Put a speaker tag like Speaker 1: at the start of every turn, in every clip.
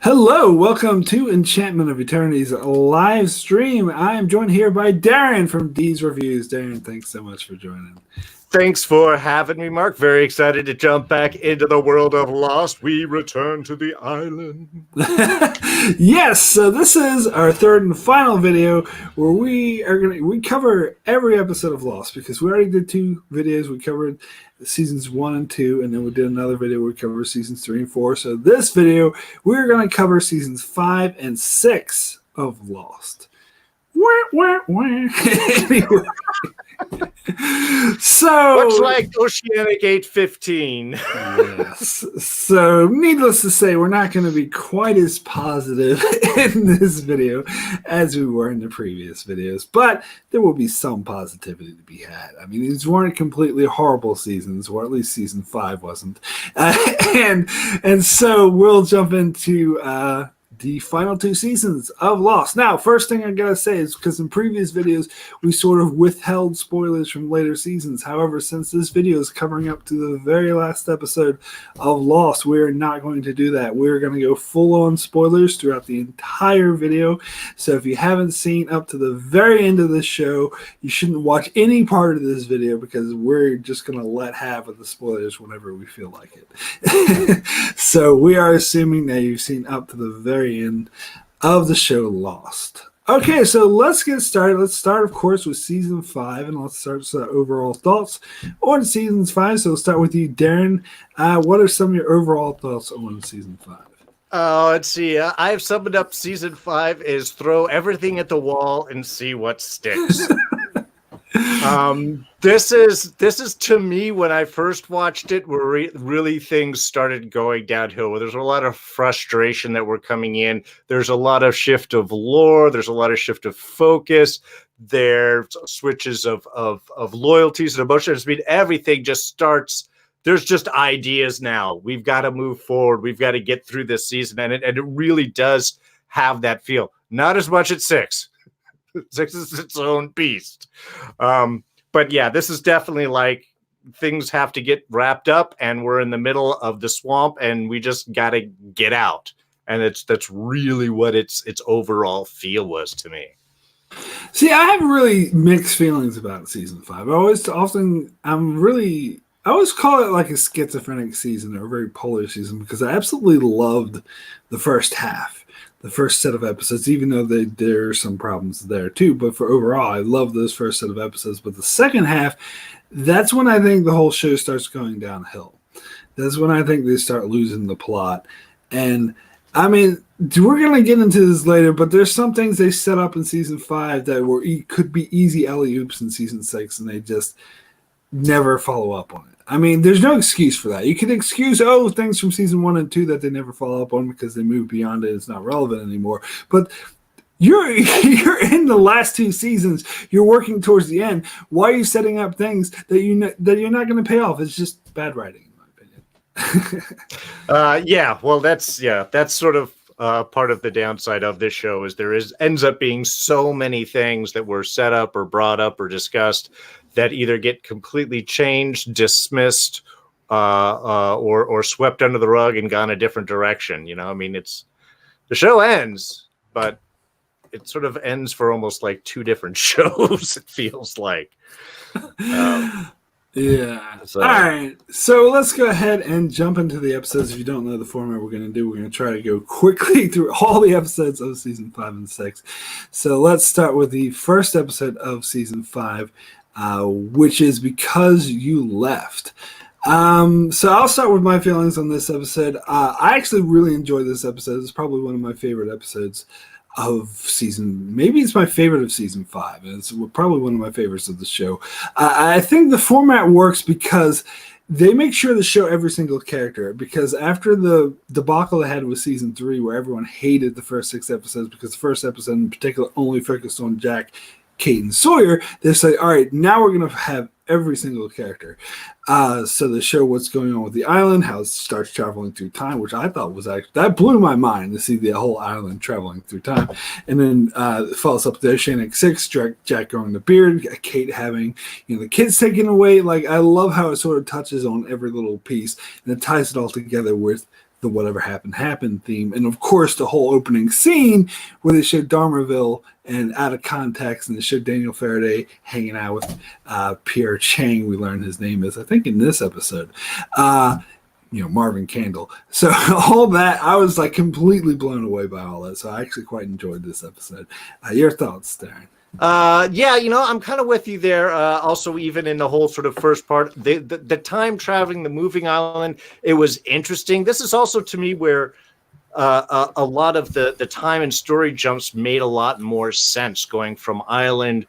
Speaker 1: Hello, welcome to Enchantment of Eternity's live stream. I am joined here by Darrin from D's Reviews. Darrin, thanks so much for joining.
Speaker 2: Thanks for having me, Mark. Very excited to jump back into the world of Lost. We return to the island.
Speaker 1: Yes, so this is our third and final video where we cover every episode of Lost because we already did two videos. We covered seasons 1 and 2, and then we did another video where we covered seasons 3 and 4. So this video, we're going to cover seasons 5 and 6 of Lost. Anyway. So
Speaker 2: much like Oceanic 815.
Speaker 1: Yes. So needless to say, we're not going to be quite as positive in this video as we were in the previous videos, but there will be some positivity to be had. I mean, these weren't completely horrible seasons, or at least season 5 wasn't. And so we'll jump into the final 2 seasons of Lost. Now, first thing I gotta say is because in previous videos we sort of withheld spoilers from later seasons. However, since this video is covering up to the very last episode of Lost, we're not going to do that. We're going to go full on spoilers throughout the entire video. So if you haven't seen up to the very end of this show, you shouldn't watch any part of this video because we're just going to let have of the spoilers whenever we feel like it. So we are assuming that you've seen up to the very end of the show Lost. Okay, so let's get started. Let's start, of course, with season 5, and let's start with overall thoughts on seasons 5. So we'll start with you, Darrin. What are some of your overall thoughts on season 5?
Speaker 2: Let's see. I've summed up season 5 is throw everything at the wall and see what sticks. This is to me when I first watched it where really things started going downhill, where there's a lot of frustration that were coming in. There's a lot of shift of lore. There's a lot of shift of focus. There's switches of loyalties and emotions. I mean, everything just starts. There's just ideas now. We've got to move forward. We've got to get through this season. And it really does have that feel. Not as much at 6. 6 is its own beast. But yeah, this is definitely like things have to get wrapped up and we're in the middle of the swamp and we just got to get out. And that's really what its overall feel was to me.
Speaker 1: See, I have really mixed feelings about season 5. I always call it like a schizophrenic season or a very polar season because I absolutely loved the first half. The first set of episodes, even though there are some problems there too. But for overall, I love those first set of episodes. But the second half, that's when I think the whole show starts going downhill. That's when I think they start losing the plot. And I mean, we're going to get into this later, but there's some things they set up in season 5 that could be easy alley-oops in season 6, and they just never follow up on it. I mean, there's no excuse for that. You can excuse, things from season 1 and 2 that they never follow up on because they moved beyond it. It's not relevant anymore. But you're in the last 2 seasons. You're working towards the end. Why are you setting up things that you're not going to pay off? It's just bad writing, in my opinion.
Speaker 2: That's sort of part of the downside of this show is ends up being so many things that were set up or brought up or discussed that either get completely changed, dismissed, or swept under the rug and gone a different direction. You know, I mean, the show ends, but it sort of ends for almost like 2 different shows. It feels like.
Speaker 1: Yeah. So. All right. So let's go ahead and jump into the episodes. If you don't know the format we're going to try to go quickly through all the episodes of season 5 and 6. So let's start with the first episode of season 5. Which is Because You Left. So I'll start with my feelings on this episode. I actually really enjoyed this episode. It's probably one of my favorite episodes of season. Maybe it's my favorite of season 5. It's probably one of my favorites of the show. I think the format works because they make sure to show every single character. Because after the debacle I had with season 3, where everyone hated the first 6 episodes because the first episode in particular only focused on Jack, Kate, and Sawyer, they say, all right, now we're going to have every single character. So they show what's going on with the island, how it starts traveling through time, which I thought was actually, that blew my mind to see the whole island traveling through time. And then it follows up with Oceanic 6, Jack growing the beard, Kate having, the kids taken away. Like, I love how it sort of touches on every little piece, and it ties it all together with the whatever happened happened theme. And of course, the whole opening scene where they showed Dharmaville and out of context, and they showed Daniel Faraday hanging out with Pierre Chang. We learned his name is, I think, in this episode. Marvin Candle. So all that, I was like completely blown away by all that. So I actually quite enjoyed this episode. Your thoughts, Darrin?
Speaker 2: I'm kind of with you there. Also, even in the whole sort of first part, the time traveling, the moving island, it was interesting. This is also to me where a lot of the time and story jumps made a lot more sense, going from island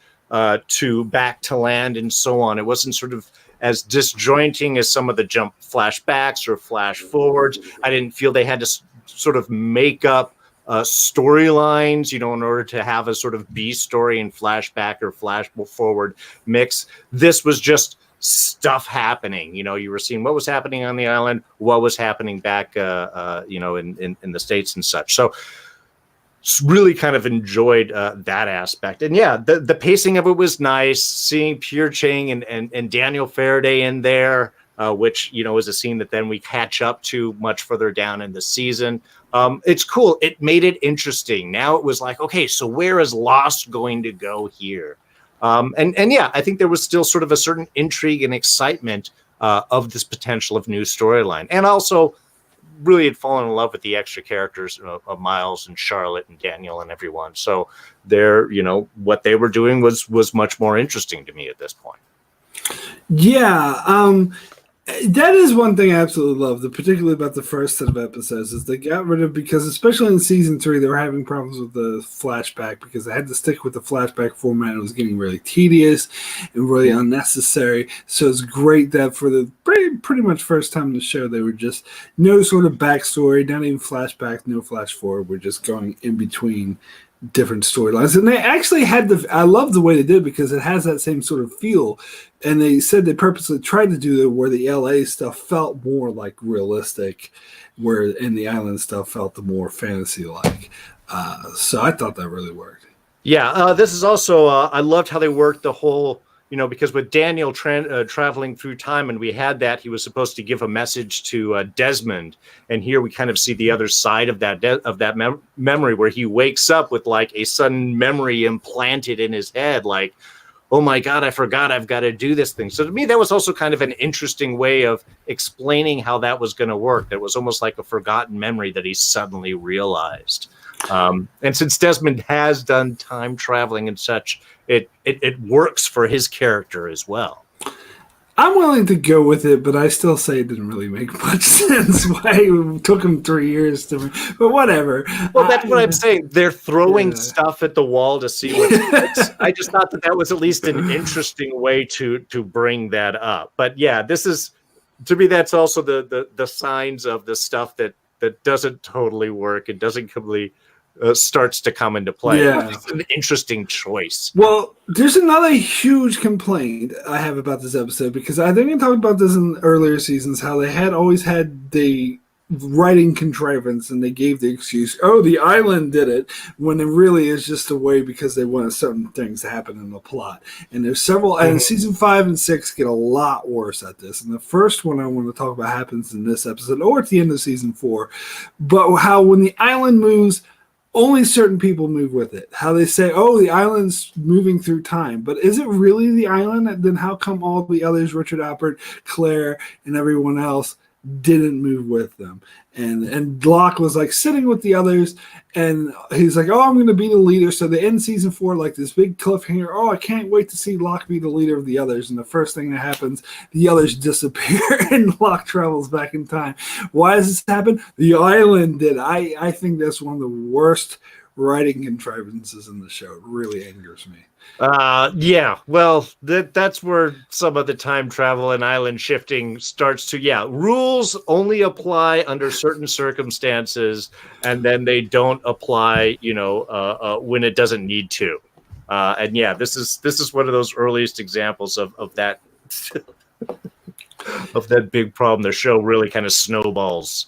Speaker 2: to back to land and so on. It wasn't sort of as disjointing as some of the jump flashbacks or flash forwards. I didn't feel they had to sort of make up storylines, in order to have a sort of B story and flashback or flash forward mix. This was just stuff happening. You were seeing what was happening on the island, what was happening back, in the States and such. So really kind of enjoyed that aspect. And yeah, the pacing of it was nice. Seeing Pierre Chang and Daniel Faraday in there, which, is a scene that then we catch up to much further down in the season. It's cool. It made it interesting. Now it was like, okay, so where is Lost going to go here? And yeah, I think there was still sort of a certain intrigue and excitement of this potential of new storyline. And also really had fallen in love with the extra characters of Miles and Charlotte and Daniel and everyone. So what they were doing was much more interesting to me at this point.
Speaker 1: Yeah. That is one thing I absolutely love, particularly about the first set of episodes, is they got rid of, because especially in season 3, they were having problems with the flashback because they had to stick with the flashback format. It was getting really tedious and really unnecessary. So it's great that for the pretty much first time in the show, they were just no sort of backstory, not even flashback, no flash forward. We're just going in between different storylines, and they actually had I love the way they did it because it has that same sort of feel. And they said they purposely tried to do it where the LA stuff felt more like realistic, where in the island stuff felt the more fantasy like. So I thought that really worked.
Speaker 2: Yeah, this is also I loved how they worked the whole, because with Daniel traveling through time, and we had that he was supposed to give a message to Desmond, and here we kind of see the other side of that memory where he wakes up with like a sudden memory implanted in his head, like, oh my God, I forgot I've got to do this thing. So to me, that was also kind of an interesting way of explaining how that was going to work. That was almost like a forgotten memory that he suddenly realized. And since Desmond has done time traveling and such, it works for his character as well.
Speaker 1: I'm willing to go with it, but I still say it didn't really make much sense why it took him 3 years but whatever.
Speaker 2: Well, that's what I'm saying. They're throwing stuff at the wall to see what sticks. I just thought that was at least an interesting way to bring that up. But yeah, this is, to me, that's also the signs of the stuff that doesn't totally work. It doesn't completely starts to come into play.
Speaker 1: Yeah.
Speaker 2: It's an interesting choice.
Speaker 1: Well, there's another huge complaint I have about this episode, because I think I talked about this in earlier seasons, how they had always had the writing contrivance and they gave the excuse, oh, the island did it, when it really is just a way because they wanted certain things to happen in the plot. And there's several, and season 5 and 6 get a lot worse at this. And the first one I want to talk about happens in this episode or at the end of season 4. But how when the island moves, only certain people move with it. How they say, oh, the island's moving through time. But is it really the island? Then how come all the others, Richard Alpert, Claire, and everyone else, didn't move with them? And Locke was like sitting with the others, and he's like, oh, I'm going to be the leader. So they end season 4 like this big cliffhanger. Oh, I can't wait to see Locke be the leader of the others. And the first thing that happens, the others disappear and Locke travels back in time. Why does this happen? The island did. I think that's one of the worst writing contrivances in the show. It really angers me.
Speaker 2: Yeah, well, that's where some of the time travel and island shifting starts to, rules only apply under certain circumstances, and then they don't apply, when it doesn't need to. And yeah, this is one of those earliest examples of that of that big problem. The show really kind of snowballs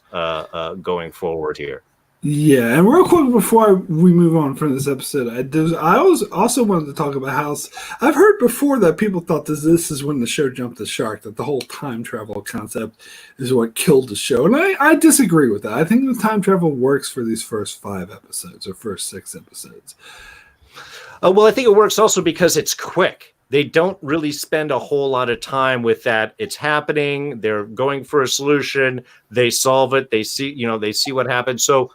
Speaker 2: going forward here.
Speaker 1: Yeah, and real quick before we move on from this episode, I also wanted to talk about how I've heard before that people thought this is when the show jumped the shark, that the whole time travel concept is what killed the show. And I disagree with that. I think the time travel works for these first 5 episodes or first 6 episodes.
Speaker 2: Well, I think it works also because it's quick. They don't really spend a whole lot of time with that. It's happening. They're going for a solution. They solve it. They see what happens. So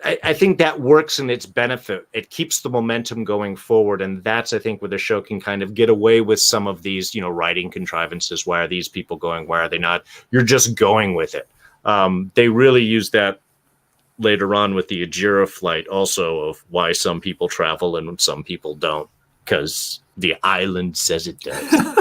Speaker 2: I think that works in its benefit. It keeps the momentum going forward. And that's, I think, where the show can kind of get away with some of these, writing contrivances. Why are these people going? Why are they not? You're just going with it. They really use that later on with the Ajira flight also, of why some people travel and some people don't, because the island says it does.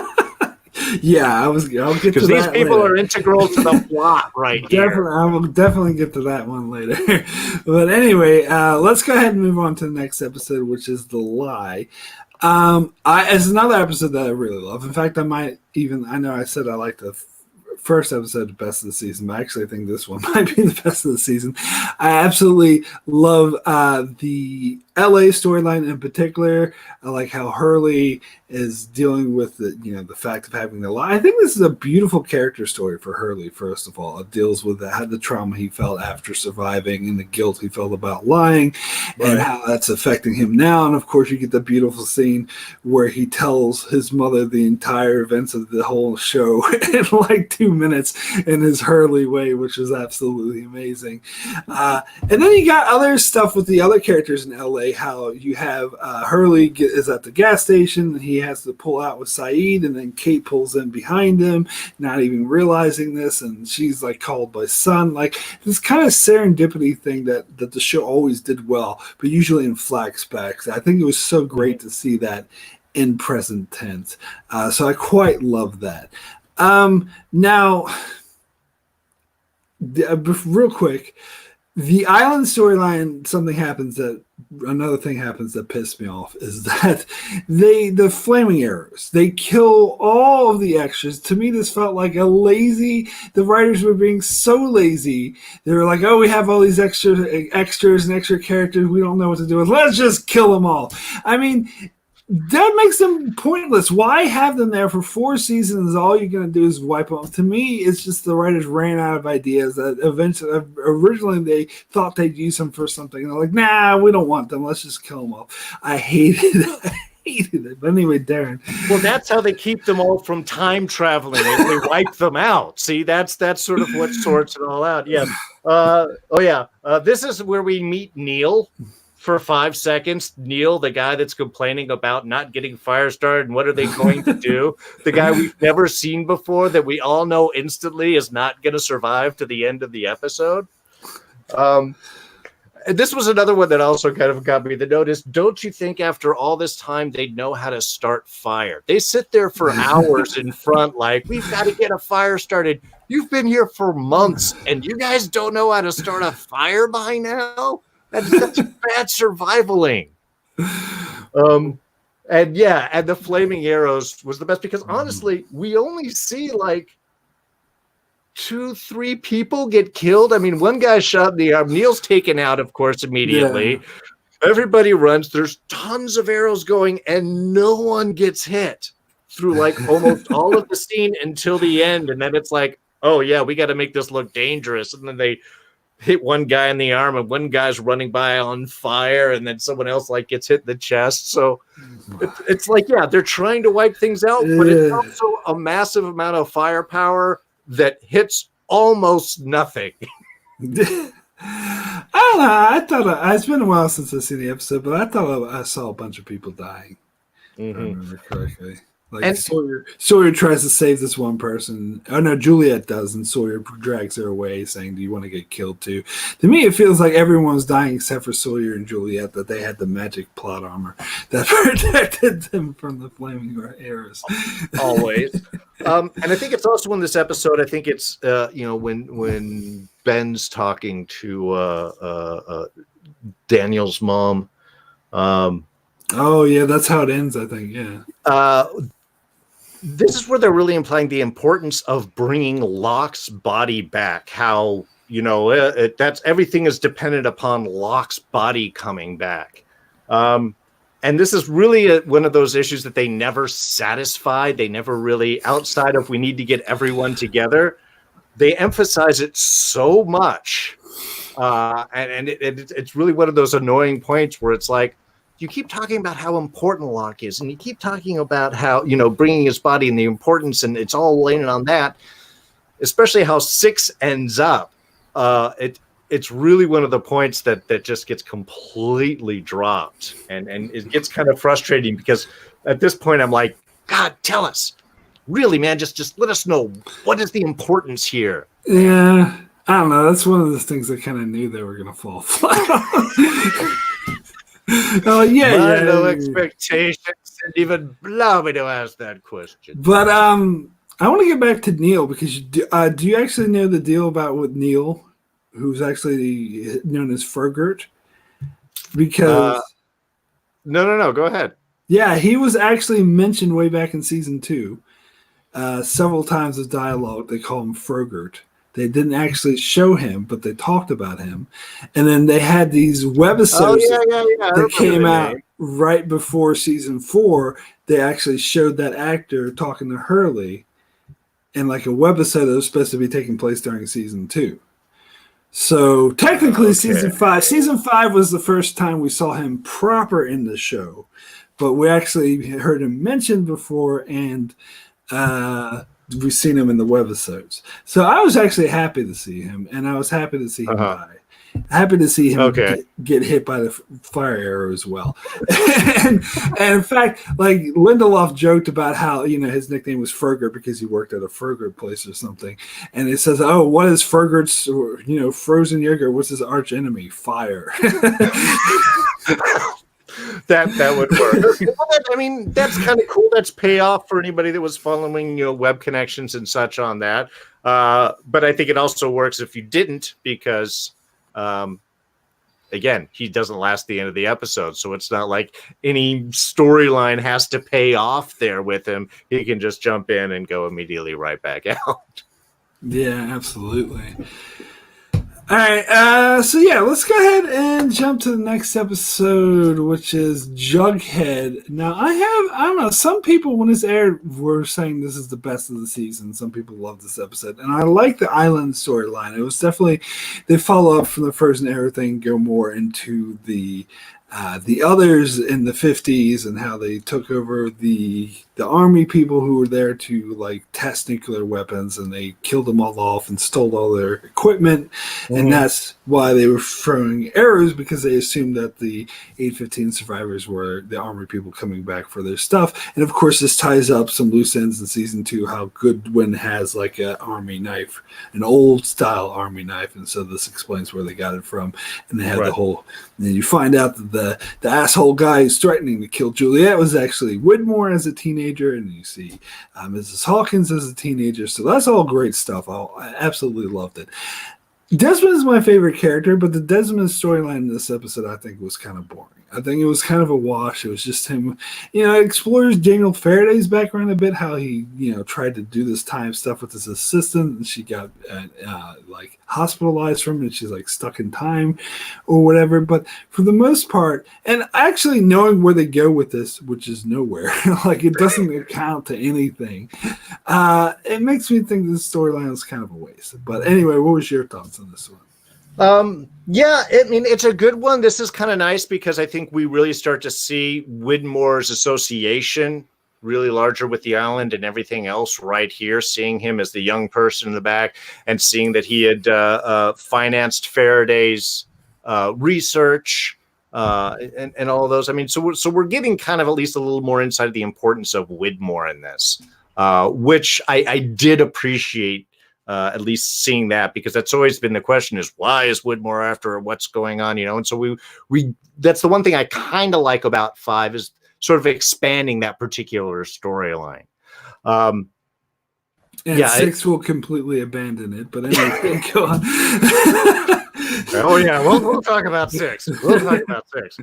Speaker 1: Yeah, I'll get to that.
Speaker 2: Because these people are integral to the plot, right here.
Speaker 1: I will definitely get to that one later. But anyway, let's go ahead and move on to the next episode, which is The Lie. It's another episode that I really love. In fact, I know I said I like the first episode the best of the season, but actually I think this one might be the best of the season. I absolutely love the LA storyline in particular. I like how Hurley is dealing with the fact of having to lie. I think this is a beautiful character story for Hurley. First of all, it deals with the trauma he felt after surviving and the guilt he felt about lying, right, and how that's affecting him now. And of course, you get the beautiful scene where he tells his mother the entire events of the whole show in like 2 minutes in his Hurley way, which is absolutely amazing. And then you got other stuff with the other characters in LA. How you have Hurley is at the gas station and he has to pull out with Saeed, and then Kate pulls in behind him, not even realizing this, and she's like called by Sun. Like this kind of serendipity thing that the show always did well, but usually in flashbacks. I think it was so great to see that in present tense. So I quite love that. Now, real quick, the island storyline, another thing happens that pissed me off is that the flaming arrows, they kill all of the extras. To me, this felt like the writers were being so lazy. They were like, oh, we have all these extras and extra characters. We don't know what to do with. Let's just kill them all. I mean, that makes them pointless. Why have them there for 4 seasons? All you're going to do is wipe them. To me, it's just the writers ran out of ideas. That originally they thought they'd use them for something. And they're like, nah, we don't want them. Let's just kill them all. I hated it. But anyway, Darrin.
Speaker 2: Well, that's how they keep them all from time traveling. They wipe them out. See, that's sort of what sorts it all out. Yeah. This is where we meet Neil. For 5 seconds, Neil, the guy that's complaining about not getting fire started and what are they going to do? The guy we've never seen before that we all know instantly is not going to survive to the end of the episode. This was another one that also kind of got me the notice. Don't you think after all this time they'd know how to start fire? They sit there for hours in front like, we've got to get a fire started. You've been here for months and you guys don't know how to start a fire by now? That's bad survivaling. And the flaming arrows was the best because honestly, we only see like 2-3 people get killed. I mean, one guy shot in the arm. Neil's taken out, of course, immediately. Yeah. Everybody runs. There's tons of arrows going, and no one gets hit through like almost all of the scene until the end. And then it's like, oh yeah, we got to make this look dangerous. And then they hit one guy in the arm and one guy's running by on fire and then someone else like gets hit in the chest. So it's like, yeah, they're trying to wipe things out, but it's also a massive amount of firepower that hits almost nothing.
Speaker 1: I don't know. I thought it's been a while since I've seen the episode, but I thought I saw a bunch of people dying. If I remember correctly. Like Sawyer tries to save this one person. Oh no, Juliet does, and Sawyer drags her away, saying, "Do you want to get killed too?" To me, it feels like everyone's dying except for Sawyer and Juliet. That they had the magic plot armor that protected them from the flaming arrows.
Speaker 2: Always, and I think it's also in this episode. I think it's when Ben's talking to Daniel's mom.
Speaker 1: Oh yeah, that's how it ends. I think
Speaker 2: this is where they're really implying the importance of bringing Locke's body back. How that's everything is dependent upon Locke's body coming back. And this is really one of those issues that they never satisfied. They never really, outside of we need to get everyone together, they emphasize it so much. It's really one of those annoying points where it's like, you keep talking about how important Locke is, and you keep talking about how, bringing his body and the importance, and it's all laying on that, especially how 6 ends up. It's really one of the points that just gets completely dropped, and it gets kind of frustrating because at this point I'm like, God, tell us, really, man, just let us know what is the importance here.
Speaker 1: Yeah, I don't know. That's one of the things I kind of knew they were going to fall flat on. Oh yeah,
Speaker 2: no expectations didn't even allow me to ask that question.
Speaker 1: But I want to get back to Neil because do you actually know the deal about with Neil, who's actually known as Fergert? Because
Speaker 2: no, go ahead.
Speaker 1: Yeah, he was actually mentioned way back in season 2, several times as dialogue. They call him Fergert. They didn't actually show him, but they talked about him. And then they had these webisodes that came out right before season 4. They actually showed that actor talking to Hurley in like a webisode that was supposed to be taking place during season 2. So technically season 5 was the first time we saw him proper in the show, but we actually heard him mentioned before, and we've seen him in the webisodes. So I was actually happy to see him, and I was happy to see him die. Happy to see him get hit by the fire arrow as well. and in fact, like Lindelof joked about how, his nickname was Fergert because he worked at a Fergert place or something. And it says, oh, what is Fergert's, frozen yogurt? What's his arch enemy? Fire.
Speaker 2: That would work. I mean, that's kind of cool. That's payoff for anybody that was following, web connections and such on that. But I think it also works if you didn't, because again, he doesn't last the end of the episode, so it's not like any storyline has to pay off there with him. He can just jump in and go immediately right back out.
Speaker 1: Yeah, absolutely. All right, so yeah, let's go ahead and jump to the next episode, which is Jughead. Now, I don't know, some people, when this aired, were saying this is the best of the season. Some people love this episode, and I like the island storyline. It was definitely, they follow up from the Frozen Era thing, go more into the others in the 50s and how they took over the army people who were there to like test nuclear weapons, and they killed them all off and stole all their equipment. And that's why they were throwing arrows, because they assumed that the 815 survivors were the army people coming back for their stuff. And of course, this ties up some loose ends in season 2, how Goodwin has like an army knife, an old style army knife, and so this explains where they got it from. And they had the whole, and then you find out that the asshole guy who's threatening to kill Juliet was actually Widmore as a teenager, and you see Mrs. Hawkins as a teenager. So that's all great stuff. I absolutely loved it. Desmond is my favorite character, but the Desmond storyline in this episode I think was kind of boring. I think it was kind of a wash. It was just him, it explores Daniel Faraday's background a bit, how he, tried to do this time stuff with his assistant, and she got like hospitalized from it, and she's like stuck in time or whatever. But for the most part, and actually knowing where they go with this, which is nowhere, like it doesn't account to anything, it makes me think this storyline is kind of a waste. But anyway, what was your thoughts on this one?
Speaker 2: Yeah, I mean, it's a good one. This is kind of nice because I think we really start to see Widmore's association really larger with the island and everything else right here, seeing him as the young person in the back and seeing that he had financed Faraday's research and all of those. I mean, so we're getting kind of at least a little more insight of the importance of Widmore in this, which I did appreciate. At least seeing that, because that's always been the question, is why is Widmore after what's going on, and so we that's the one thing I kind of like about 5 is sort of expanding that particular storyline.
Speaker 1: And 6 will completely abandon it, but anyway, go on.
Speaker 2: Oh yeah, we'll talk about 6. We'll talk about 6.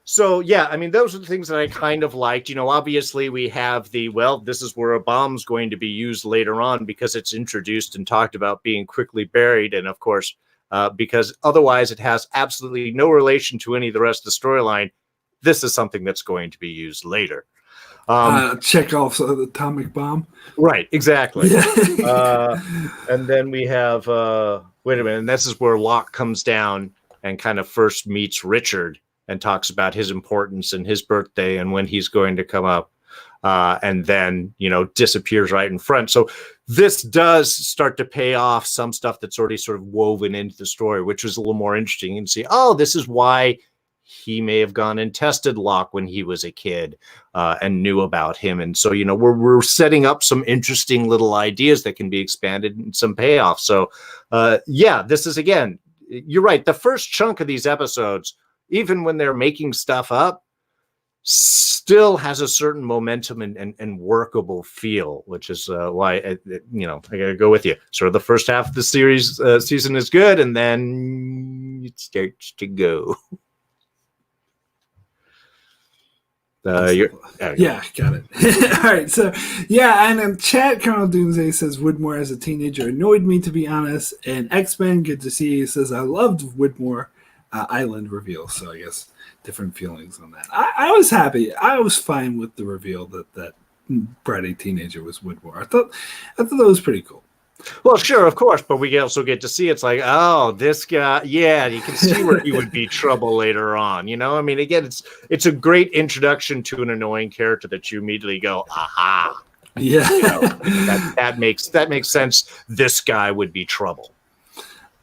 Speaker 2: So, yeah, I mean, those are the things that I kind of liked. You know, obviously we have this is where a bomb's going to be used later on because it's introduced and talked about being quickly buried. And of course, because otherwise it has absolutely no relation to any of the rest of the storyline. This is something that's going to be used later.
Speaker 1: Chekhov's atomic bomb.
Speaker 2: Right, exactly.
Speaker 1: Yeah.
Speaker 2: And then we have, wait a minute, and this is where Locke comes down and kind of first meets Richard and talks about his importance and his birthday and when he's going to come up, and then, you know, disappears right in front. So this does start to pay off some stuff that's already sort of woven into the story, which was a little more interesting. And see, oh, this is why he may have gone and tested Locke when he was a kid, and knew about him. And so, you know, we're setting up some interesting little ideas that can be expanded and some payoff. So, yeah, this is, again, you're right. The first chunk of these episodes, even when they're making stuff up, still has a certain momentum and workable feel, which is why, you know, I got to go with you. Sort of the first half of the series season is good, and then it starts to go.
Speaker 1: Yeah, got it. All right, so yeah, and in chat, Colonel Doomsday says Woodmore as a teenager annoyed me, to be honest. And X-Men, good to see you, says I loved Woodmore Island reveal. So I guess different feelings on that. I was happy. I was fine with the reveal that bratty teenager was Woodmore. I thought that was pretty cool.
Speaker 2: Well, sure, of course, but we also get to see it's like, oh, this guy, yeah, you can see where he would be trouble later on. You know, I mean, again, it's a great introduction to an annoying character that you immediately go, aha,
Speaker 1: yeah,
Speaker 2: you know, that makes sense. This guy would be trouble.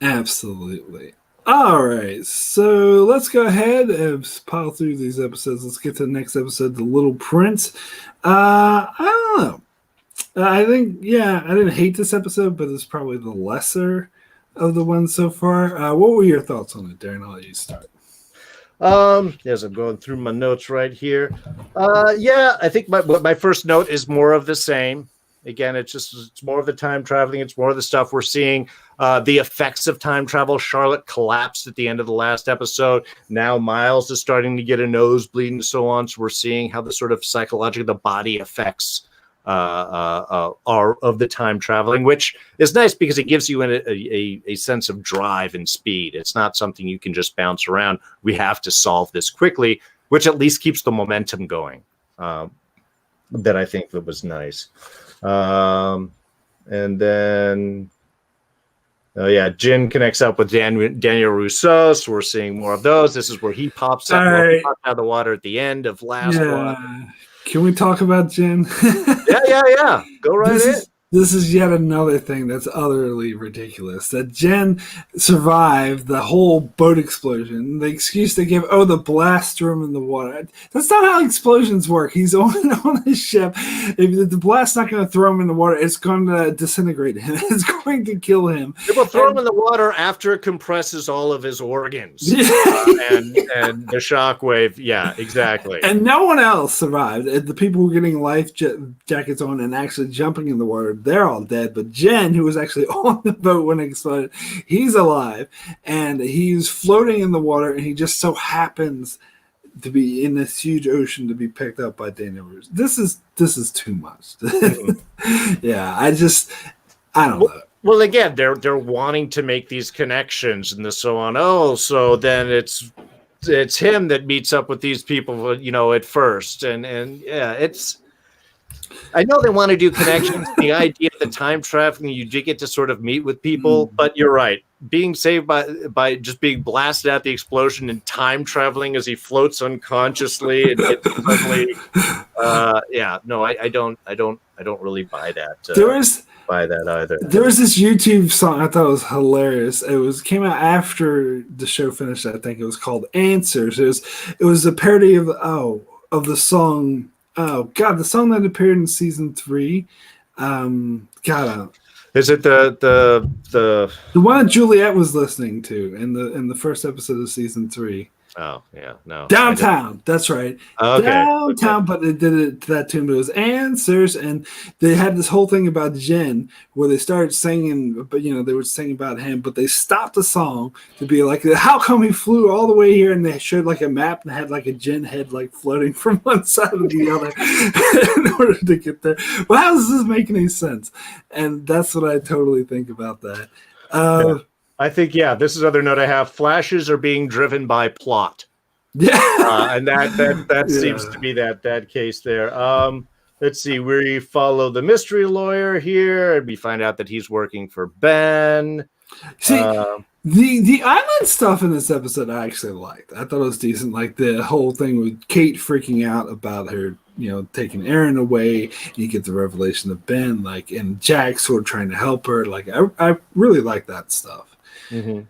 Speaker 1: Absolutely. All right, so let's go ahead and pile through these episodes. Let's get to the next episode, The Little Prince. I don't know. I think, yeah, I didn't hate this episode, but it's probably the lesser of the ones so far. What were your thoughts on it, Darrin? I'll let you start.
Speaker 2: As I'm going through my notes right here. Yeah, I think my first note is more of the same. Again, it's more of the time traveling. It's more of the stuff we're seeing. The effects of time travel. Charlotte collapsed at the end of the last episode. Now Miles is starting to get a nosebleed and so on. So we're seeing how the sort of psychological, the body effects are of the time traveling, which is nice because it gives you a sense of drive and speed. It's not something you can just bounce around. We have to solve this quickly, which at least keeps the momentum going. That I think that was nice. And then, Jin connects up with Daniel Rousseau, so we're seeing more of those. This is where he pops out,
Speaker 1: right.
Speaker 2: Pops out of the water at the end of last one.
Speaker 1: Can we talk about Jin?
Speaker 2: Yeah. Go right in.
Speaker 1: This is yet another thing that's utterly ridiculous. That Jen survived the whole boat explosion. The excuse they give, the blast threw him in the water. That's not how explosions work. He's on a ship. If the blast's not going to throw him in the water, it's going to disintegrate him. It's going to kill him.
Speaker 2: It will throw him in the water after it compresses all of his organs. and the shockwave. Yeah, exactly.
Speaker 1: And no one else survived. The people who were getting life jackets on and actually jumping in the water, they're all dead. But Jen, who was actually on the boat when it exploded, he's alive, and he's floating in the water, and he just so happens to be in this huge ocean to be picked up by Daniel Roos. This is too much. Yeah, I don't know.
Speaker 2: Well, again, they're wanting to make these connections and so on. Oh, so then it's him that meets up with these people, you know, at first, and yeah, it's. I know they want to do connections. The idea of the time traveling, you do get to sort of meet with people, but you're right. Being saved by just being blasted at the explosion and time traveling as he floats unconsciously, and suddenly, I don't really buy that. Buy that either.
Speaker 1: There was this YouTube song I thought was hilarious. It came out after the show finished. I think it was called Answers. It was a parody of the song. Oh God, the song that appeared in season 3.
Speaker 2: Is it the
Speaker 1: one Juliet was listening to in the first episode of season 3?
Speaker 2: Oh yeah, no.
Speaker 1: Downtown, that's right.
Speaker 2: Okay.
Speaker 1: Downtown, but they did it to that tune. But it was answers, and they had this whole thing about Jen where they started singing, but they would sing about him, but they stopped the song to be like, "How come he flew all the way here?" And they showed like a map and had like a Jen head like floating from one side to the other in order to get there. Well, how does this make any sense? And that's what I totally think about that.
Speaker 2: I think, this is another note I have. Flashes are being driven by plot.
Speaker 1: Yeah.
Speaker 2: And that seems to be that case there. Let's see. We follow the mystery lawyer here, and we find out that he's working for Ben.
Speaker 1: See, the island stuff in this episode I actually liked. I thought it was decent. Like the whole thing with Kate freaking out about her, taking Aaron away. You get the revelation of Ben, and Jack sort of trying to help her. Like I really like that stuff.
Speaker 2: Mm-hmm.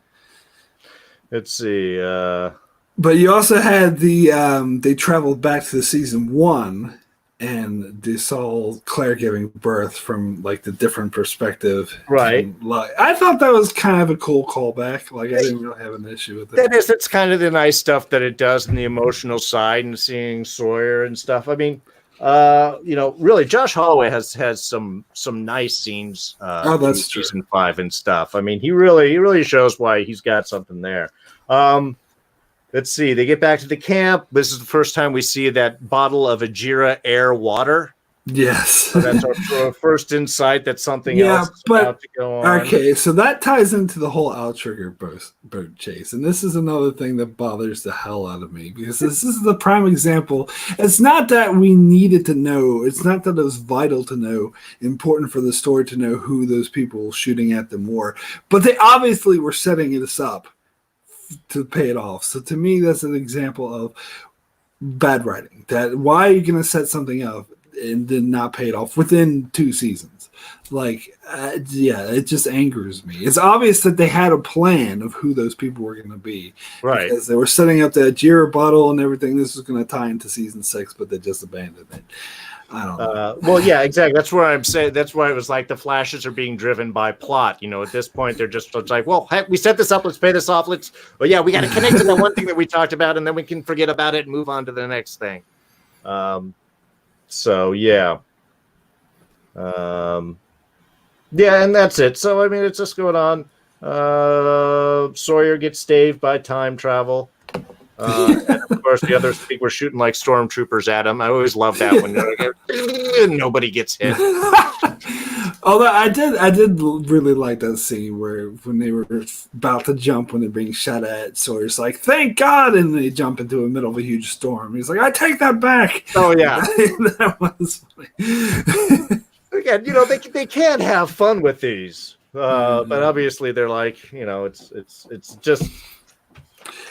Speaker 2: Let's see.
Speaker 1: But you also had they traveled back to the season 1, and they saw Claire giving birth from like the different perspective.
Speaker 2: Right.
Speaker 1: And, I thought that was kind of a cool callback. Like I didn't really have an issue with it.
Speaker 2: It's kind of the nice stuff that it does in the emotional side and seeing Sawyer and stuff. I mean, really, Josh Holloway has some nice scenes.
Speaker 1: That's true.
Speaker 2: Season 5 and stuff. I mean, he really shows why he's got something there. Let's see. They get back to the camp. This is the first time we see that bottle of Ajira Air water.
Speaker 1: Yes.
Speaker 2: So that's our first insight that something else is about to go on.
Speaker 1: Okay, so that ties into the whole outrigger boat chase. And this is another thing that bothers the hell out of me, because this is the prime example. It's not that we needed to know. It's not that it was vital to know, important for the story to know who those people shooting at them were. But they obviously were setting this up to pay it off. So to me, that's an example of bad writing. That why are you going to set something up and then not pay it off within 2 seasons? It just angers me. It's obvious that they had a plan of who those people were going to be,
Speaker 2: right?
Speaker 1: Because they were setting up that Jira bottle and everything. This was going to tie into season 6, but they just abandoned it. I don't know.
Speaker 2: Well, yeah, exactly. That's where I'm saying. That's why it was like the flashes are being driven by plot. At this point, they're just like, well, heck, we set this up. Let's pay this off. We got to connect to the one thing that we talked about, and then we can forget about it and move on to the next thing. So yeah. And that's it. So I mean, it's just going on. Sawyer gets staved by time travel. And of course, the others think we're shooting like stormtroopers at him. I always love that when nobody gets hit.
Speaker 1: Although I did really like that scene where when they were about to jump, when they're being shot at, Sawyer's like, "Thank God!" and they jump into the middle of a huge storm. He's like, "I take that back."
Speaker 2: Oh yeah,
Speaker 1: that was funny.
Speaker 2: Again, they can have fun with these, but obviously they're like, it's just.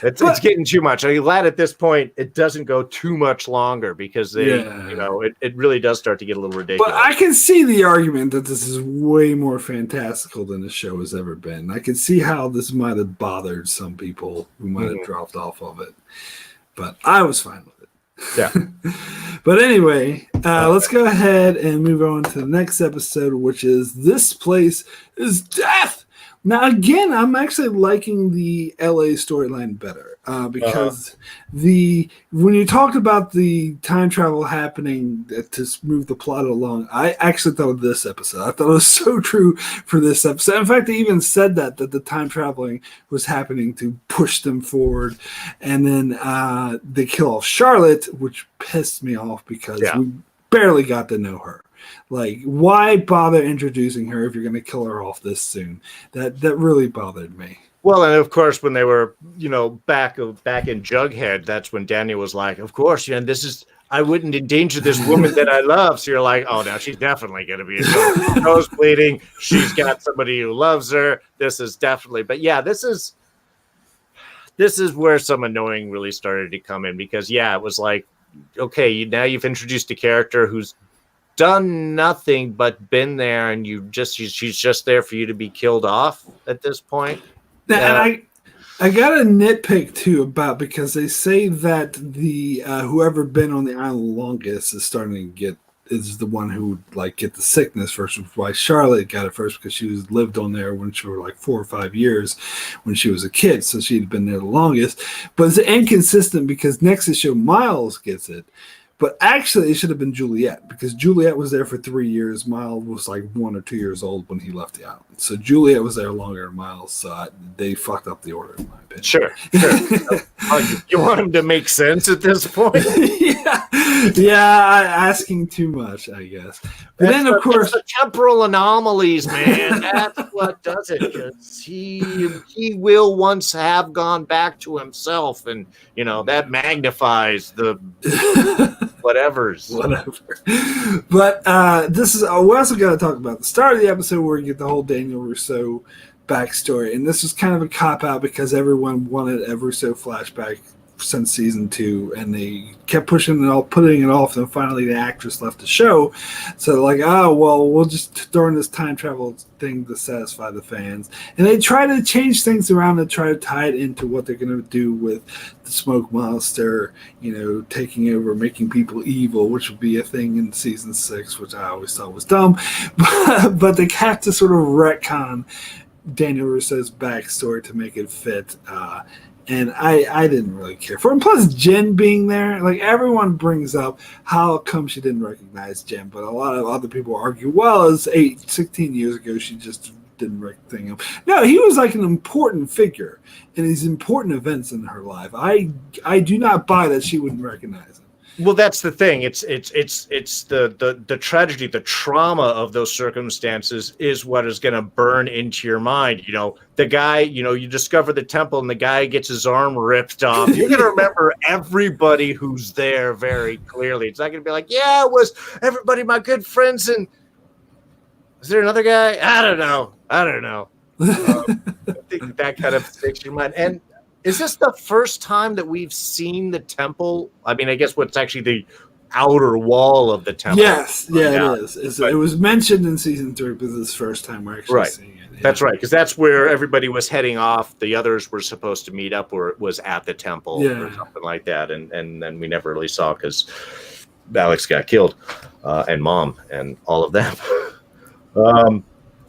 Speaker 2: It's getting too much. I'm glad at this point it doesn't go too much longer, because it really does start to get a little ridiculous.
Speaker 1: But I can see the argument that this is way more fantastical than the show has ever been. I can see how this might have bothered some people who might have dropped off of it. But I was fine with it.
Speaker 2: Yeah.
Speaker 1: But anyway, let's go ahead and move on to the next episode, which is This Place is Death. Now, again, I'm actually liking the LA storyline better because when you talked about the time travel happening to move the plot along, I actually thought of this episode. I thought it was so true for this episode. In fact, they even said that the time traveling was happening to push them forward. And then they kill off Charlotte, which pissed me off because we barely got to know her. Like, why bother introducing her if you're going to kill her off this soon? That really bothered me.
Speaker 2: Well, and of course, when they were, back in Jughead, that's when Daniel was like, "Of course, I wouldn't endanger this woman that I love." So you're like, "Oh, now she's definitely going to be a nose bleeding. She's got somebody who loves her. This is definitely." But yeah, this is where some annoying really started to come in, because it was like, okay, now you've introduced a character who's done nothing but been there, and she's just there for you to be killed off at this point.
Speaker 1: And I got a nitpick too about, because they say that the whoever been on the island longest is starting to get is the one who would like get the sickness first. Why Charlotte got it first, because she lived on there when she was like 4 or 5 years when she was a kid, so she'd been there the longest. But it's inconsistent because next to show Miles gets it. But actually, it should have been Juliet, because Juliet was there for 3 years. Miles was like 1 or 2 years old when he left the island. So Juliet was there longer than Miles. So they fucked up the order, in my opinion.
Speaker 2: Sure. You want him to make sense at this point?
Speaker 1: Asking too much, I guess. But then, of course,
Speaker 2: the temporal anomalies, man. That's what does it. Because he will once have gone back to himself, and that magnifies the whatever.
Speaker 1: But this is. We also got to talk about the start of the episode where you get the whole Daniel Rousseau backstory, and this was kind of a cop out because everyone wanted a Rousseau flashback since season 2, and they kept putting it off, and finally the actress left the show. So like, we'll just throw in this time travel thing to satisfy the fans, and they try to change things around and try to tie it into what they're going to do with the smoke monster, taking over, making people evil, which would be a thing in season 6, which I always thought was dumb. But they have to sort of retcon Daniel Rousseau's backstory to make it fit. And I didn't really care for him. Plus, Jen being there, like everyone brings up how come she didn't recognize Jen, but a lot of other people argue, well, it's 16 years ago, she just didn't recognize him. No, he was like an important figure in these important events in her life. I do not buy that she wouldn't recognize him.
Speaker 2: Well, that's the thing. It's the tragedy, the trauma of those circumstances is what is going to burn into your mind. The guy, you discover the temple and the guy gets his arm ripped off. You're going to remember everybody who's there very clearly. It's not going to be like, yeah, it was everybody, my good friends. And is there another guy? I don't know. I think that kind of sticks your mind. And is this the first time that we've seen the temple? I mean, I guess what's actually the outer wall of the temple.
Speaker 1: Yes, yeah, it is. It was mentioned in season 3, but this is the first time we're actually seeing it. Yeah.
Speaker 2: That's right, because that's where everybody was heading off. The others were supposed to meet up, or it was at the temple or something like that. And then we never really saw because Alex got killed, and Mom and all of them.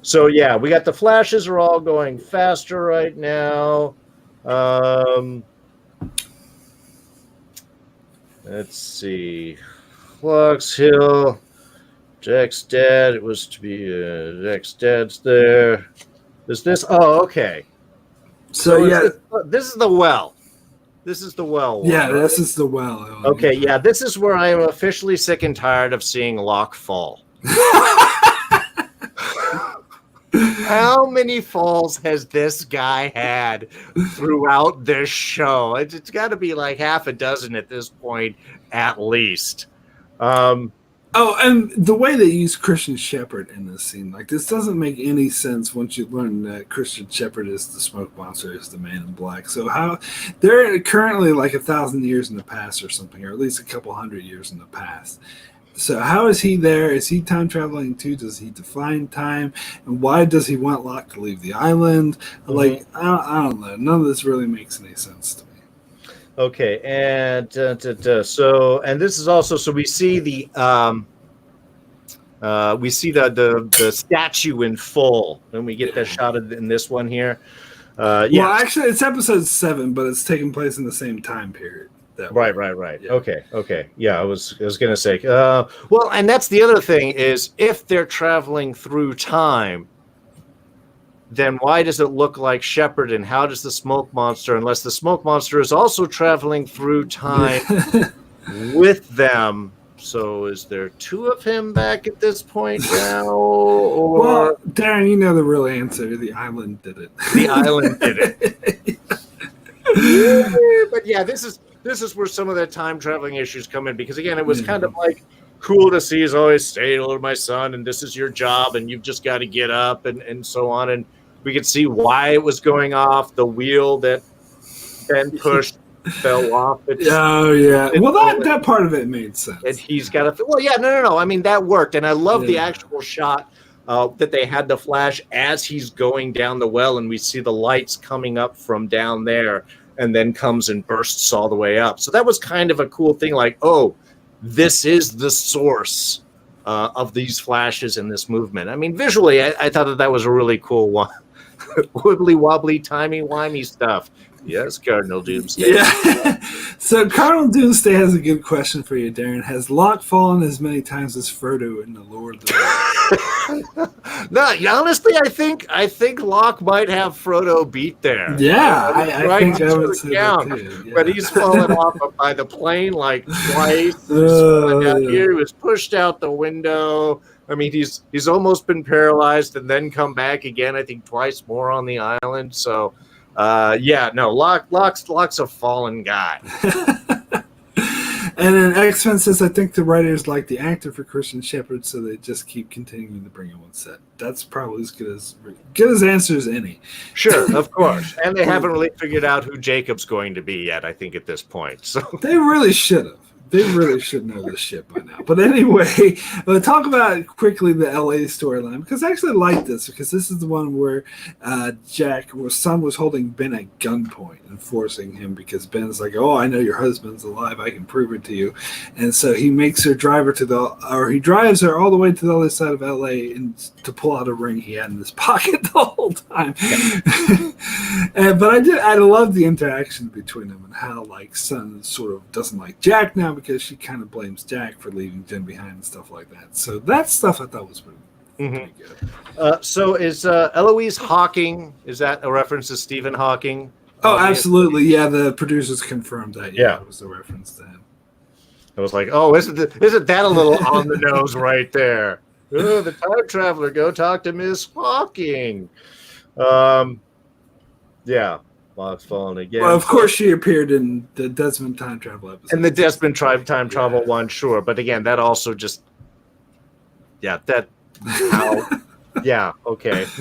Speaker 2: So, yeah, we got the flashes are all going faster right now. Let's see. Flux Hill. Jack's dad. It was to be Jack's dad's there. Is this? Oh, okay.
Speaker 1: So yeah,
Speaker 2: this is the well. This is the well.
Speaker 1: Yeah, right? This is the well.
Speaker 2: Okay, yeah, this is where I am officially sick and tired of seeing Locke fall. How many falls has this guy had throughout this show? It's got to be like half a dozen at this point, at least.
Speaker 1: And the way they use Christian Shepherd in this scene, like this doesn't make any sense once you learn that Christian Shepherd is the smoke monster, is the man in black. So how they're currently like 1,000 years in the past or something, or at least a couple hundred years in the past. So how is he there? Is he time traveling too? Does he define time? And why does he want Locke to leave the island? Mm-hmm. Like, I don't know. None of this really makes any sense to me.
Speaker 2: Okay, and so, and this is also, so we see the statue in full, and we get that shot in this one here. Yeah.
Speaker 1: Well, actually, it's episode 7, but it's taking place in the same time period.
Speaker 2: Right. Yeah. Okay. Yeah, I was gonna say. Well, and that's the other thing is if they're traveling through time, then why does it look like Shepherd? And how does the smoke monster, unless the smoke monster is also traveling through time with them? So is there 2 of him back at this point now? Or
Speaker 1: well, Darren, you know the real answer. The island did it.
Speaker 2: The island did it. Yeah, but yeah, this is where some of the time traveling issues come in, because again, it was kind of like cool to see as always, stay over my son, and this is your job, and you've just got to get up and so on. And we could see why it was going off. The wheel that Ben pushed fell off.
Speaker 1: Well, that part of it made sense.
Speaker 2: And he's got to. Well, yeah, no. I mean, that worked, and I love the actual shot that they had the flash as he's going down the well, and we see the lights coming up from down there, and then comes and bursts all the way up. So that was kind of a cool thing. Like, oh, this is the source of these flashes in this movement. I mean, visually, I thought that was a really cool one. Wibbly wobbly, timey wimey stuff. Yes, Cardinal Doomsday.
Speaker 1: Yeah. So Cardinal Doomsday has a good question for you, Darren. Has Locke fallen as many times as Frodo in the Lord of the Rings?
Speaker 2: No, honestly, I think Locke might have Frodo beat there.
Speaker 1: Yeah, I think I would say that
Speaker 2: count,
Speaker 1: too. Yeah.
Speaker 2: but he's fallen off by the plane like twice. He was pushed out the window. I mean, he's almost been paralyzed and then come back again. I think twice more on the island. So, Locke's a fallen guy.
Speaker 1: And then X-Men says, I think the writers like the actor for Christian Shepherd, so they just keep continuing to bring him on set. That's probably as good as answer as any.
Speaker 2: Sure, of course. And they haven't really figured out who Jacob's going to be yet, I think, at this point. So
Speaker 1: they really should have. They really should know this shit by now. But anyway, we'll talk about quickly the LA storyline, because I actually like this, because this is the one where Jack's son was holding Ben at gunpoint and forcing him, because Ben's like, oh, I know your husband's alive. I can prove it to you. And so he makes her drive her he drives her all the way to the other side of LA and to pull out a ring he had in his pocket the whole time. But I love the interaction between them and how like son sort of doesn't like Jack now, because she kind of blames Jack for leaving Jen behind and stuff like that. So that stuff I thought was pretty good.
Speaker 2: So is Eloise Hawking, is that a reference to Stephen Hawking?
Speaker 1: Oh, absolutely. Yeah, the producers confirmed that. Yeah, it was a reference to him.
Speaker 2: I was like, oh, isn't that a little on the nose right there? Oh, the time traveler, go talk to Miss Hawking. Yeah. Locke's fallen again.
Speaker 1: Well, of course, she appeared in the Desmond time travel episode.
Speaker 2: In the Desmond time travel one, sure. But again, that also just, okay.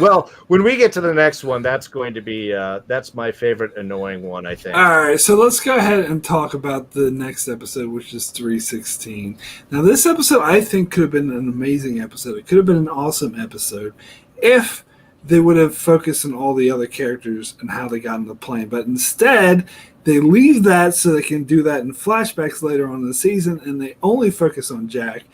Speaker 2: Well, when we get to the next one, that's going to be, that's my favorite annoying one, I think.
Speaker 1: All right, so let's go ahead and talk about the next episode, which is 316. Now, this episode, I think, could have been an amazing episode. It could have been an awesome episode if they would have focused on all the other characters and how they got on the plane. But instead, they leave that so they can do that in flashbacks later on in the season, and they only focus on Jack.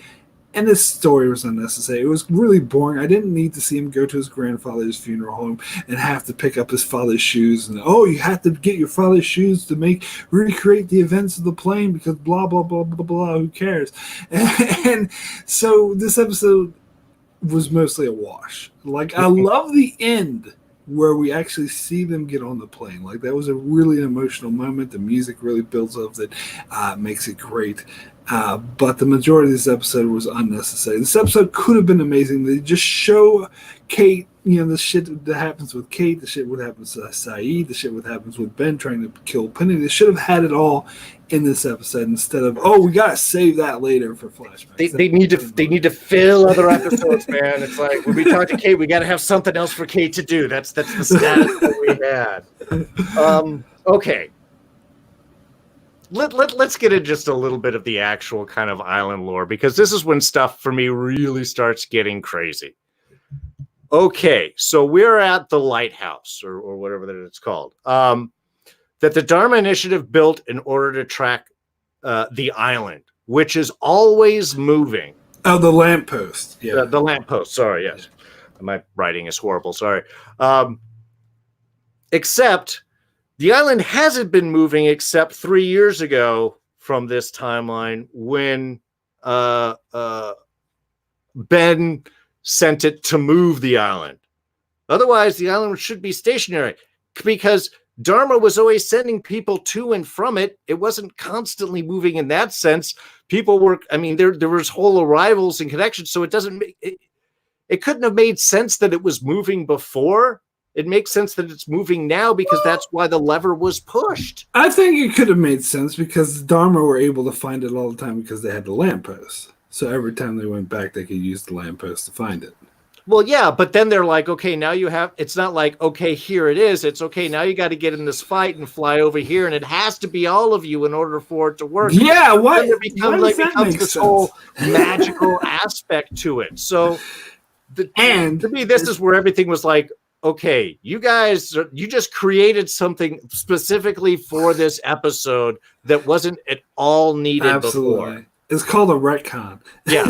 Speaker 1: And this story was unnecessary. It was really boring. I didn't need to see him go to his grandfather's funeral home and have to pick up his father's shoes. And, you have to get your father's shoes to recreate the events of the plane because blah, blah, blah, blah, blah. Who cares? And so this episode was mostly a wash. Like, I love the end where we actually see them get on the plane. Like, that was a really emotional moment. The music really builds up that makes it great. But the majority of this episode was unnecessary. This episode could have been amazing. They just show Kate, the shit that happens with Kate, the shit what happens to Saeed, the shit what happens with Ben trying to kill Penny. They should have had it all in this episode instead of, we gotta save that later for flashbacks.
Speaker 2: They need to fill other episodes, man. It's like when we talk to Kate, we gotta have something else for Kate to do. That's the status that we had. Okay. Let's get into just a little bit of the actual kind of island lore, because this is when stuff for me really starts getting crazy. Okay, so we're at the lighthouse or whatever that it's called, that the Dharma Initiative built in order to track the island, which is always moving.
Speaker 1: Oh, the lamppost. Yeah,
Speaker 2: the lamppost. Sorry, yes. My writing is horrible. Sorry. Except the island hasn't been moving except 3 years ago from this timeline when Ben sent it to move the island. Otherwise, the island should be stationary because Dharma was always sending people to and from it. It wasn't constantly moving in that sense. People were, there was whole arrivals and connections, so it couldn't have made sense that it was moving before. It makes sense that it's moving now because that's why the lever was pushed.
Speaker 1: I think it could have made sense because Dharma were able to find it all the time because they had the lamppost. So every time they went back, they could use the lamppost to find it.
Speaker 2: Well, yeah, but then they're like, okay, now you have, it's not like, okay, here it is. It's okay, now you got to get in this fight and fly over here, and it has to be all of you in order for it to work.
Speaker 1: Yeah, what?
Speaker 2: It becomes this whole magical aspect to it. So, to me, this is where everything was like, okay, you guys, you just created something specifically for this episode that wasn't at all needed before.
Speaker 1: It's called a retcon.
Speaker 2: Yeah.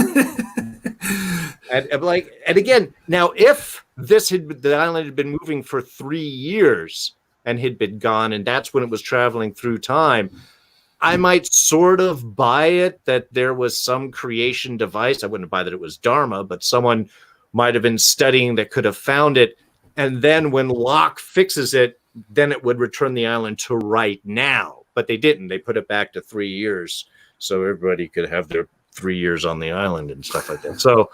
Speaker 2: And again, now if the island had been moving for 3 years and had been gone, and that's when it was traveling through time, I might sort of buy it that there was some creation device. I wouldn't buy that it was Dharma, but someone might have been studying that could have found it. And then when Locke fixes it, then it would return the island to right now. But they didn't. They put it back to 3 years so everybody could have their 3 years on the island and stuff like that. So,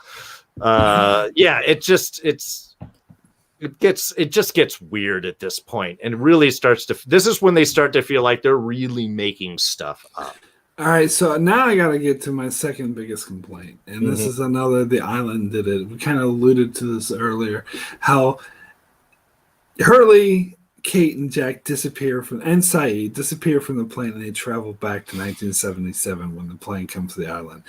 Speaker 2: it just gets weird at this point, and really this is when they start to feel like they're really making stuff up.
Speaker 1: All right, so now I got to get to my second biggest complaint, and this is another. The island did it. We kind of alluded to this earlier, how Hurley, Kate, and Jack and Saeed disappear from the plane, and they travel back to 1977 when the plane comes to the island.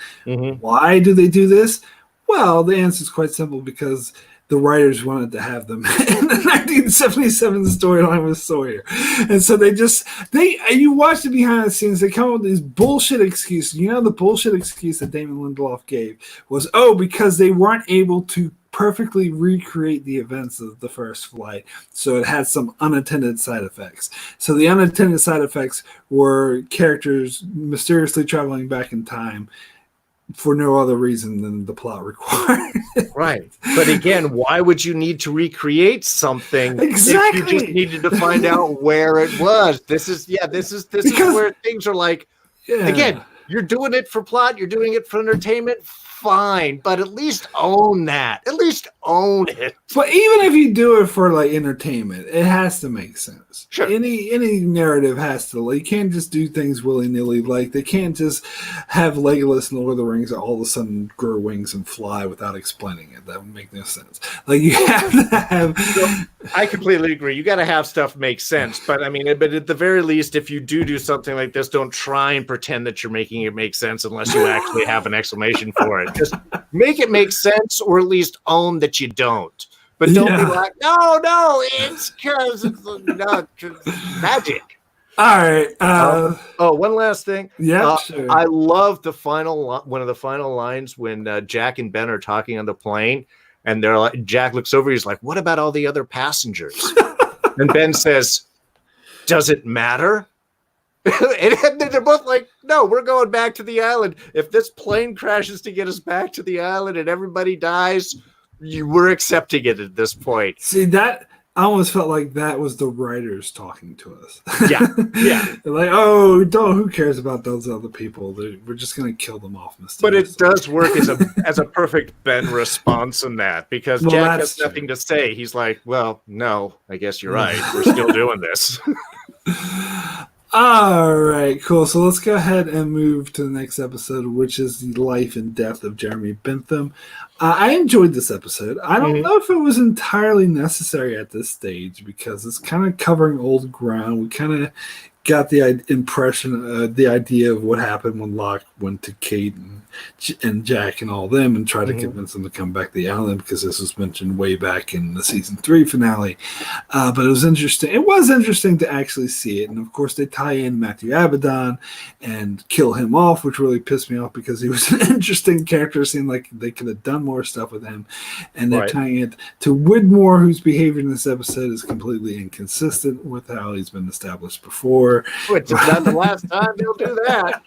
Speaker 1: Why do they do this? Well, the answer is quite simple, because the writers wanted to have them in the 1977 storyline with Sawyer. And so you watch the behind the scenes, they come up with these bullshit excuses. You know, the bullshit excuse that Damon Lindelof gave was, because they weren't able to perfectly recreate the events of the first flight, so it had some unattended side effects. So the unattended side effects were characters mysteriously traveling back in time for no other reason than the plot required. Right.
Speaker 2: But again, why would you need to recreate something if you just needed to find out where it was? This is where things are like, again, you're doing it for plot, you're doing it for entertainment, fine, but at least own that. At least own it.
Speaker 1: But even if you do it for like entertainment, it has to make sense.
Speaker 2: Sure.
Speaker 1: Any narrative has to. Like, you can't just do things willy nilly. Like, they can't just have Legolas and Lord of the Rings all of a sudden grow wings and fly without explaining it. That would make no sense. Like, you have to have.
Speaker 2: I completely agree. You got to have stuff make sense. But I mean, but at the very least, if you do something like this, don't try and pretend that you're making it make sense unless you actually have an explanation for it. Just make it make sense, or at least own that you don't. But don't be like, no, it's because it's magic.
Speaker 1: All right.
Speaker 2: One last thing.
Speaker 1: Yeah, sure.
Speaker 2: I love one of the final lines when Jack and Ben are talking on the plane, and they're like, Jack looks over, he's like, "What about all the other passengers?" And Ben says, "Does it matter?" And they're both like, "No, we're going back to the island. If this plane crashes to get us back to the island and everybody dies, we're accepting it at this point."
Speaker 1: See, that I almost felt like that was the writers talking to us.
Speaker 2: Yeah.
Speaker 1: They're like, who cares about those other people? We're just going to kill them off.
Speaker 2: But it does work as a perfect Ben response in that, because Jack has nothing to say. He's like, "Well, no, I guess you're right. We're still doing this."
Speaker 1: All right, cool. So let's go ahead and move to the next episode, which is the life and death of Jeremy Bentham. I enjoyed this episode. I don't know if it was entirely necessary at this stage, because it's kind of covering old ground. We kind of got the impression, the idea of what happened when Locke went to Kate and Jack and all them and tried to convince them to come back to the island, because this was mentioned way back in the season 3 finale. But it was interesting. It was interesting to actually see it. And of course, they tie in Matthew Abaddon and kill him off, which really pissed me off, because he was an interesting character. It seemed like they could have done more stuff with him. And they're tying it to Widmore, whose behavior in this episode is completely inconsistent with how he's been established before.
Speaker 2: Which is not the last time they'll do that.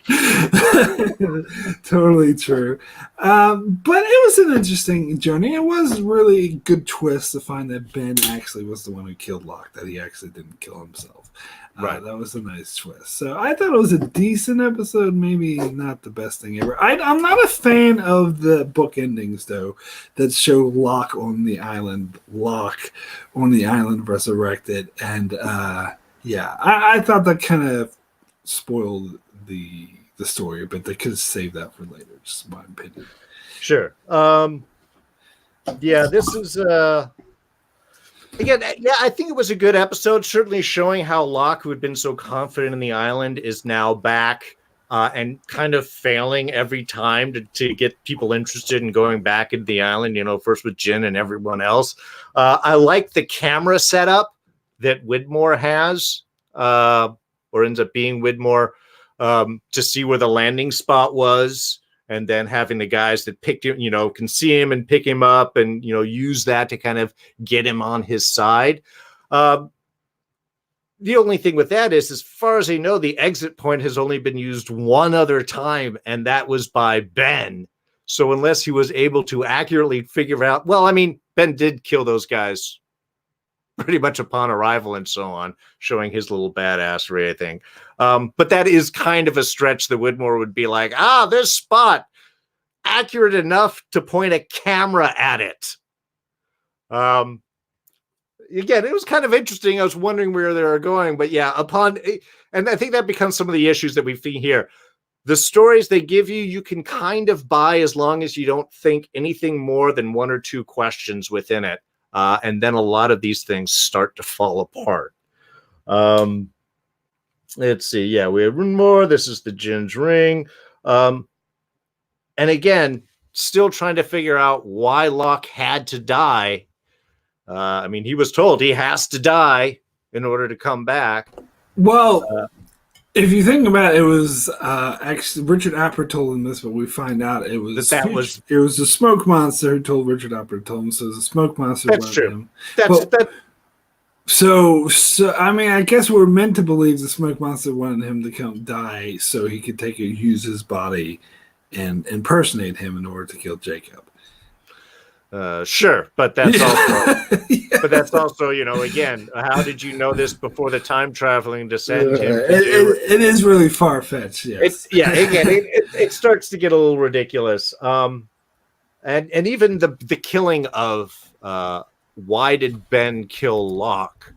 Speaker 1: Totally true. But it was an interesting journey. It was really a good twist to find that Ben actually was the one who killed Locke, that he actually didn't kill himself. That was a nice twist. So I thought it was a decent episode, maybe not the best thing ever. I'm not a fan of the book endings, though, that show Locke on the island resurrected. And I thought that kind of spoiled the story a bit. They could have saved that for later, just my opinion.
Speaker 2: Sure. This is again, I think it was a good episode, certainly showing how Locke, who had been so confident in the island, is now back and kind of failing every time to get people interested in going back into the island, first with Jin and everyone else. I like the camera setup that Widmore has, or ends up being Widmore, to see where the landing spot was and then having the guys that picked him, can see him and pick him up and, use that to kind of get him on his side. The only thing with that is, as far as I know, the exit point has only been used one other time, and that was by Ben. So unless he was able to accurately figure out, well, I mean, Ben did kill those guys pretty much upon arrival and so on, showing his little badassery, I think. But that is kind of a stretch that Widmore would be like, this spot, accurate enough to point a camera at it. Again, it was kind of interesting. I was wondering where they were going, but yeah, and I think that becomes some of the issues that we've seen here. The stories they give you can kind of buy as long as you don't think anything more than one or two questions within it. And then a lot of these things start to fall apart. Let's see. Yeah, we have one more. This is the Jin's ring. And again, still trying to figure out why Locke had to die. I mean, he was told he has to die in order to come back.
Speaker 1: Well, if you think about it, it was actually Richard Apper told him this, but we find out it was it was the smoke monster who told Richard Apper to tell him. So the smoke monster.
Speaker 2: That's true.
Speaker 1: Him.
Speaker 2: That.
Speaker 1: So I mean, I guess we're meant to believe the smoke monster wanted him to come die so he could use his body and impersonate him in order to kill Jacob.
Speaker 2: Sure, but that's also, again, how did you know this before the time traveling to send him?
Speaker 1: It is really far fetched. Yes.
Speaker 2: It starts to get a little ridiculous. And even the killing of why did Ben kill Locke?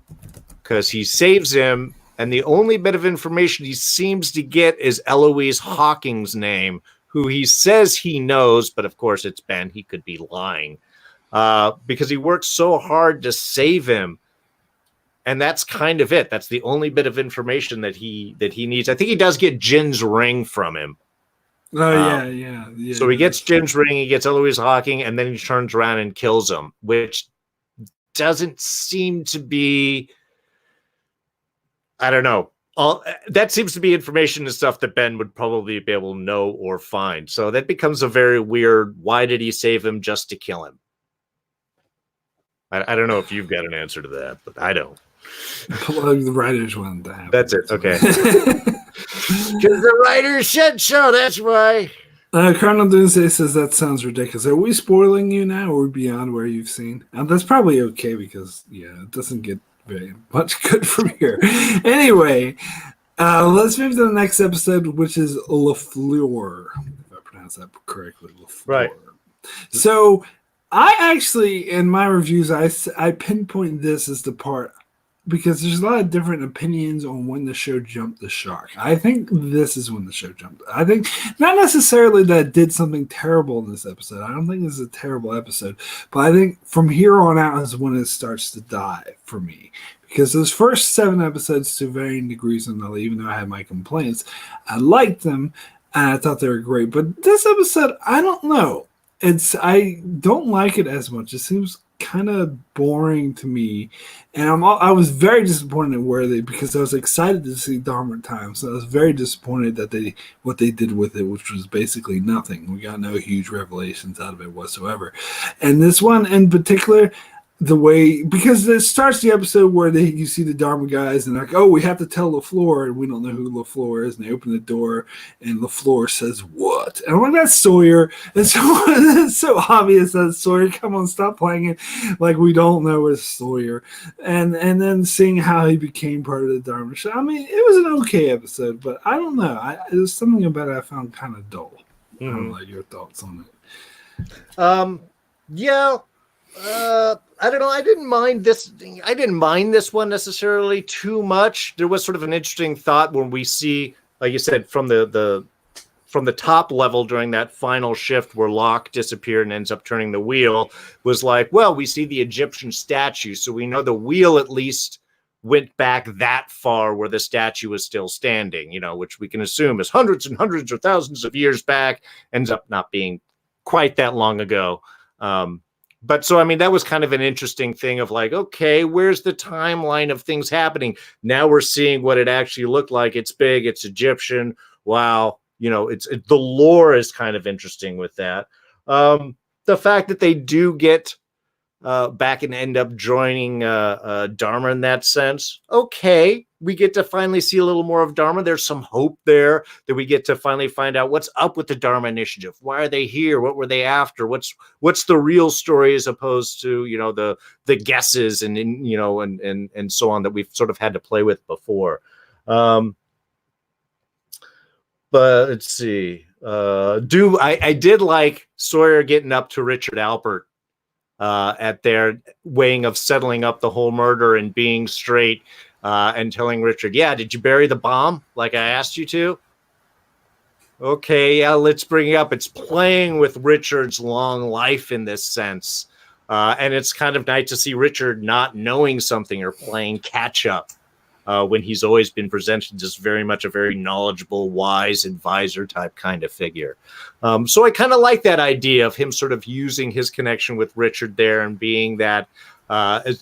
Speaker 2: Because he saves him, and the only bit of information he seems to get is Eloise Hawking's name, who he says he knows, but of course it's Ben. He could be lying because he worked so hard to save him. And that's kind of it. That's the only bit of information that he needs. I think he does get Jin's ring from him.
Speaker 1: Oh, yeah.
Speaker 2: So he gets Jin's ring, he gets Eloise Hawking, and then he turns around and kills him, which doesn't seem to be, I don't know. That seems to be information and stuff that Ben would probably be able to know or find. So that becomes a very weird, why did he save him just to kill him? I don't know if you've got an answer to that, but I don't.
Speaker 1: The writers wanted to have
Speaker 2: That's it. Okay. Because the writers said so, that's why.
Speaker 1: Colonel Doomsday says that sounds ridiculous. Are we spoiling you now, or beyond where you've seen? That's probably okay because, it doesn't get very much good from here. Anyway, let's move to the next episode, which is Le Fleur. If I pronounce that correctly, Le Fleur.
Speaker 2: Right.
Speaker 1: So I actually, in my reviews, I pinpoint this as the part because there's a lot of different opinions on when the show jumped the shark. I think this is when the show jumped. I think not necessarily that it did something terrible in this episode. I don't think this is a terrible episode, but I think from here on out is when it starts to die for me. Because those first 7 episodes, to varying degrees, and even though I had my complaints, I liked them and I thought they were great. But this episode, I don't know. I don't like it as much. It seems kind of boring to me, and I was very disappointed because I was excited to see Dharma Time, so I was very disappointed that what they did with it, which was basically nothing. We got no huge revelations out of it whatsoever. And this one in particular, because it starts the episode where you see the Dharma guys and like, oh, we have to tell LaFleur, and we don't know who LaFleur is, and they open the door and LaFleur says, what? And I'm like, that's Sawyer. And so it's so obvious that Sawyer. Come on, stop playing it like we don't know it's Sawyer. And then seeing how he became part of the Dharma show. I mean, it was an okay episode, but I don't know. There's something about it I found kind of dull. Mm-hmm. I don't know your thoughts on it.
Speaker 2: I don't know. I didn't mind this one necessarily too much. There was sort of an interesting thought when we see, like you said, from the top level during that final shift where Locke disappeared and ends up turning the wheel, was like, well, we see the Egyptian statue, so we know the wheel at least went back that far where the statue is still standing, which we can assume is hundreds and hundreds or thousands of years back, ends up not being quite that long ago. But so, I mean, that was kind of an interesting thing of like, okay, where's the timeline of things happening? Now we're seeing what it actually looked like. It's big. It's Egyptian. Wow. the lore is kind of interesting with that. The fact that they do get back and end up joining Dharma in that sense. Okay, we get to finally see a little more of Dharma. There's some hope there that we get to finally find out what's up with the Dharma Initiative. Why are they here? What were they after? What's the real story as opposed to the guesses and so on that we've sort of had to play with before. But let's see. I did like Sawyer getting up to Richard Alpert at their weighing of settling up the whole murder and being straight and telling Richard, yeah, did you bury the bomb like I asked you to? Okay, yeah, let's bring it up. It's playing with Richard's long life in this sense. And it's kind of nice to see Richard not knowing something or playing catch up when he's always been presented as very much a very knowledgeable, wise advisor type kind of figure. So I kind of like that idea of him sort of using his connection with Richard there and being that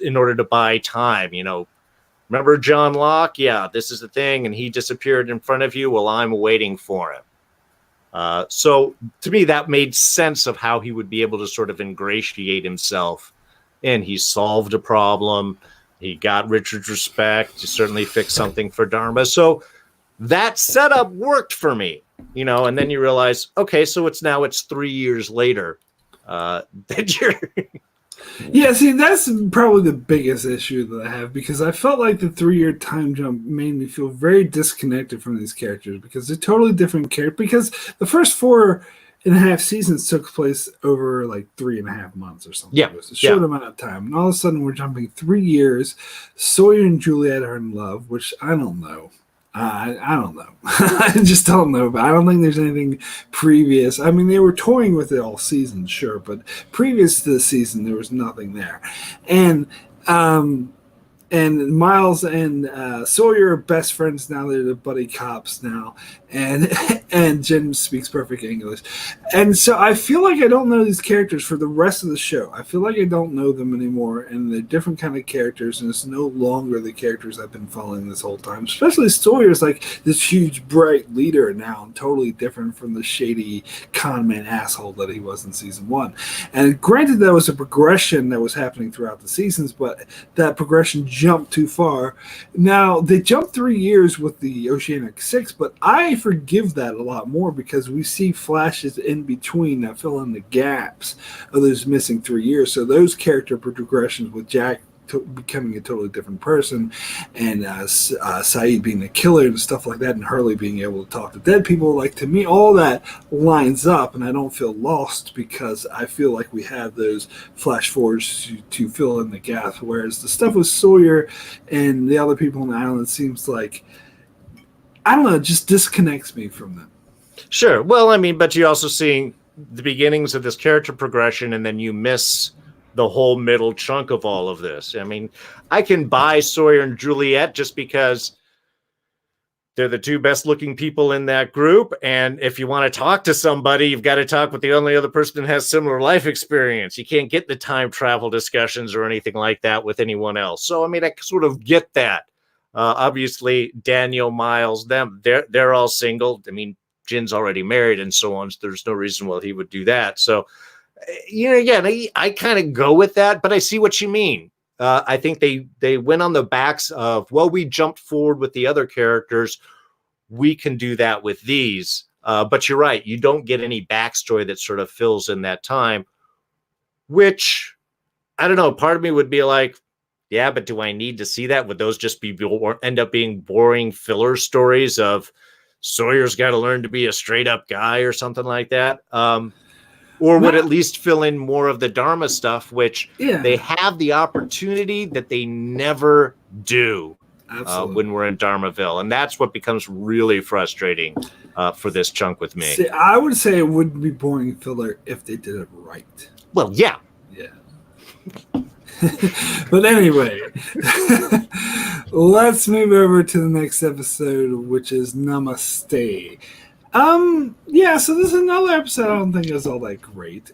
Speaker 2: in order to buy time. Remember John Locke? Yeah, this is the thing. And he disappeared in front of you. Well, I'm waiting for him. So to me, that made sense of how he would be able to sort of ingratiate himself. And he solved a problem. He got Richard's respect. He certainly fixed something for Dharma. So that setup worked for me, and then you realize, okay, so it's 3 years later that you're...
Speaker 1: Yeah, see, that's probably the biggest issue that I have, because I felt like the 3-year time jump made me feel very disconnected from these characters, because they're totally different characters. Because the first 4.5 seasons took place over like 3.5 months or something.
Speaker 2: Yeah,
Speaker 1: it was a short amount of time, and all of a sudden we're jumping 3 years. Sawyer and Juliet are in love, which I don't know. I don't know. I just don't know. But I don't think there's anything previous. I mean, they were toying with it all season, sure, but previous to the season, there was nothing there. And Miles and Sawyer are best friends now. They're the buddy cops now, and Jen speaks perfect English. And so I feel like I don't know these characters for the rest of the show. I feel like I don't know them anymore, and they're different kind of characters, and it's no longer the characters I've been following this whole time. Especially Sawyer's like this huge, bright leader now, and totally different from the shady con man asshole that he was in season 1. And granted, that was a progression that was happening throughout the seasons, but that progression jumped too far. Now, they jumped 3 years with the Oceanic 6, but I forgive that a lot more because we see flashes in between that fill in the gaps of those missing 3 years. So those character progressions with Jack becoming a totally different person, and Saeed being the killer and stuff like that, and Hurley being able to talk to dead people, like, to me, all that lines up, and I don't feel lost because I feel like we have those flash forwards to fill in the gaps, whereas the stuff with Sawyer and the other people on the island seems like, I don't know, it just disconnects me from them.
Speaker 2: Sure. Well, I mean, but you're also seeing the beginnings of this character progression, and then you miss the whole middle chunk of all of this. I mean, I can buy Sawyer and Juliet just because they're the two best looking people in that group. And if you want to talk to somebody, you've got to talk with the only other person that has similar life experience. You can't get the time travel discussions or anything like that with anyone else. So, I mean, I sort of get that. Obviously, Daniel, Miles, they're all single. I mean, Jin's already married and so on. So there's no reason why he would do that. So, again, I kind of go with that, but I see what you mean. I think they went on the backs of, well, we jumped forward with the other characters. We can do that with these. But you're right. You don't get any backstory that sort of fills in that time, which, I don't know, part of me would be like, yeah, but do I need to see that? Would those just end up being boring filler stories of Sawyer's got to learn to be a straight up guy or something like that? Or would at least fill in more of the Dharma stuff, which they have the opportunity that they never do when we're in Dharmaville. And that's what becomes really frustrating for this chunk with me.
Speaker 1: See, I would say it wouldn't be boring filler if they did it right.
Speaker 2: Well, yeah.
Speaker 1: Yeah. But anyway, let's move over to the next episode, which is Namaste. So this is another episode I don't think is all that great.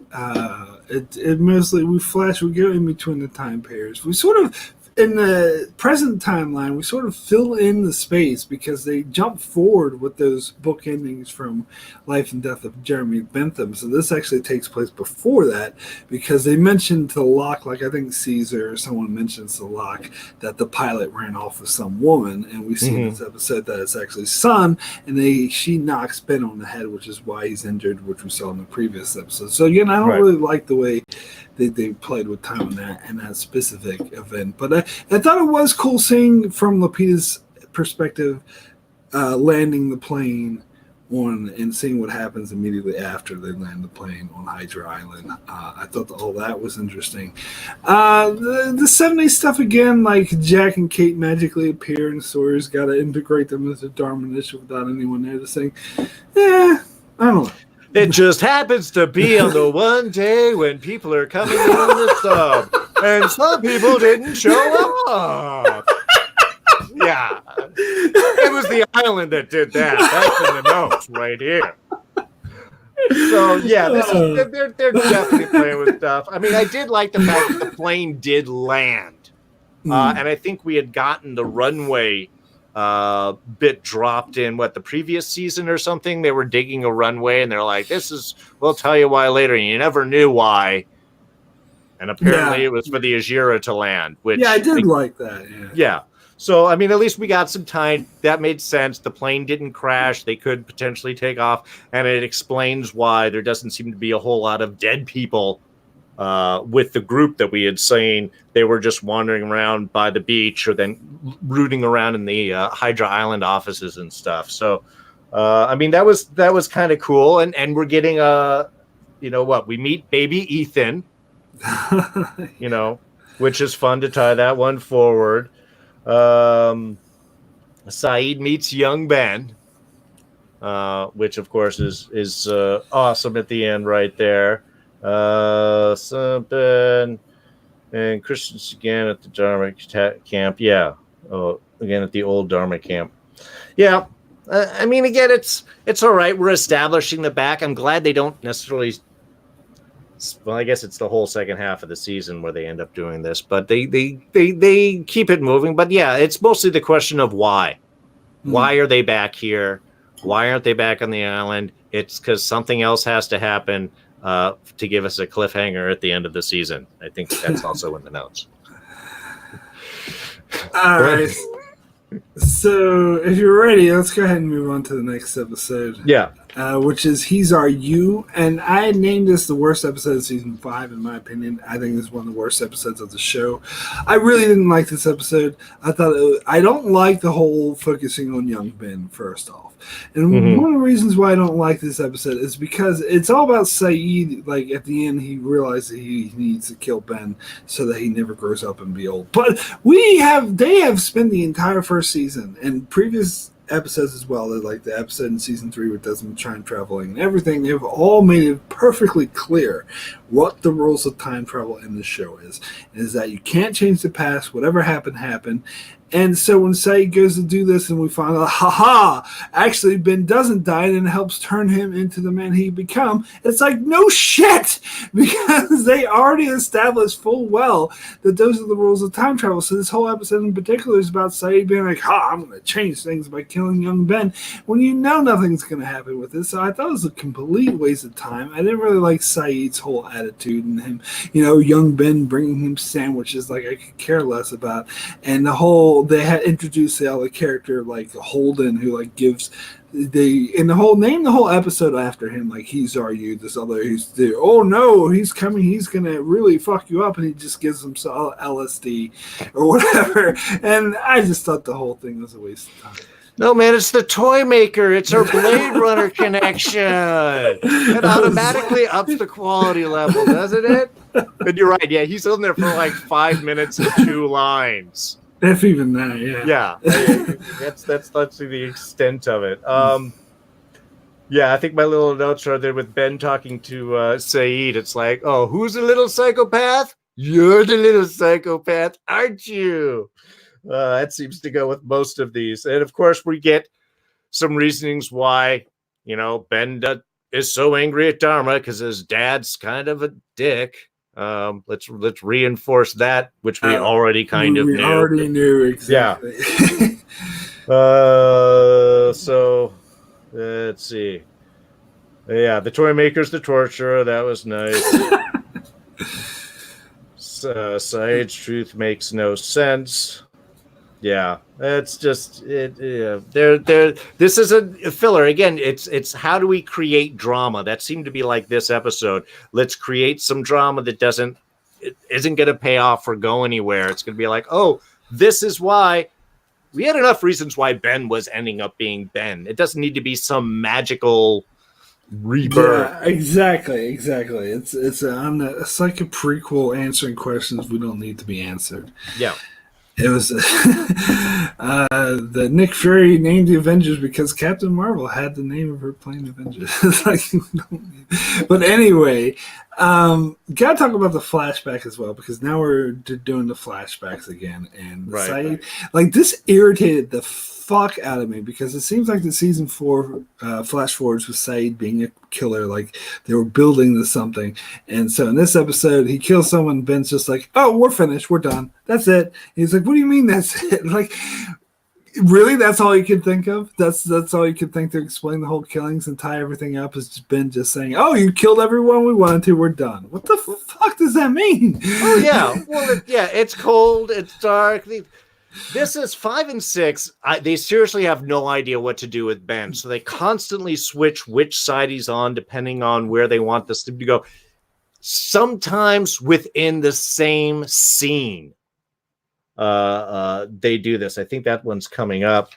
Speaker 1: It mostly, we go in between the time periods. We sort of in the present timeline, we sort of fill in the space because they jump forward with those book endings from Life and Death of Jeremy Bentham. So this actually takes place before that because they mentioned to Locke, like I think Caesar or someone mentions to Locke that the pilot ran off with some woman, and we see in this episode that it's actually Sun, and she knocks Ben on the head, which is why he's injured, which we saw in the previous episode. So again, I don't really like the way they played with time on that and that specific event. But I thought it was cool seeing from Lapita's perspective, landing the plane on and seeing what happens immediately after they land the plane on Hydra Island. I thought all that was interesting. The 70s stuff again, like Jack and Kate magically appear and Sawyer's got to integrate them as a Darwin issue without anyone there to say, I don't know.
Speaker 2: It just happens to be on the one day when people are coming in the sub, and some people didn't show up. Yeah, it was the island that did that. That's in the notes right here. So yeah, they're definitely playing with stuff. I mean, I did like the fact that the plane did land, and I think we had gotten the runway bit dropped in the previous season or something. They were digging a runway and they're like, we'll tell you why later, and you never knew why. And apparently it was for the Ajira to land, which
Speaker 1: I did like that.
Speaker 2: Yeah. So I mean, at least we got some time. That made sense. The plane didn't crash. They could potentially take off, and it explains why there doesn't seem to be a whole lot of dead people with the group that we had seen. They were just wandering around by the beach or then rooting around in the Hydra Island offices and stuff. So, I mean, that was kind of cool. And we're getting we meet baby Ethan, which is fun to tie that one forward. Saeed meets young Ben, which of course is awesome at the end right there. Ben and Christians again at the Dharma camp. Yeah. Again at the old Dharma camp. Yeah. I mean, again, it's all right. We're establishing the back. I'm glad they don't necessarily. Well, I guess it's the whole second half of the season where they end up doing this, but they keep it moving. But yeah, it's mostly the question of why. Why are they back here? Why aren't they back on the island? It's because something else has to happen to give us a cliffhanger at the end of the season. I think that's also in the notes.
Speaker 1: All right. So if you're ready, let's go ahead and move on to the next episode.
Speaker 2: Yeah.
Speaker 1: Which is He's Our You. And I had named this the worst episode of season 5, in my opinion. I think this is one of the worst episodes of the show. I really didn't like this episode. I don't like the whole focusing on young Ben, first off. And one of the reasons why I don't like this episode is because it's all about Saeed. Like, at the end, he realizes he needs to kill Ben so that he never grows up and be old. But they have spent the entire first season and previous episodes as well, like the episode in season 3 with Desmond time traveling and everything, they've all made it perfectly clear what the rules of time travel in the show is that you can't change the past. Whatever happened. And so when Saeed goes to do this and we find out, actually Ben doesn't die and it helps turn him into the man he become, it's like, no shit, because they already established full well that those are the rules of time travel. So this whole episode in particular is about Saeed being like, I'm going to change things by killing young Ben, when nothing's going to happen with this. So I thought it was a complete waste of time. I didn't really like Saeed's whole attitude and him, young Ben bringing him sandwiches like I could care less about. And they had introduced the other character like Holden, who like gives the whole episode after him, like He's Our You. This other, he's there. Oh no, he's coming. He's gonna really fuck you up, and he just gives him some LSD or whatever. And I just thought the whole thing was a waste of time.
Speaker 2: No, man, it's the toy maker. It's our Blade Runner connection. It automatically ups the quality level, doesn't it? And you're right. Yeah, he's on there for like 5 minutes and 2 lines.
Speaker 1: If even that, yeah.
Speaker 2: Yeah, that's the extent of it. Yeah, I think my little notes are there with Ben talking to Saeed. It's like, oh, who's the little psychopath? You're the little psychopath, aren't you? That seems to go with most of these. And of course, we get some reasonings why, Ben is so angry at Dharma because his dad's kind of a dick. Let's reinforce that, which we already kind of knew.
Speaker 1: Already knew exactly.
Speaker 2: Yeah. So let's see. Yeah, the toy maker's the torturer. That was nice. Saeed's truth makes no sense. Yeah, it's just it. Yeah, there. This is a filler again. It's how do we create drama? That seemed to be like this episode. Let's create some drama that isn't going to pay off or go anywhere. It's going to be like, oh, this is why we had enough reasons why Ben was ending up being Ben. It doesn't need to be some magical rebirth.
Speaker 1: Yeah, exactly. It's like a prequel answering questions we don't need to be answered.
Speaker 2: Yeah.
Speaker 1: It was the Nick Fury named the Avengers because Captain Marvel had the name of her plane Avengers. But anyway, gotta talk about the flashback as well because now we're doing the flashbacks again, and Saeed, like this irritated the fuck out of me because it seems like the season 4 flash forwards with Saeed being a killer, like they were building to something, and so in this episode he kills someone. Ben's just like, "Oh, we're finished, we're done, that's it." And he's like, "What do you mean that's it?" Like, really, that's all you could think of? That's all you could think to explain the whole killings and tie everything up is Ben just saying, "Oh, you killed everyone we wanted to, we're done." What the fuck does that mean?
Speaker 2: Oh yeah, well it's cold, it's dark. This is 5 and 6. They seriously have no idea what to do with Ben, so they constantly switch which side he's on depending on where they want this to go. Sometimes within the same scene, they do this. I think that one's coming up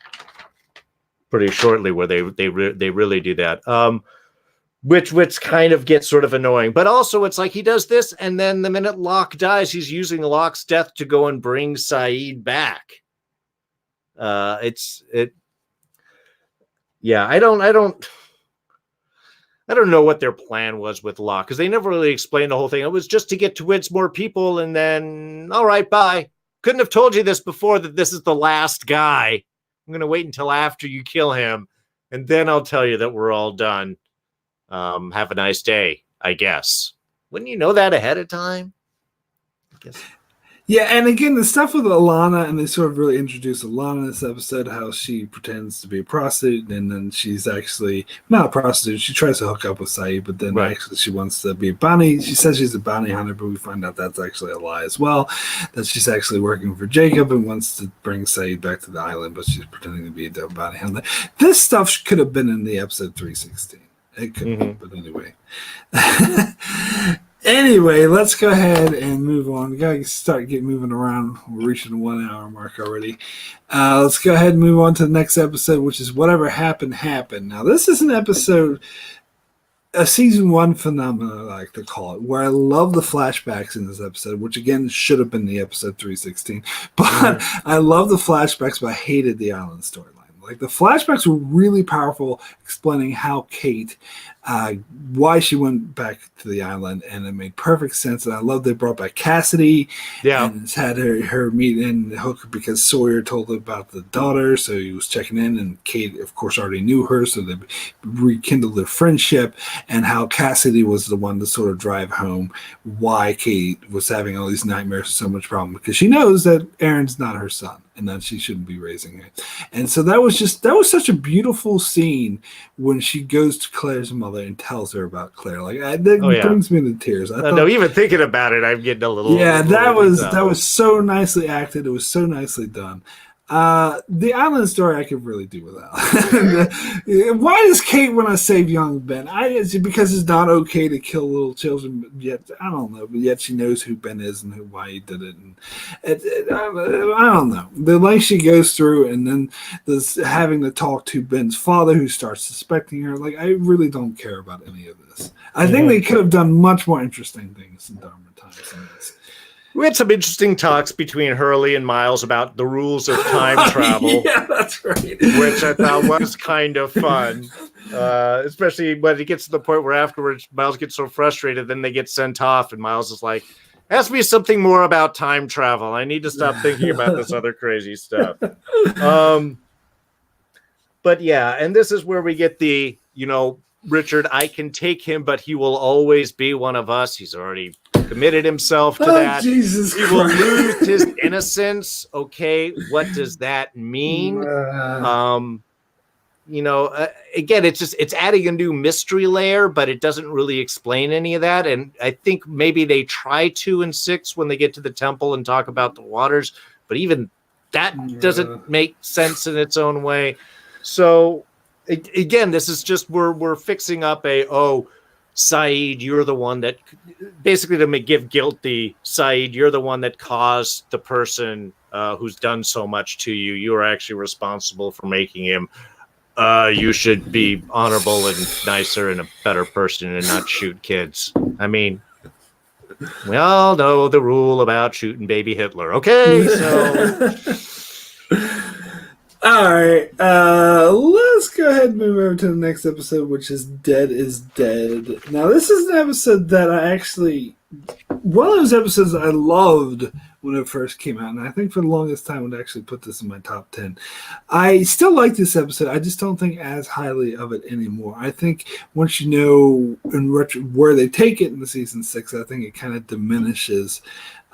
Speaker 2: pretty shortly, where they really do that. Which kind of gets sort of annoying, but also it's like he does this, and then the minute Locke dies, he's using Locke's death to go and bring Saeed back. Yeah, I don't know what their plan was with Locke because they never really explained the whole thing. It was just to get to Wids more people, and then all right, bye. Couldn't have told you this before that this is the last guy. I'm gonna wait until after you kill him, and then I'll tell you that we're all done. Have a nice day, I guess. Wouldn't you know that ahead of time? I guess.
Speaker 1: Yeah, and again, the stuff with Alana, and they sort of really introduce Alana in this episode, how she pretends to be a prostitute, and then she's actually not a prostitute. She tries to hook up with Saeed, but then actually she wants to be a bounty. She says she's a bounty hunter, but we find out that's actually a lie as well, that she's actually working for Jacob and wants to bring Saeed back to the island, but she's pretending to be a bounty hunter. This stuff could have been in the episode 316. It could be, but anyway. Anyway, let's go ahead and move on. We gotta start moving around. We're reaching the 1 hour mark already. Let's go ahead and move on to the next episode, which is Whatever Happened, Happened. Now, this is an episode, a season 1 phenomenon, I like to call it, where I love the flashbacks in this episode, which again should have been the episode 316. But I love the flashbacks, but I hated the island storyline. Like the flashbacks were really powerful, explaining how Kate, why she went back to the island, and it made perfect sense. And I love they brought back Cassidy.
Speaker 2: Yeah,
Speaker 1: and it's had her meet in Hook because Sawyer told her about the daughter, so he was checking in. And Kate, of course, already knew her, so they rekindled their friendship. And how Cassidy was the one to sort of drive home why Kate was having all these nightmares and so much problem, because she knows that Aaron's not her son and that she shouldn't be raising it. And so that was such a beautiful scene when she goes to Claire's mother and tells her about Claire. Like that brings me to tears.
Speaker 2: No, even thinking about it, I'm getting a little.
Speaker 1: Yeah, that was so nicely acted. It was so nicely done. The island story I could really do without. Why does Kate want to save young Ben? Because it's not okay to kill little children. Yet I don't know. But yet she knows who Ben is and why he did it. And I don't know. The length she goes through, and then this having to talk to Ben's father, who starts suspecting her. Like I really don't care about any of this. I think they could have done much more interesting things in Darrin times than this.
Speaker 2: We had some interesting talks between Hurley and Miles about the rules of time travel.
Speaker 1: Yeah, that's right.
Speaker 2: Which I thought was kind of fun. Especially when it gets to the point where afterwards Miles gets so frustrated, then they get sent off, and Miles is like, ask me something more about time travel. I need to stop thinking about this other crazy stuff. But yeah, and this is where we get the, Richard, I can take him, but he will always be one of us. He's already committed himself to
Speaker 1: Oh,
Speaker 2: that.
Speaker 1: Jesus
Speaker 2: He will
Speaker 1: Christ.
Speaker 2: lose his innocence. Okay, what does that mean? Again, it's adding a new mystery layer, but it doesn't really explain any of that. And I think maybe they try to in 6 when they get to the temple and talk about the waters, but even that doesn't make sense in its own way. So again, this is just we're fixing up Saeed, you're the one that basically to give guilty Saeed, you're the one that caused the person who's done so much to you. You are actually responsible for making him. You should be honorable and nicer and a better person and not shoot kids. I mean, we all know the rule about shooting baby Hitler. Okay, so...
Speaker 1: All right, let's go ahead and move over to the next episode, which is Dead is Dead. Now, this is an episode that one of those episodes I loved when it first came out, and I think for the longest time would actually put this in my top 10. I still like this episode. I just don't think as highly of it anymore. I think once you know where they take it in the season 6, I think it kind of diminishes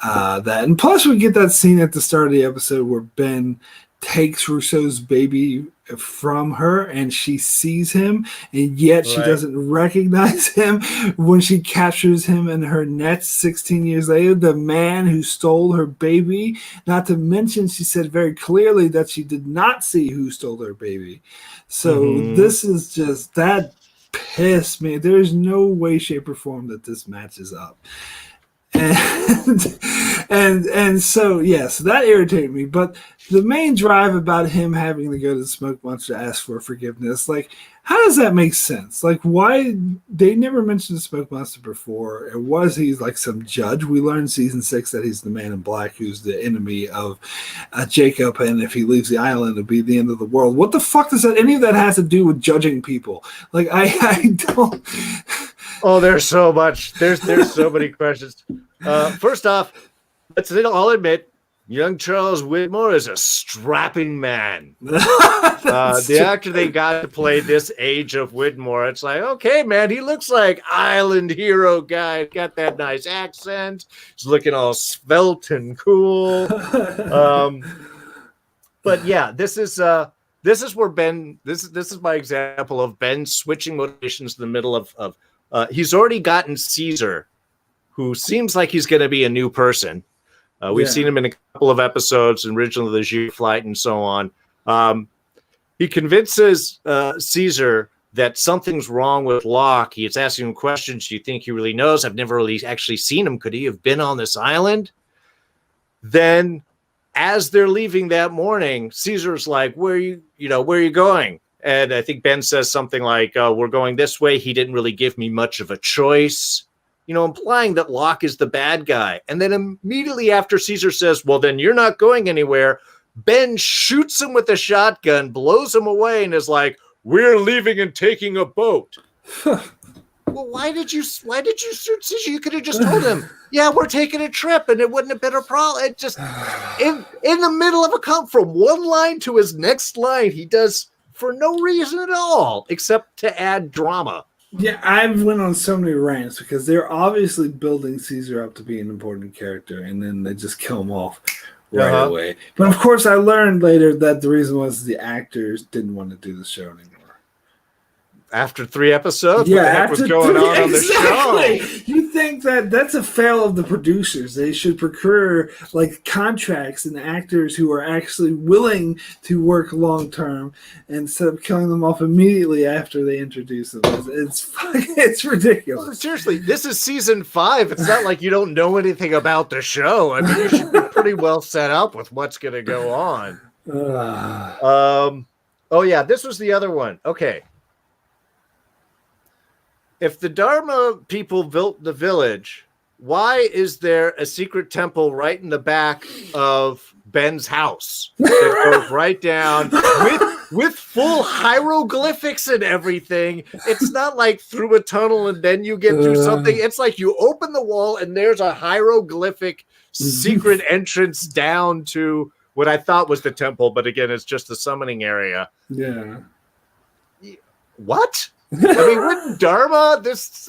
Speaker 1: that. And plus, we get that scene at the start of the episode where Ben takes Rousseau's baby from her and she sees him, and yet she doesn't recognize him when she captures him in her nets 16 years later, the man who stole her baby. Not to mention, she said very clearly that she did not see who stole her baby. So this is just, that pissed me. There's no way, shape, or form that this matches up. And so yes, that irritated me. But the main drive about him having to go to the smoke monster to ask for forgiveness, like, how does that make sense? Like, why they never mentioned the smoke monster before? It was he's like some judge. We learned in season 6 that he's the man in black who's the enemy of Jacob, and if he leaves the island, it'll be the end of the world. What the fuck does that any of that has to do with judging people? Like, I don't.
Speaker 2: Oh, there's so much. There's so many questions. First off, let's all admit, young Charles Whitmore is a strapping man. The actor they got to play this age of Whitmore, it's like, okay, man, he looks like island hero guy. Got that nice accent. He's looking all svelte and cool. But yeah, this is where Ben. This is my example of Ben switching motivations in the middle of. He's already gotten Caesar, who seems like he's going to be a new person. We've seen him in a couple of episodes, originally the G flight and so on. He convinces Caesar that something's wrong with Locke. He's asking him questions. Do you think he really knows? I've never really actually seen him. Could he have been on this island? Then, as they're leaving that morning, Caesar's like, where are you going? And I think Ben says something like, we're going this way. He didn't really give me much of a choice, implying that Locke is the bad guy. And then immediately after Caesar says, well, then you're not going anywhere, Ben shoots him with a shotgun, blows him away, and is like, we're leaving and taking a boat. Well, why did you shoot Caesar? You could have just told him, yeah, we're taking a trip, and it wouldn't have been a problem. It just, in the middle of from one line to his next line, he does for no reason at all, except to add drama.
Speaker 1: Yeah, I've went on so many rants because they're obviously building Caesar up to be an important character, and then they just kill him off right away. But of course, I learned later that the reason was the actors didn't want to do the show anymore.
Speaker 2: After 3 episodes? What the heck was going on the show?
Speaker 1: You think that's a fail of the producers. They should procure like contracts and actors who are actually willing to work long term instead of killing them off immediately after they introduce them. It's ridiculous.
Speaker 2: Well, seriously, this is season 5. It's not like you don't know anything about the show. I mean, you should be pretty well set up with what's going to go on. Oh yeah, this was the other one. Okay. If the Dharma people built the village, why is there a secret temple right in the back of Ben's house that goes right down with full hieroglyphics and everything? It's not like through a tunnel and then you get through something. It's like you open the wall and there's a hieroglyphic secret entrance down to what I thought was the temple, but again, it's just the summoning area.
Speaker 1: Yeah.
Speaker 2: What? I mean, wouldn't Dharma? This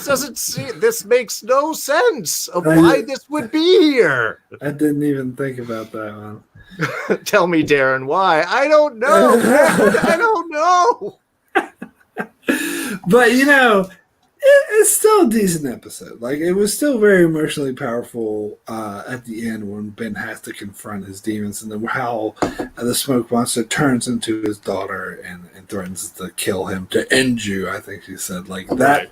Speaker 2: doesn't see. This makes no sense of why this would be here.
Speaker 1: I didn't even think about that one.
Speaker 2: Tell me, Darrin, why? I don't know. I don't know.
Speaker 1: But it's still a decent episode. Like, it was still very emotionally powerful at the end when Ben has to confront his demons, and then how the smoke monster turns into his daughter and threatens to kill him, to end you, I think she said. Like, that. Right.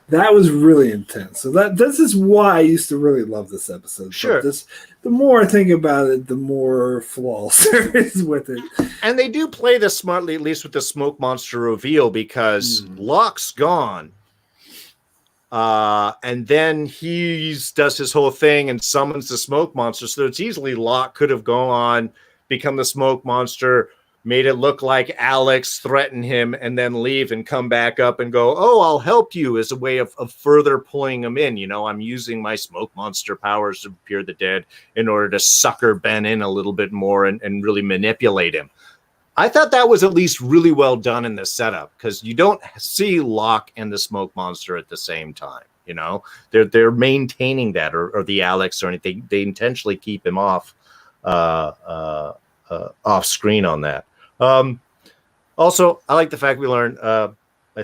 Speaker 1: That was really intense. So this is why I used to really love this episode.
Speaker 2: Sure.
Speaker 1: But the more I think about it, the more flaws there is with it.
Speaker 2: And they do play this smartly, at least with the smoke monster reveal, because Locke's gone. And then he does his whole thing and summons the smoke monster. So it's easily Locke could have gone on, become the smoke monster, made it look like Alex, threaten him, and then leave and come back up and go, oh, I'll help you, as a way of further pulling him in. I'm using my smoke monster powers to appear the dead in order to sucker Ben in a little bit more and really manipulate him. I thought that was at least really well done in the setup, because you don't see Locke and the smoke monster at the same time. They're maintaining that, or the Alex or anything. They intentionally keep him off screen on that. Also, I like the fact we learned, I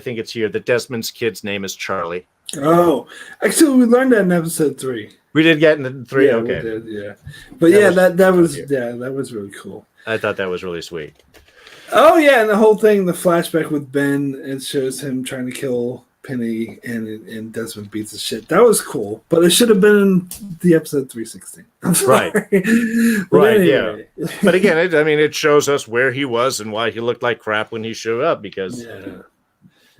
Speaker 2: think it's here, that Desmond's kid's name is Charlie.
Speaker 1: Oh, actually, we learned that in episode 3.
Speaker 2: We did get in 3.
Speaker 1: Yeah,
Speaker 2: okay,
Speaker 1: we did, yeah. But that was really cool.
Speaker 2: I thought that was really sweet.
Speaker 1: Oh yeah, and the whole thing, the flashback with Ben, it shows him trying to kill Penny, and Desmond beats the shit. That was cool, but it should have been in the episode 316.
Speaker 2: Right. Right,
Speaker 1: anyway.
Speaker 2: Yeah. But again, it shows us where he was and why he looked like crap when he showed up, because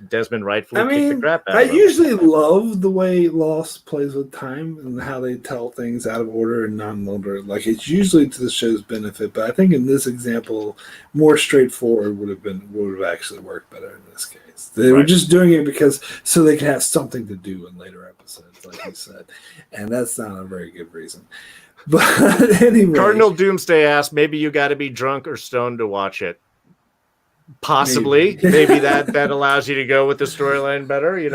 Speaker 2: Desmond rightfully kicked the crap out of him. I
Speaker 1: usually love the way Lost plays with time and how they tell things out of order and not in order. Like, it's usually to the show's benefit, but I think in this example, more straightforward would have actually worked better in this case. They were just doing it because so they could have something to do in later episodes, like you said, and that's not a very good reason. But anyway,
Speaker 2: Cardinal Doomsday asked, maybe you got to be drunk or stoned to watch it. Possibly. Maybe that allows you to go with the storyline better. We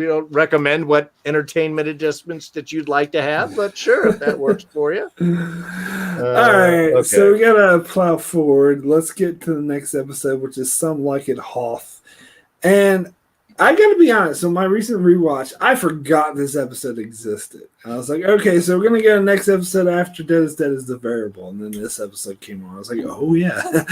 Speaker 2: don't recommend what entertainment adjustments that you'd like to have, but sure, if that works for you.
Speaker 1: All right, okay. So we gotta plow forward. Let's get to the next episode, which is Some Like It Hoth. And I gotta be honest, on my recent rewatch, I forgot this episode existed. I was like, okay, so we're gonna get a next episode after Dead is the Variable, and then this episode came on. I was like, oh yeah,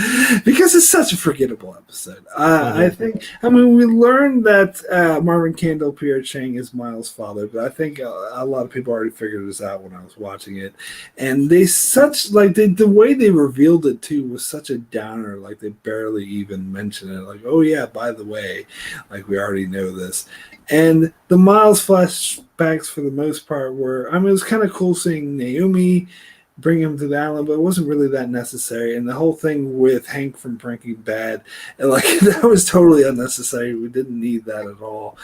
Speaker 1: because it's such a forgettable episode. I think, we learned that Marvin Candle Pierre Chang is Miles' father, but I think a lot of people already figured this out when I was watching it, and the way they revealed it too was such a downer. Like, they barely even mentioned it. Like, oh yeah, by the way, like, we already know this. And the Miles flashbacks, for the most part, were, it was kind of cool seeing Naomi bring him to the island, but it wasn't really that necessary. And the whole thing with Hank from Breaking Bad, that was totally unnecessary. We didn't need that at all.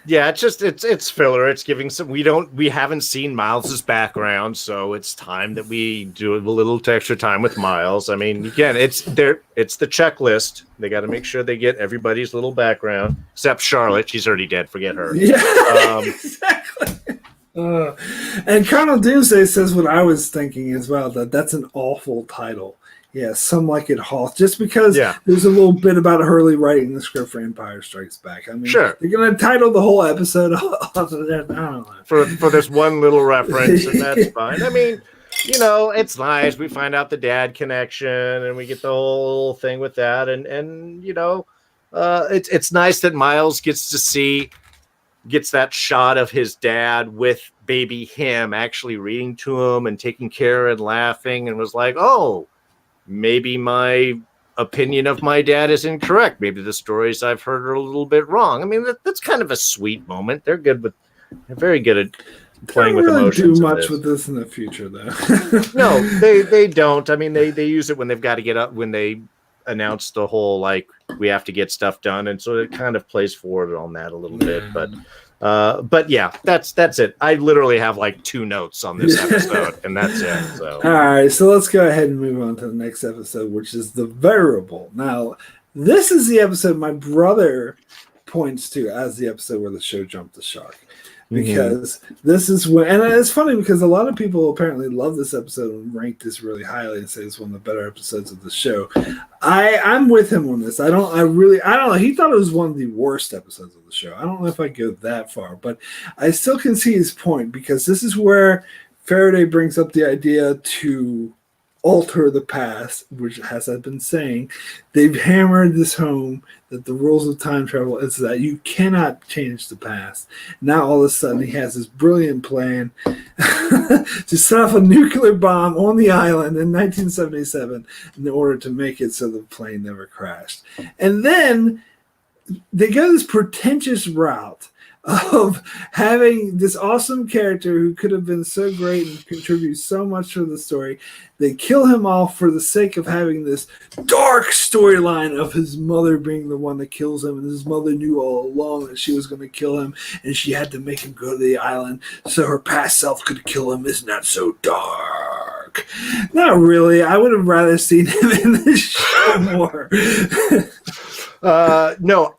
Speaker 2: Yeah, it's filler. It's giving some. We haven't seen Miles's background, so it's time that we do a little extra time with Miles. Again, it's the checklist. They got to make sure they get everybody's little background, except Charlotte. She's already dead. Forget her.
Speaker 1: Yeah, exactly. And Colonel Doomsday says what I was thinking as well, that's an awful title. Yeah, Some Like It Hoth. Just because there's a little bit about Hurley writing the script for Empire Strikes Back.
Speaker 2: Sure.
Speaker 1: They're going to title the whole episode off of that. I don't know.
Speaker 2: For this one little reference, and that's fine. It's nice. We find out the dad connection, and we get the whole thing with that. And it's nice that Miles gets that shot of his dad with baby him actually reading to him and taking care and laughing, and was like, oh, maybe my opinion of my dad is incorrect. Maybe the stories I've heard are a little bit wrong. That's kind of a sweet moment. They're very good at playing with emotions.
Speaker 1: Do much with this in the future, though.
Speaker 2: No, they don't. They use it when they've got to get up, when they announce the whole, like, we have to get stuff done, and so it kind of plays forward on that a little bit. But yeah, that's it. I literally have like 2 notes on this episode, and that's it. So
Speaker 1: all right, so let's go ahead and move on to the next episode, which is The Variable. Now, this is the episode my brother points to as the episode where the show jumped the shark. Because this is when, and it's funny because a lot of people apparently love this episode and rank this really highly and say it's one of the better episodes of the show. I'm with him on this. I don't know. He thought it was one of the worst episodes of the show. I don't know if I go that far, but I still can see his point because this is where Faraday brings up the idea to alter the past, which, as I've been saying, they've hammered this home that the rules of time travel is that you cannot change the past. Now all of a sudden he has this brilliant plan to set off a nuclear bomb on the island in 1977 in order to make it so the plane never crashed. And then they go this pretentious route of having this awesome character who could have been so great and contribute so much to the story. They kill him off for the sake of having this dark storyline of his mother being the one that kills him, and his mother knew all along that she was going to kill him, and she had to make him go to the island so her past self could kill him. Isn't that so dark? Not really. I would have rather seen him in this show more.
Speaker 2: No.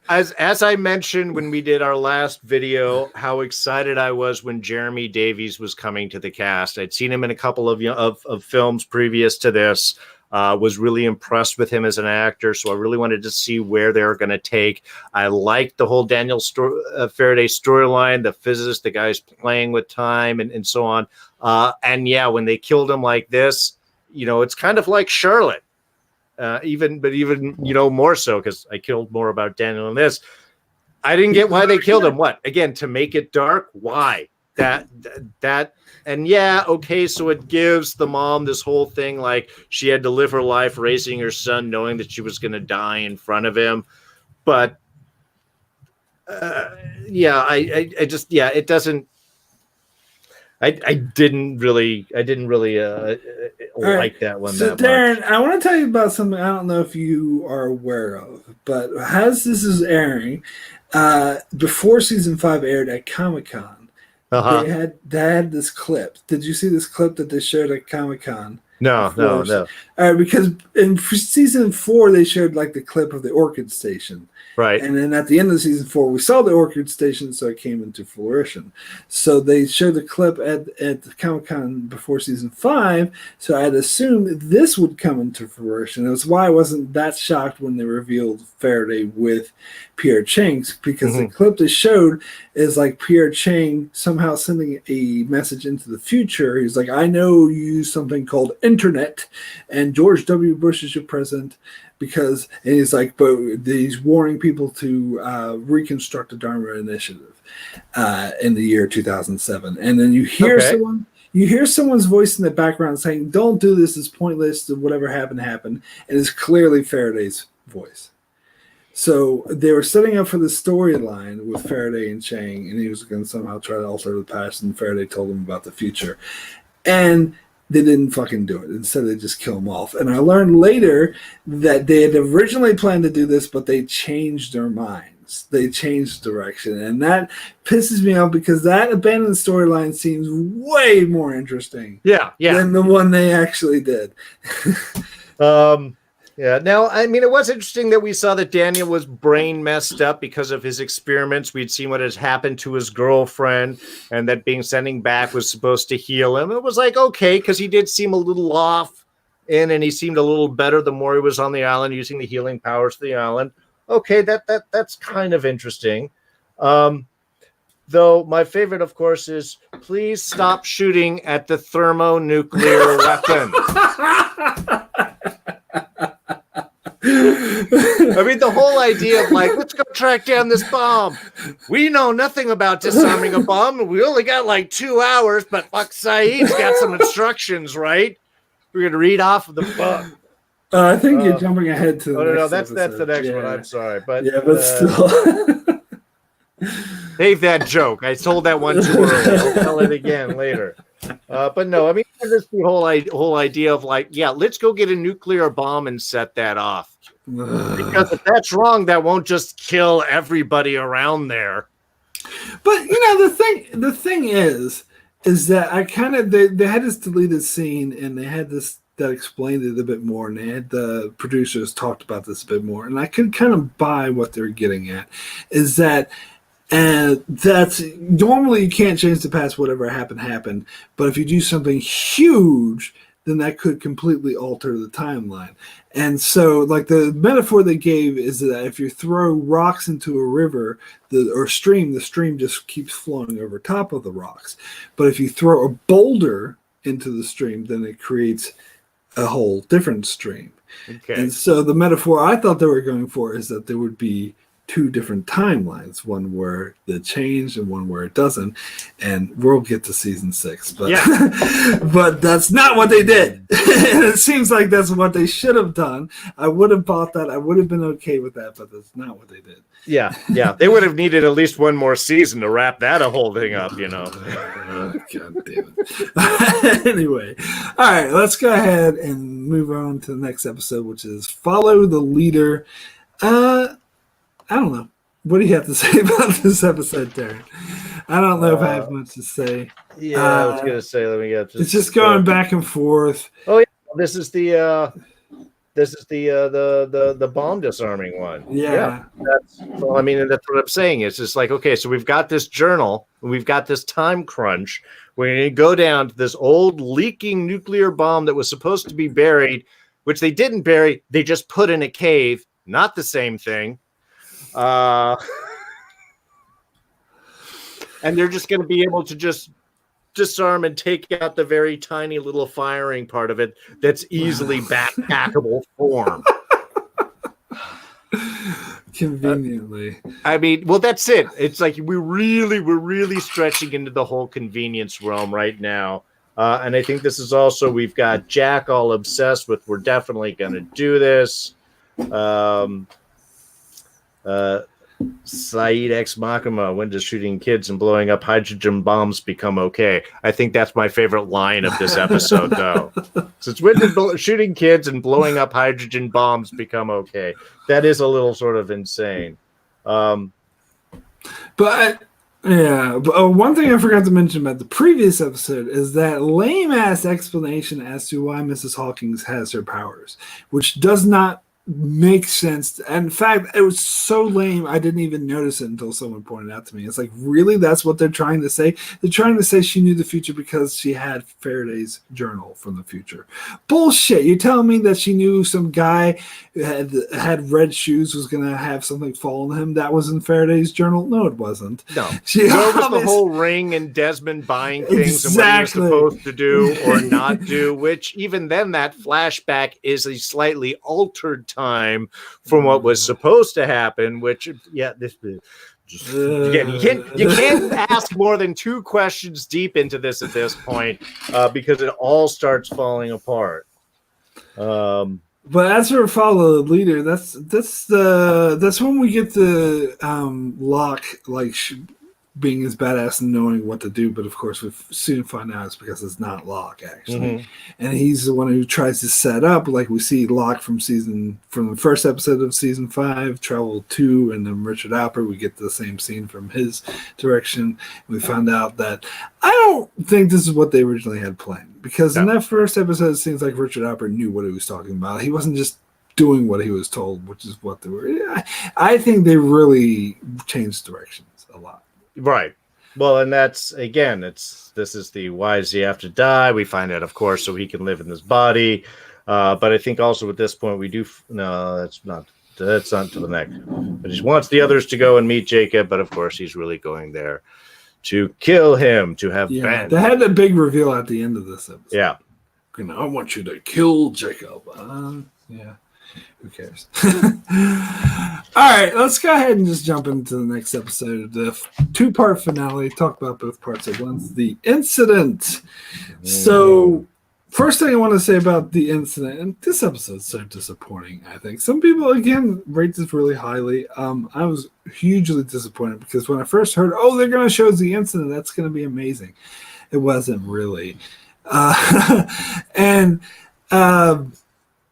Speaker 2: As I mentioned when we did our last video, how excited I was when Jeremy Davies was coming to the cast. I'd seen him in a couple of films previous to this. Was really impressed with him as an actor, so I really wanted to see where they were going to take. I liked the whole Daniel Faraday storyline, the physicist, the guy's playing with time, and so on. And yeah, when they killed him like this, it's kind of like Charlotte. Even more so because I killed more about Daniel in this. I didn't get why they killed him. What again? To make it dark? Why that? And yeah, okay. So it gives the mom this whole thing like she had to live her life raising her son, knowing that she was going to die in front of him. But I just it doesn't. I didn't really like that one.
Speaker 1: So, Darrin, I want to tell you about something I don't know if you are aware of, but as this is airing, before season 5 aired at Comic-Con, they had this clip. Did you see this clip that they showed at Comic-Con?
Speaker 2: No.
Speaker 1: All right, because in season 4 they showed like the clip of the Orchid Station.
Speaker 2: Right.
Speaker 1: And then at the end of season 4, we saw the Orchid Station, so it came into fruition. So they showed the clip at the Comic-Con before season 5, so I'd assumed this would come into fruition. That's why I wasn't that shocked when they revealed Faraday with Pierre Chang, because the clip they showed is like Pierre Chang somehow sending a message into the future. He's like, I know you use something called internet, and George W. Bush is your president. And he's like, but he's warning people to reconstruct the Dharma Initiative in the year 2007. And then you hear someone's voice in the background saying, "Don't do this. It's pointless. Whatever happened, happened." And it's clearly Faraday's voice. So they were setting up for the storyline with Faraday and Chang, and he was going to somehow try to alter the past. And Faraday told him about the future, and they didn't fucking do it. Instead, they just kill him off. And I learned later that they had originally planned to do this, but they changed their minds. They changed direction. And that pisses me off because that abandoned storyline seems way more interesting than the one they actually did.
Speaker 2: Yeah. Now, I mean, it was interesting that we saw that Daniel was brain messed up because of his experiments. We'd seen what has happened to his girlfriend, and that being sending back was supposed to heal him. It was like, okay, because he did seem a little off, and he seemed a little better the more he was on the island using the healing powers of the island. Okay, that's kind of interesting. Though my favorite, of course, is please stop shooting at the thermonuclear weapon. I mean, the whole idea of like, let's go track down this bomb. We know nothing about disarming a bomb. We only got like 2 hours, but fuck, Saeed's got some instructions, right? We're going to read off of the book.
Speaker 1: I think you're jumping ahead to the next
Speaker 2: no, that's the next
Speaker 1: one.
Speaker 2: I'm sorry. But
Speaker 1: still.
Speaker 2: Save that joke. I told that one too early. I'll tell it again later. But no, I mean, there's the whole idea of like, let's go get a nuclear bomb and set that off. Because if that's wrong, that won't just kill everybody around there.
Speaker 1: But the thing is that I kind of they had this deleted scene and they had this that explained it a bit more, and the producers talked about this a bit more, and I could kind of buy what they're getting at, is that and that's normally you can't change the past, whatever happened. But if you do something huge, then that could completely alter the timeline. And so, like the metaphor they gave is that if you throw rocks into a river or stream, the stream just keeps flowing over top of the rocks. But if you throw a boulder into the stream, then it creates a whole different stream.
Speaker 2: Okay.
Speaker 1: And so the metaphor I thought they were going for is that there would be two different timelines, one where it changed and one where it doesn't, and we'll get to season 6, but but that's not what they did. And it seems like that's what they should have done. I would have bought that, I would have been okay with that, but that's not what they did.
Speaker 2: Yeah, they would have needed at least one more season to wrap that whole thing up,
Speaker 1: God damn it. Anyway, all right, let's go ahead and move on to the next episode, which is Follow the Leader. I don't know. What do you have to say about this episode, Darrin? I don't know if I have much to say.
Speaker 2: Yeah, I was gonna say. Let me get.
Speaker 1: It's just going back and forth.
Speaker 2: Oh yeah, this is the bomb disarming one.
Speaker 1: Yeah.
Speaker 2: That's well. I mean, that's what I'm saying. It's just like, okay, so we've got this journal, we've got this time crunch. We're going to go down to this old leaking nuclear bomb that was supposed to be buried, which they didn't bury. They just put in a cave. Not the same thing. And they're just going to be able to just disarm and take out the very tiny little firing part of it that's easily backpackable form.
Speaker 1: Conveniently.
Speaker 2: I mean, well, that's it. It's like we're really stretching into the whole convenience realm right now. And I think this is also, we've got Jack all obsessed with, we're definitely going to do this. Saeed Ex Machina, when does shooting kids and blowing up hydrogen bombs become okay? I think that's my favorite line of this episode, though. Since when did shooting kids and blowing up hydrogen bombs become okay? That is a little sort of insane. But
Speaker 1: one thing I forgot to mention about the previous episode is that lame-ass explanation as to why Mrs. Hawkins has her powers, which does not makes sense. And in fact, it was so lame I didn't even notice it until someone pointed out to me. It's like, really? That's what they're trying to say? They're trying to say she knew the future because she had Faraday's journal from the future. Bullshit. You're telling me that she knew some guy who had red shoes was going to have something fall on him? That was in Faraday's journal? No, it wasn't.
Speaker 2: No. There was the whole Ring and Desmond buying things and what he was supposed to do or not do, which even then that flashback is a slightly altered time from what was supposed to happen, which again, you can't ask more than 2 questions deep into this at this point because it all starts falling apart.
Speaker 1: But as for Follow the Leader, that's when we get the Locke being as badass and knowing what to do, but of course we soon find out it's because it's not Locke actually, and he's the one who tries to set up, like we see Locke from the first episode of season 5, Travel 2, and then Richard Alpert. We get the same scene from his direction. We found out that I don't think this is what they originally had planned, because in that first episode it seems like Richard Alpert knew what he was talking about. He wasn't just doing what he was told, which is what they were. I think they really changed directions a lot.
Speaker 2: Right. Well, and that's, again, this is the why does he have to die? We find out, of course, so he can live in this body. But I think also at this point that's not to the next. But he wants the others to go and meet Jacob, but of course he's really going there to kill him, to have Ben.
Speaker 1: They had a big reveal at the end of this episode.
Speaker 2: Yeah.
Speaker 1: I want you to kill Jacob. Yeah. Who cares? All right, let's go ahead and just jump into the next episode. The 2-part finale. Talk about both parts at once. The incident. So, first thing I want to say about the incident, and this episode's so disappointing, I think. Some people, again, rate this really highly. I was hugely disappointed because when I first heard, they're going to show us the incident, that's going to be amazing. It wasn't really.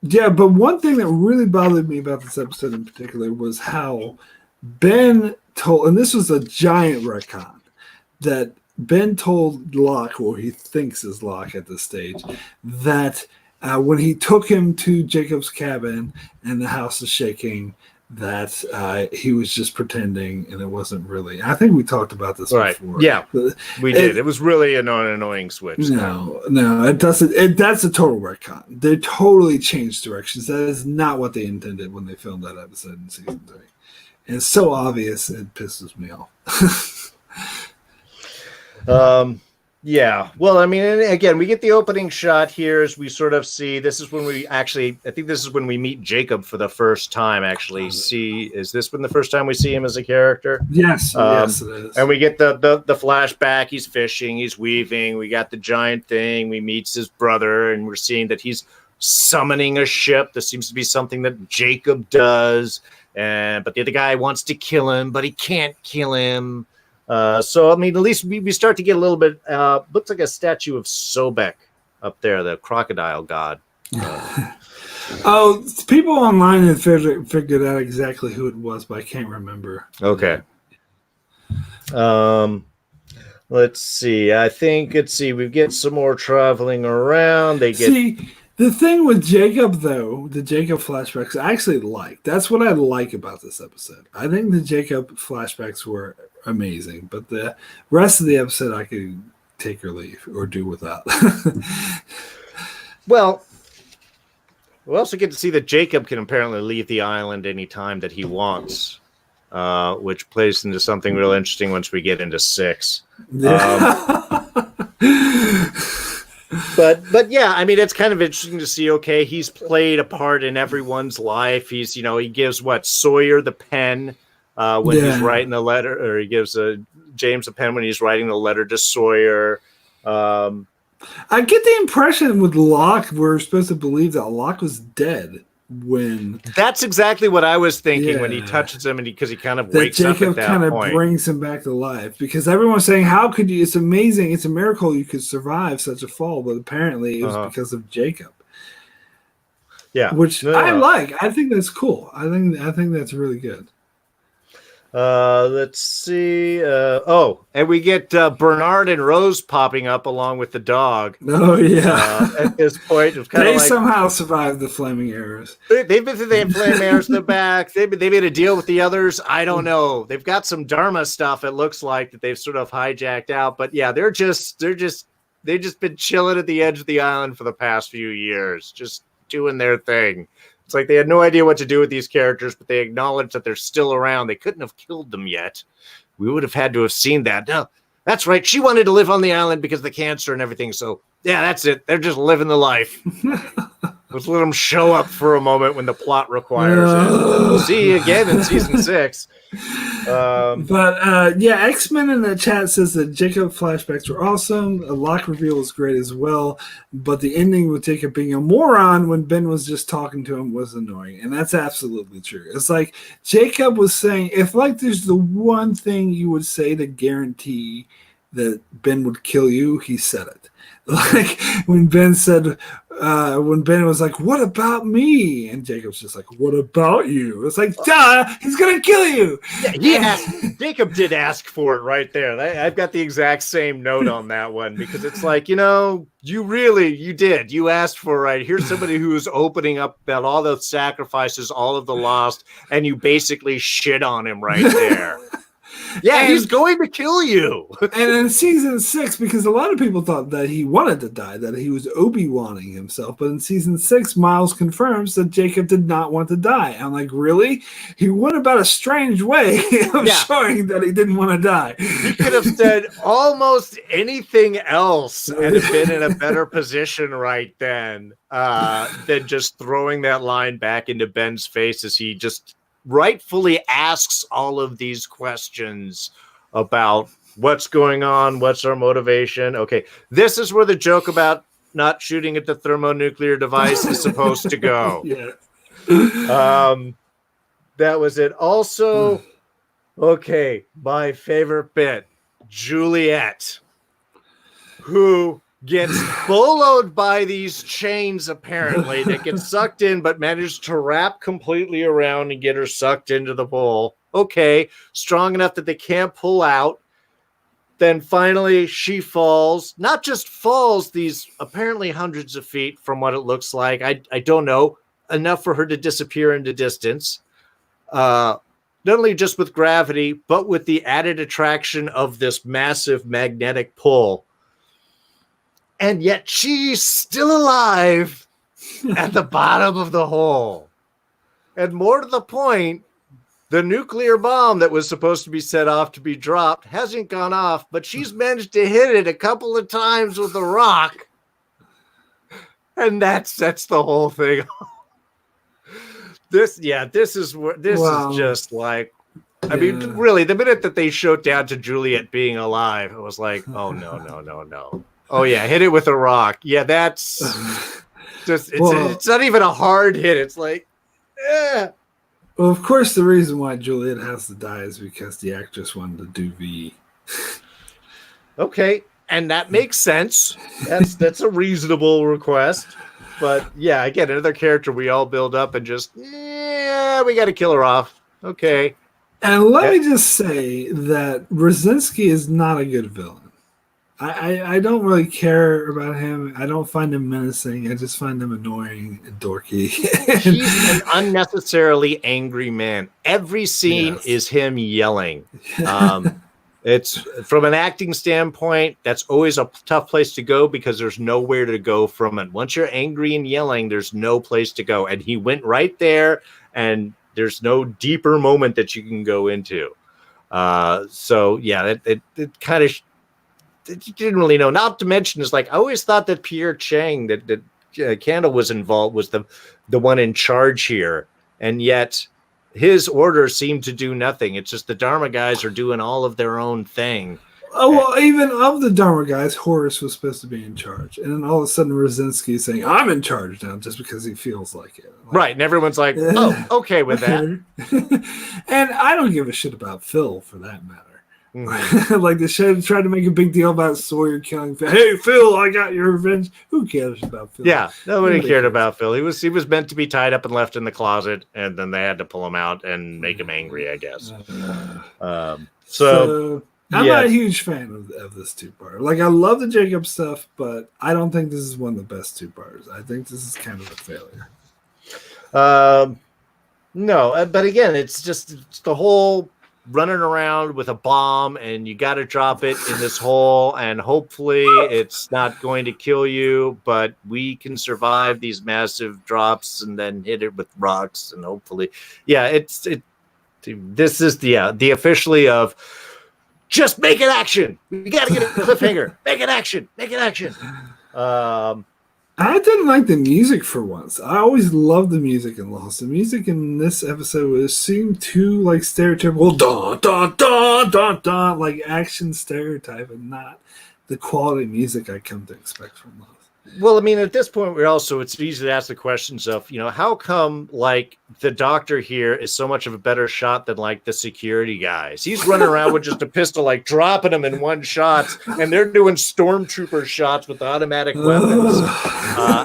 Speaker 1: Yeah, but one thing that really bothered me about this episode in particular was how Ben told, and this was a giant retcon, that Ben told Locke, or he thinks is Locke at this stage, that when he took him to Jacob's cabin and the house is shaking, that he was just pretending and it wasn't really. I think we talked about this before.
Speaker 2: Yeah, we did. It was really an annoying switch.
Speaker 1: No, it doesn't. That's a total retcon. They totally changed directions. That is not what they intended when they filmed that episode in season 3. And it's so obvious it pisses me off.
Speaker 2: Yeah. Well, I mean, and again, we get the opening shot here as we sort of see. This is when we actually, I think this is when we meet Jacob for the first time. Actually, is this when the first time we see him as a character?
Speaker 1: Yes, yes, it is.
Speaker 2: And we get the flashback. He's fishing. He's weaving. We got the giant thing. We meets his brother, and we're seeing that he's summoning a ship. This seems to be something that Jacob does, but the other guy wants to kill him, but he can't kill him. So, I mean, at least we start to get a little bit, looks like a statue of Sobek up there, the crocodile god.
Speaker 1: People online have figured out exactly who it was, but I can't remember.
Speaker 2: Okay. Let's see. We get some more traveling around.
Speaker 1: The thing with Jacob, though, the Jacob flashbacks, I actually like. That's what I like about this episode. I think the Jacob flashbacks were amazing, but the rest of the episode I could take or leave or do without.
Speaker 2: Well, we also get to see that Jacob can apparently leave the island anytime that he wants, which plays into something real interesting once we get into 6. But yeah, I mean, it's kind of interesting to see. Okay, he's played a part in everyone's life. He's, he gives Sawyer the pen when he's writing the letter, or he gives James a pen when he's writing the letter to Sawyer.
Speaker 1: I get the impression with Locke, we're supposed to believe that Locke was dead when.
Speaker 2: That's exactly what I was thinking when he touches him, and because he kind of wakes up at that point.
Speaker 1: Jacob kind of brings him back to life, because everyone's saying, "How could you? It's amazing! It's a miracle you could survive such a fall." But apparently, it was because of Jacob.
Speaker 2: Yeah,
Speaker 1: which I like. I think that's cool. I think that's really good.
Speaker 2: Let's see. And we get Bernard and Rose popping up along with the dog.
Speaker 1: Oh yeah.
Speaker 2: At this point, it was kind of
Speaker 1: they somehow survived the flaming arrows.
Speaker 2: They've been through the flaming arrows in the back. They made a deal with the others. I don't know. They've got some Dharma stuff. It looks like that they've sort of hijacked out. But yeah, they've just been chilling at the edge of the island for the past few years, just doing their thing. It's like they had no idea what to do with these characters, but they acknowledged that they're still around. They couldn't have killed them yet. We would have had to have seen that. No, that's right. She wanted to live on the island because of the cancer and everything. So, yeah, that's it. They're just living the life. Let's let them show up for a moment when the plot requires it. We'll see you again in season 6.
Speaker 1: X-Men in the chat says that Jacob flashbacks were awesome. A Locke reveal was great as well, but the ending with Jacob being a moron when Ben was just talking to him was annoying, and that's absolutely true. It's like Jacob was saying, if there's the one thing you would say to guarantee that Ben would kill you, he said it. Like when Ben was like, "What about me?" and Jacob's just like, "What about you?" It's like, duh, he's gonna kill you.
Speaker 2: Yeah, Jacob did ask for it right there. I've got the exact same note on that one, because it's like, you did. You asked for it, right? Here's somebody who's opening up about all the sacrifices, all of the lost, and you basically shit on him right there. Yeah, he's going to kill you.
Speaker 1: And in season 6, because a lot of people thought that he wanted to die, that he was Obi-Wanning himself. But in season 6, Miles confirms that Jacob did not want to die. I'm like, really? He went about a strange way of showing that he didn't want to die.
Speaker 2: He could have said almost anything else and have been in a better position right then than just throwing that line back into Ben's face as he just rightfully asks all of these questions about what's going on, what's our motivation. Okay, this is where the joke about not shooting at the thermonuclear device is supposed to go.
Speaker 1: Yeah.
Speaker 2: That was it. Also, okay, my favorite bit, Juliet, who gets boloed by these chains, apparently, that get sucked in, but managed to wrap completely around and get her sucked into the bowl. Okay, strong enough that they can't pull out. then finally she falls, not just falls these apparently hundreds of feet from what it looks like. I don't know, enough for her to disappear into distance. Not only just with gravity, but with the added attraction of this massive magnetic pull. And yet she's still alive at the bottom of the hole. And more to the point, the nuclear bomb that was supposed to be set off to be dropped hasn't gone off, but she's managed to hit it a couple of times with a rock. And that sets the whole thing off. This is just like, I mean, really, the minute that they showed down to Juliet being alive, it was like, oh, no. Oh, yeah, hit it with a rock. Yeah, that's just, it's not even a hard hit. It's like, eh.
Speaker 1: Well, of course, the reason why Juliet has to die is because the actress wanted to do V.
Speaker 2: Okay, and that makes sense. That's a reasonable request. But yeah, again, another character we all build up and just, we got to kill her off. Okay.
Speaker 1: And let me just say that Brzezinski is not a good villain. I don't really care about him. I don't find him menacing. I just find him annoying and dorky.
Speaker 2: He's an unnecessarily angry man. Every scene is him yelling. It's from an acting standpoint, that's always a tough place to go because there's nowhere to go from it. Once you're angry and yelling, there's no place to go. And he went right there, and there's no deeper moment that you can go into. So yeah, it kind of, you didn't really know. Not to mention, is like, I always thought that Pierre Chang, that Candle was involved, was the one in charge here, and yet his orders seem to do nothing. It's just the Dharma guys are doing all of their own thing.
Speaker 1: Oh, well, even of the Dharma guys, Horace was supposed to be in charge. And then all of a sudden, Brzezinski is saying, I'm in charge now, just because he feels like it. Like,
Speaker 2: right, and everyone's like, oh, okay with that.
Speaker 1: And I don't give a shit about Phil, for that matter. Mm-hmm. Like, the show tried to make a big deal about Sawyer killing Phil. Hey, Phil, I got your revenge. Who cares about Phil?
Speaker 2: Yeah, nobody cared about Phil. He was meant to be tied up and left in the closet, and then they had to pull him out and make him angry, I guess.
Speaker 1: So I'm not a huge fan of this two-parter. Like, I love the Jacob stuff, but I don't think this is one of the best two-parters. I think this is kind of a failure.
Speaker 2: No, but again, it's the whole running around with a bomb, and you got to drop it in this hole, and hopefully it's not going to kill you, but we can survive these massive drops and then hit it with rocks, and hopefully, this is the officially of just make it action. We got to get a cliffhanger. Make it action.
Speaker 1: I didn't like the music for once. I always loved the music in Lost. The music in this episode seemed too like stereotypical, dun dun dun dun dun, like action stereotype, and not the quality music I come to expect from Lost.
Speaker 2: Well, I mean, at this point, it's easy to ask the questions of, how come like the doctor here is so much of a better shot than like the security guys? He's running around with just a pistol, like dropping them in one shot, and they're doing stormtrooper shots with automatic weapons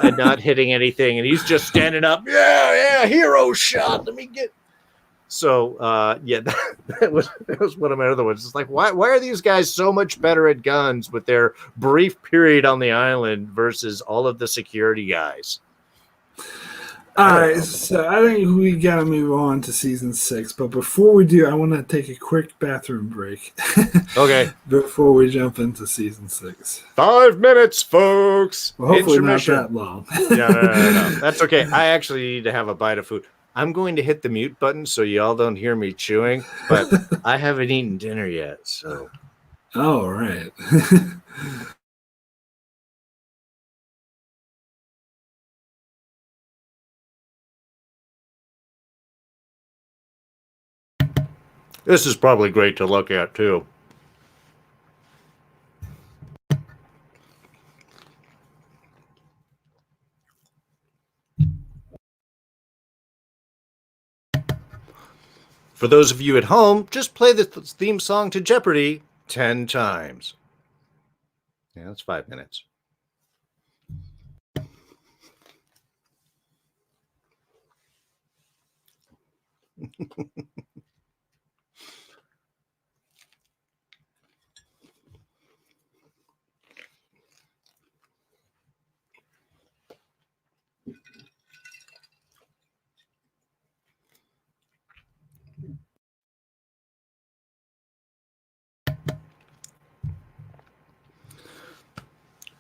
Speaker 2: and not hitting anything. And he's just standing up. Yeah, hero shot. Let me get. So, that was one of my other ones. It's like, why are these guys so much better at guns with their brief period on the island versus all of the security guys?
Speaker 1: All right, so I think we got to move on to season 6. But before we do, I want to take a quick bathroom break.
Speaker 2: Okay.
Speaker 1: Before we jump into season 6.
Speaker 2: 5 minutes, folks.
Speaker 1: Well, hopefully not that long.
Speaker 2: No. That's okay. I actually need to have a bite of food. I'm going to hit the mute button so y'all don't hear me chewing, but I haven't eaten dinner yet, so.
Speaker 1: All right.
Speaker 2: This is probably great to look at, too. For those of you at home, just play the theme song to Jeopardy 10 times. Yeah, that's 5 minutes.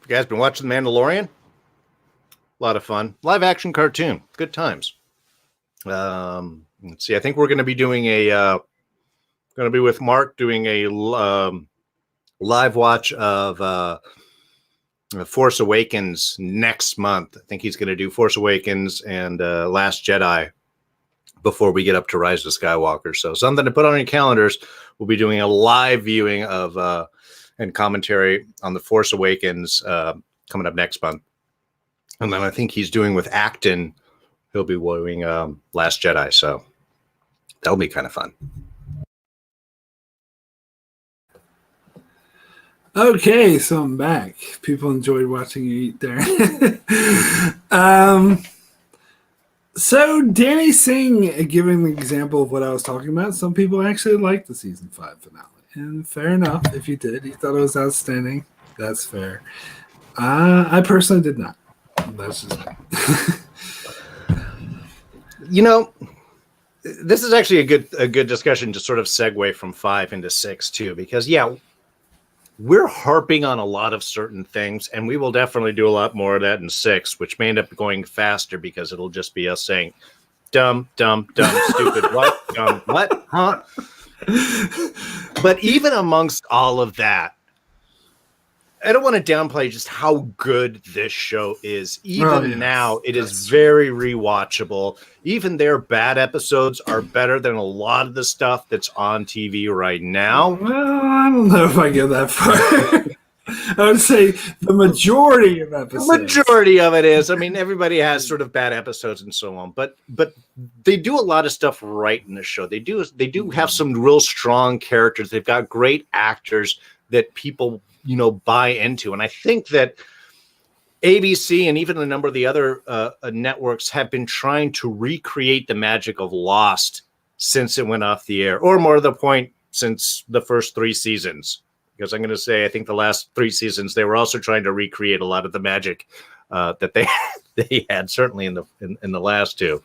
Speaker 2: You guys been watching The Mandalorian? A lot of fun. Live action cartoon. Good times. Let's see. I think we're going to be doing going to be with Mark doing a live watch of Force Awakens next month. I think he's going to do Force Awakens and Last Jedi before we get up to Rise of Skywalker. So something to put on your calendars. We'll be doing a live viewing of and commentary on the Force Awakens coming up next month. And then I think he's doing with Acton. He'll be viewing Last Jedi. So that'll be kind of fun.
Speaker 1: Okay, so I'm back. People enjoyed watching you eat there. So Danny Singh giving the example of what I was talking about. Some people actually liked the season 5 finale, and fair enough. If you did, you thought it was outstanding. That's fair. I personally did not. That's just
Speaker 2: you know, this is actually a good discussion to sort of segue from 5 into 6 too, because we're harping on a lot of certain things, and we will definitely do a lot more of that in 6, which may end up going faster because it'll just be us saying, dumb, stupid, what, dumb, what, huh? But even amongst all of that, I don't want to downplay just how good this show is. Even now, it is very rewatchable. Even their bad episodes are better than a lot of the stuff that's on TV right now.
Speaker 1: Well, I don't know if I get that far. I would say the majority of episodes.
Speaker 2: The majority of it is. I mean, everybody has sort of bad episodes and so on, but they do a lot of stuff right in the show. They do have some real strong characters. They've got great actors that people buy into. And I think that ABC and even a number of the other networks have been trying to recreate the magic of Lost since it went off the air, or more to the point, since the first 3 seasons. Because I'm going to say, I think the last 3 seasons, they were also trying to recreate a lot of the magic that they had, certainly in the last 2.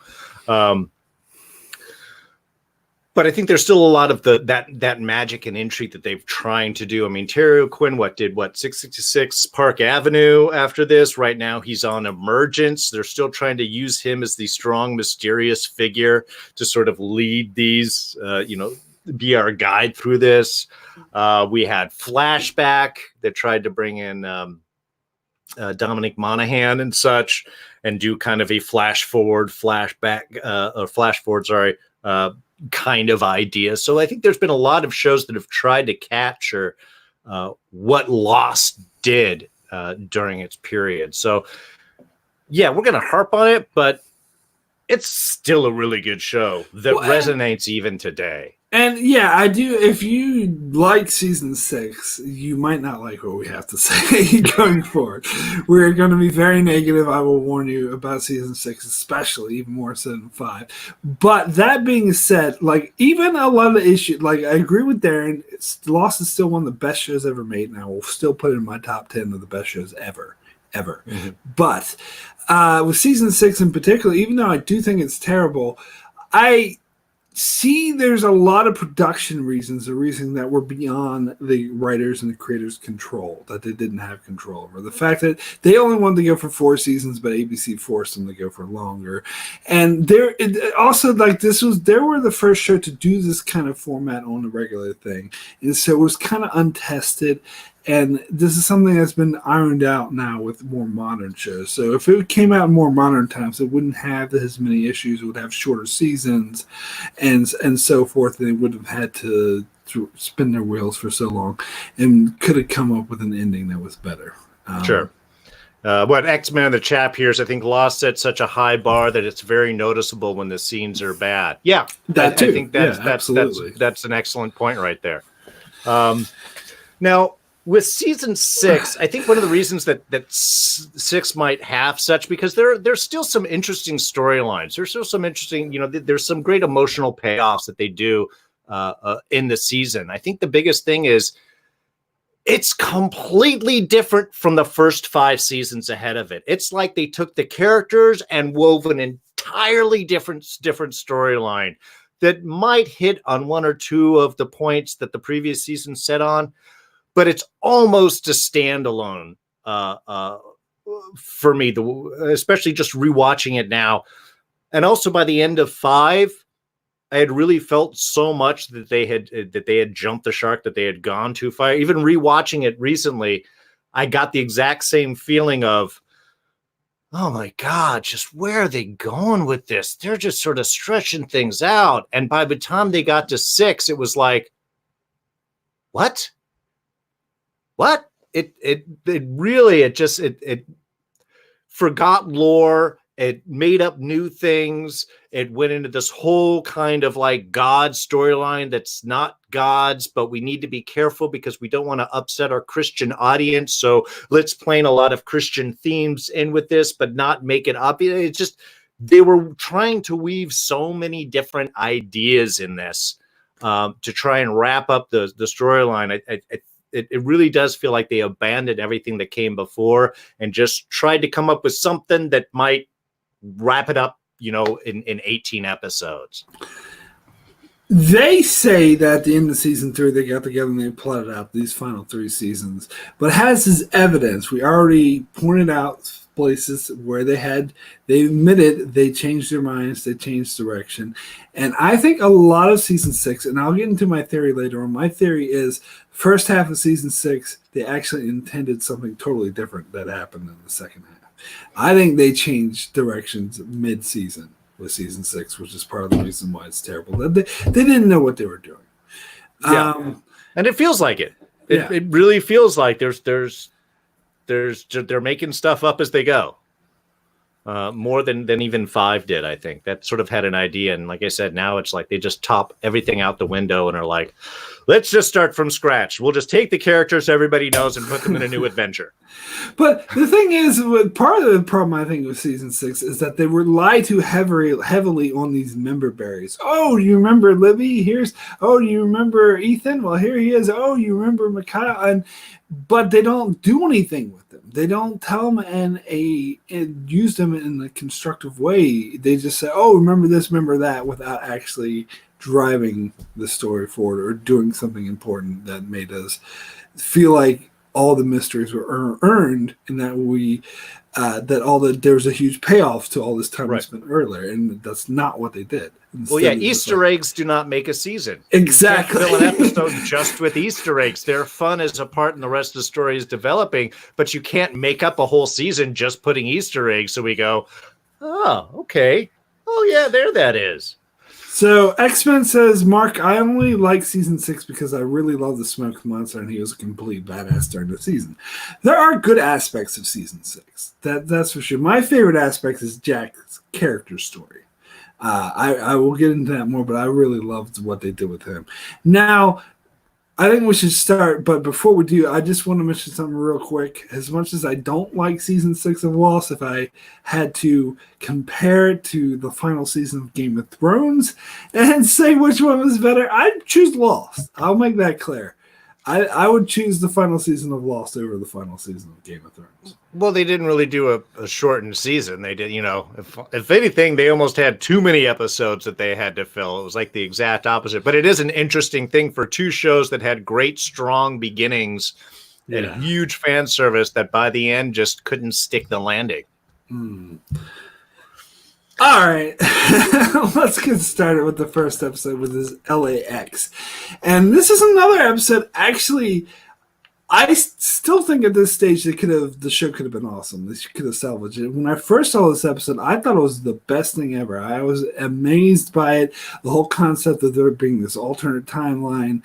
Speaker 2: But I think there's still a lot of that magic and intrigue that they've trying to do. I mean, Terry O'Quinn, 666 Park Avenue after this. Right now, he's on Emergence. They're still trying to use him as the strong, mysterious figure to sort of lead these, be our guide through this. We had Flashback that tried to bring in Dominic Monaghan and such, and do kind of a flash forward, kind of idea. So I think there's been a lot of shows that have tried to capture what Lost did during its period. So yeah, we're going to harp on it, but it's still a really good show that resonates even today.
Speaker 1: And yeah, I do. If you like season 6, you might not like what we have to say going forward. We're going to be very negative. I will warn you about season 6, especially, even more so than 5. But that being said, even a lot of the issues, I agree with Darren. Lost is still one of the best shows ever made, and I will still put it in my top 10 of the best shows ever. Mm-hmm. But with season 6 in particular, even though I do think it's terrible, I see there's a lot of production reasons, the reason that were beyond the writers and the creators' control, that they didn't have control over. The fact that they only wanted to go for 4 seasons, but ABC forced them to go for longer. And they were the first show to do this kind of format on a regular thing. And so it was kind of untested. And this is something that's been ironed out now with more modern shows. So if it came out in more modern times, it wouldn't have as many issues. It would have shorter seasons and so forth. And they would have had to spin their wheels for so long and could have come up with an ending that was better.
Speaker 2: Sure. X-Men in the chat here is, I think Lost set such a high bar that it's very noticeable when the scenes are bad. Yeah, I think that's an excellent point right there. Now, with season 6, I think one of the reasons that 6 might have such, because there's still some interesting storylines. There's still some interesting, there's some great emotional payoffs that they do in the season. I think the biggest thing is it's completely different from the first 5 seasons ahead of it. It's like they took the characters and wove an entirely different storyline that might hit on 1 or 2 of the points that the previous season set on, but it's almost a standalone for me, especially just rewatching it now. And also by the end of 5, I had really felt so much that they had jumped the shark, that they had gone too far. Even rewatching it recently, I got the exact same feeling of, oh my God, just where are they going with this? They're just sort of stretching things out. And by the time they got to 6, it was like, what? It forgot lore. It made up new things. It went into this whole kind of like God storyline that's not God's, but we need to be careful because we don't want to upset our Christian audience. So let's play a lot of Christian themes in with this, but not make it obvious. It's just, they were trying to weave so many different ideas in this to try and wrap up the storyline. It really does feel like they abandoned everything that came before and just tried to come up with something that might wrap it up, in 18 episodes.
Speaker 1: They say that at the end of season 3, they got together and they plotted out these final 3 seasons. But as is evidence, we already pointed out places where they admitted they changed their minds, they changed direction. And I think a lot of season 6, and I'll get into my theory later on, my theory is first half of season 6, they actually intended something totally different that happened in the second half. I think they changed directions mid-season with season 6, which is part of the reason why it's terrible. They didn't know what they were doing.
Speaker 2: Yeah. And it feels like it. It really feels like they're making stuff up as they go. More than even 5 did, I think. That sort of had an idea. And like I said, now it's like they just top everything out the window and are like, let's just start from scratch. We'll just take the characters everybody knows and put them in a new adventure.
Speaker 1: But the thing is, part of the problem, I think, with season 6 is that they were lied to heavily on these member berries. Oh, you remember Libby? Do you remember Ethan? Well, here he is. Oh, you remember Micaiah? But they don't do anything with them. They don't tell them and use them in a constructive way. They just say, oh, remember this, remember that, without actually driving the story forward or doing something important that made us feel like all the mysteries were earned, and that there was a huge payoff to all this time we spent earlier, and that's not what they did. Instead,
Speaker 2: Easter eggs do not make a season.
Speaker 1: Exactly.
Speaker 2: You can't fill an episode just with Easter eggs. They're fun as a part, and the rest of the story is developing, but you can't make up a whole season just putting Easter eggs. So we go, oh, okay. Oh, yeah, there that is.
Speaker 1: So X-Men says, Mark, I only like season 6 because I really love the Smoke Monster and he was a complete badass during the season. There are good aspects of season 6. That's for sure. My favorite aspect is Jack's character story. I will get into that more, but I really loved what they did with him. Now, I think we should start, but before we do, I just want to mention something real quick. As much as I don't like season 6 of Lost, if I had to compare it to the final season of Game of Thrones and say which one was better, I'd choose Lost. I'll make that clear. I would choose the final season of Lost over the final season of Game of Thrones.
Speaker 2: Well, they didn't really do a shortened season. They did, if anything, they almost had too many episodes that they had to fill. It was like the exact opposite. But it is an interesting thing for 2 shows that had great, strong beginnings and huge fan service that by the end just couldn't stick the landing.
Speaker 1: All right, let's get started with the first episode, with this LAX. And this is another episode, actually, I still think at this stage the show could have been awesome. They could have salvaged it. When I first saw this episode, I thought it was the best thing ever. I was amazed by it. The whole concept of there being this alternate timeline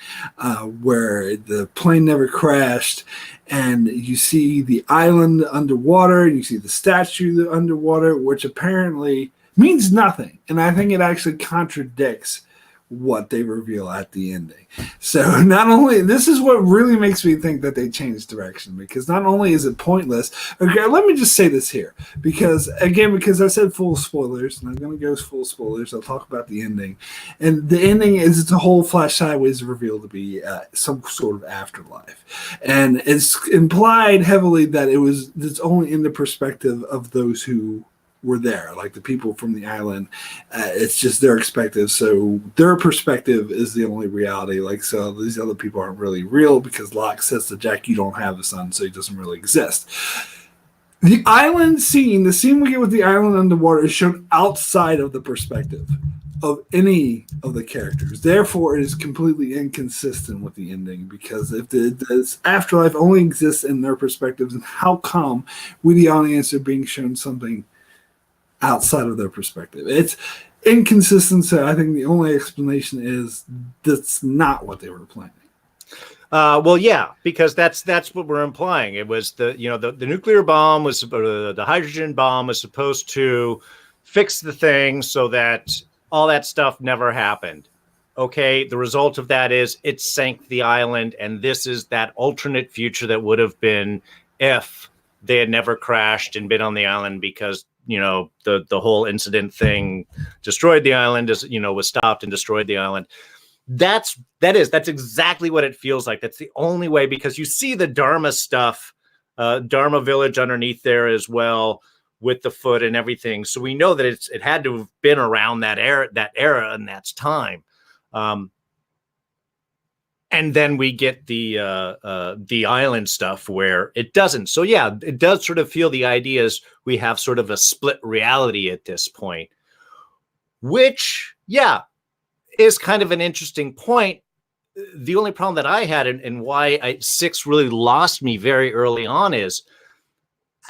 Speaker 1: where the plane never crashed, and you see the island underwater, and you see the statue underwater, which apparently means nothing. And I think it actually contradicts what they reveal at the ending. So not only, this is what really makes me think that they changed direction, because not only is it pointless, okay, let me just say this here, because I said full spoilers, and I'm going to go full spoilers. I'll talk about the ending. And the ending is, it's a whole Flash Sideways reveal to be some sort of afterlife. And it's implied heavily that it's only in the perspective of those who were there, like the people from the island. It's just their perspective. So their perspective is the only reality. Like, so these other people aren't really real because Locke says to Jack, you don't have a son, so he doesn't really exist. The island scene, the scene we get with the island underwater, is shown outside of the perspective of any of the characters. Therefore, it is completely inconsistent with the ending, because if this afterlife only exists in their perspectives, and how come we, the audience, are being shown something outside of their perspective? It's inconsistent. So I think the only explanation is that's not what they were planning.
Speaker 2: Well, yeah, because that's what we're implying. It was the nuclear bomb was, or the hydrogen bomb was supposed to fix the thing so that all that stuff never happened. Okay, the result of that is it sank the island, and this is that alternate future that would have been if they had never crashed and been on the island, because the whole incident thing destroyed the island, was stopped and destroyed the island. That's exactly what it feels like. That's the only way, because you see the Dharma stuff, Dharma village underneath there as well, with the foot and everything. So we know that it had to have been around that era and that's time. And then we get the island stuff where it doesn't. So yeah, it does sort of feel, the idea is we have sort of a split reality at this point, which, yeah, is kind of an interesting point. The only problem that I had, and why 6 really lost me very early on, is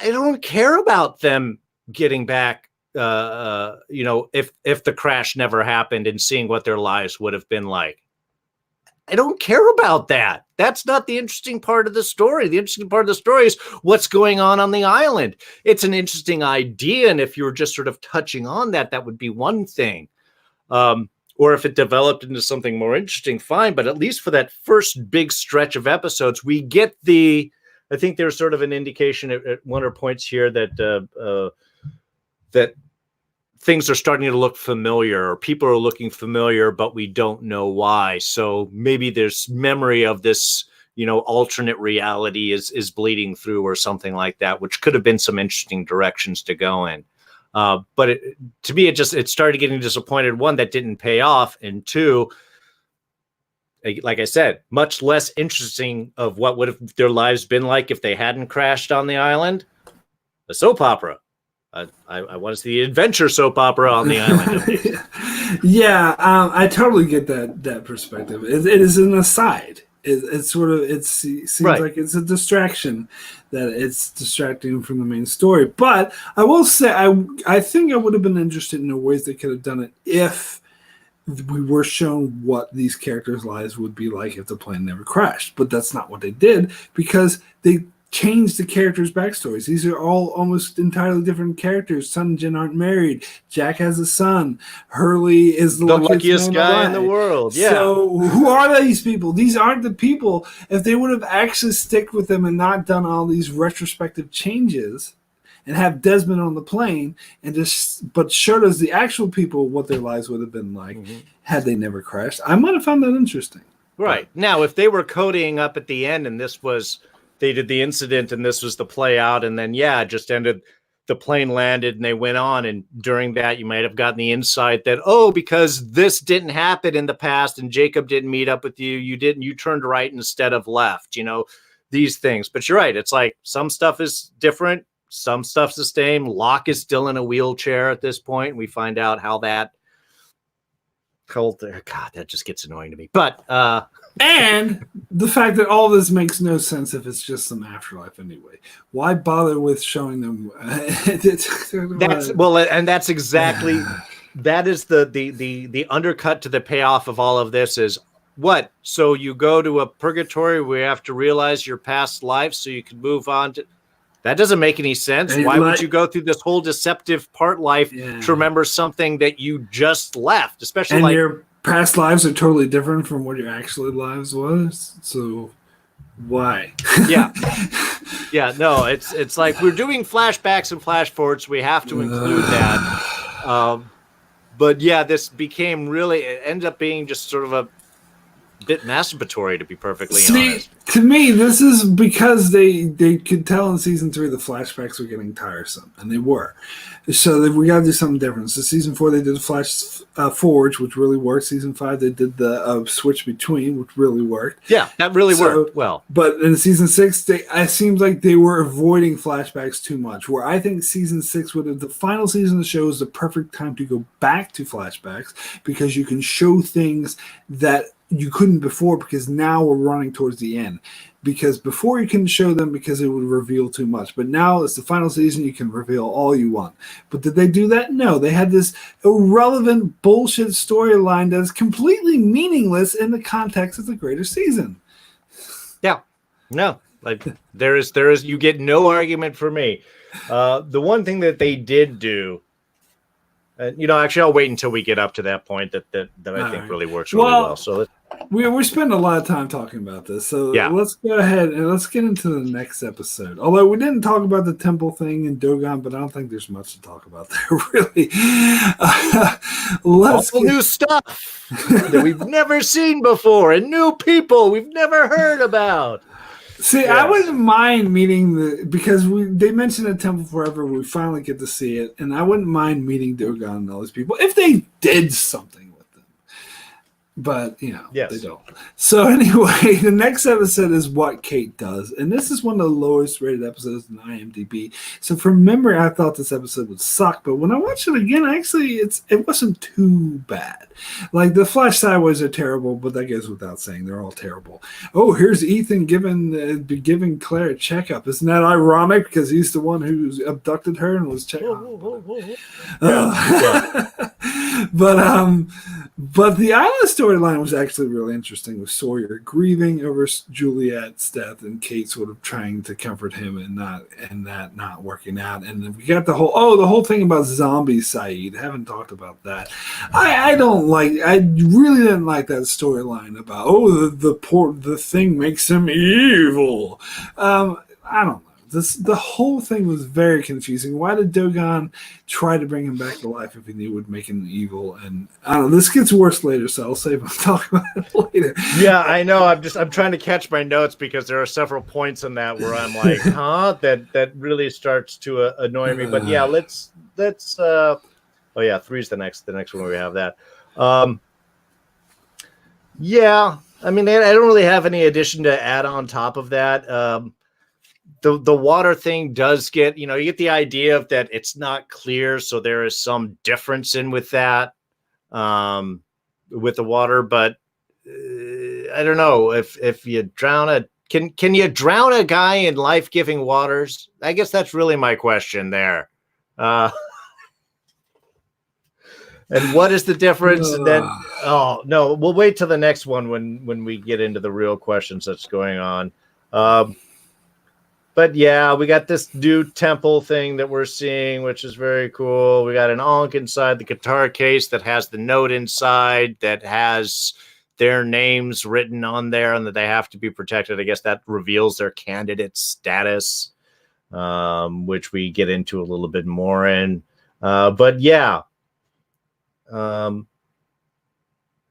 Speaker 2: I don't care about them getting back, if the crash never happened, and seeing what their lives would have been like. I don't care about that. That's not the interesting part of the story. The interesting part of the story is what's going on the island. It's an interesting idea, and if you were just sort of touching on that, that would be one thing. Or if it developed into something more interesting, fine. But at least for that first big stretch of episodes, we get I think there's sort of an indication at one or points here that that things are starting to look familiar, or people are looking familiar, but we don't know why. So maybe there's memory of this, alternate reality is bleeding through, or something like that, which could have been some interesting directions to go in. But to me, it started getting disappointed. One, that didn't pay off, and two, like I said, much less interesting of what would have their lives been like if they hadn't crashed on the island. A soap opera. I want to see the adventure soap opera on the island.
Speaker 1: Yeah, I totally get that perspective. It is an aside. It seems right. Like it's a distraction, that it's distracting from the main story. But I will say, I think I would have been interested in the ways they could have done it if we were shown what these characters' lives would be like if the plane never crashed. But that's not what they did, because they changed the characters' backstories. These are all almost entirely different characters. Sun and Jin aren't married. Jack has a son. Hurley is the
Speaker 2: luckiest guy in the world. Yeah.
Speaker 1: So who are these people? These aren't the people. If they would have actually stick with them and not done all these retrospective changes, and have Desmond on the plane, and but showed us the actual people, what their lives would have been like had they never crashed, I might have found that interesting.
Speaker 2: Right. Now, if they were codying up at the end, and they did the incident, and this was the play out, and then, it just ended, the plane landed and they went on. And during that, you might have gotten the insight that, because this didn't happen in the past and Jacob didn't meet up with you, you turned right instead of left, these things. But you're right. It's like some stuff is different. Some stuff's the same. Locke is still in a wheelchair at this point. We find out how that God, that just gets annoying to me. But
Speaker 1: and the fact that all this makes no sense if it's just some afterlife anyway. Why bother with showing them?
Speaker 2: That's exactly that is the undercut to the payoff of all of this is what? So you go to a purgatory where you have to realize your past life so you can move on to. That doesn't make any sense. Why would you go through this whole deceptive part life to remember something that you just left? Especially
Speaker 1: your past lives are totally different from what your actual lives was. So why?
Speaker 2: No, it's like we're doing flashbacks and flash forwards. We have to include that. But this became really, it ended up being just sort of bit masturbatory, to be perfectly honest.
Speaker 1: To me, this is because they could tell in season 3 the flashbacks were getting tiresome, and they were. So we got to do something different. So season 4 they did the flash forwards, which really worked. Season 5 they did the switch between, which really worked.
Speaker 2: Yeah, that really worked well.
Speaker 1: But in season 6, it seems like they were avoiding flashbacks too much. Where I think season 6 would have the final season of the show is the perfect time to go back to flashbacks because you can show things that you couldn't before, because now we're running towards the end. Because before you couldn't show them because it would reveal too much. But now it's the final season, you can reveal all you want. But did they do that? No. They had this irrelevant bullshit storyline that is completely meaningless in the context of the greater season.
Speaker 2: Yeah. No. Like there is you get no argument for me. The one thing that they did do, actually, I'll wait until we get up to that point that I think really works really well. So
Speaker 1: we're spending a lot of time talking about this. So let's go ahead and let's get into the next episode. Although we didn't talk about the temple thing in Dogon, but I don't think there's much to talk about there, really.
Speaker 2: New stuff that we've never seen before and new people we've never heard about.
Speaker 1: See, I wouldn't mind meeting because they mentioned a Temple Forever. We finally get to see it, and I wouldn't mind meeting Dogon and all these people if they did something with them. But they don't. So anyway, the next episode is What Kate Does, and this is one of the lowest rated episodes in IMDb. So from memory, I thought this episode would suck, but when I watched it again, actually, it wasn't too bad. Like the Flash Sideways are terrible, but that goes without saying. They're all terrible. Oh, here's Ethan giving Claire a checkup. Isn't that ironic? Because he's the one who abducted her and was checking. But the island storyline was actually really interesting, with Sawyer grieving over Juliet's death and Kate sort of trying to comfort him and that not working out. And then we got the whole thing about zombie Saeed. I haven't talked about that. I really didn't like that storyline about the thing makes him evil. I don't know. The whole thing was very confusing. Why did Dogon try to bring him back to life if he knew it would make him evil? And I don't know. This gets worse later, so I'll save talk about it later.
Speaker 2: Yeah, I know. I'm trying to catch my notes because there are several points in that where I'm like, that really starts to annoy me. But yeah, let's. 3's the next one we have that. Yeah, I mean, I don't really have any addition to add on top of that. The water thing does get, you get the idea of that it's not clear, so there is some difference with that, with the water. But I don't know if you drown can you drown a guy in life-giving waters? I guess that's really my question there. And what is the difference? And then, no, we'll wait till the next one when we get into the real questions that's going on. But yeah, we got this new temple thing that we're seeing, which is very cool. We got an Ankh inside the guitar case that has the note inside that has their names written on there and that they have to be protected. I guess that reveals their candidate status, which we get into a little bit more in. But yeah.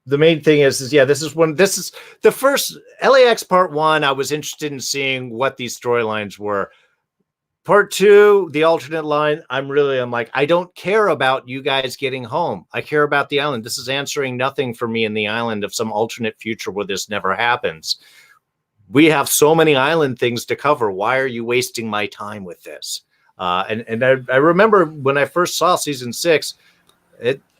Speaker 2: The main thing is this is the first LAX part 1. I was interested in seeing what these storylines were. Part 2, the alternate line, I'm like, I don't care about you guys getting home. I care about the island. This is answering nothing for me in the island of some alternate future where this never happens. We have so many island things to cover. Why are you wasting my time with this? And I remember when I first saw season 6,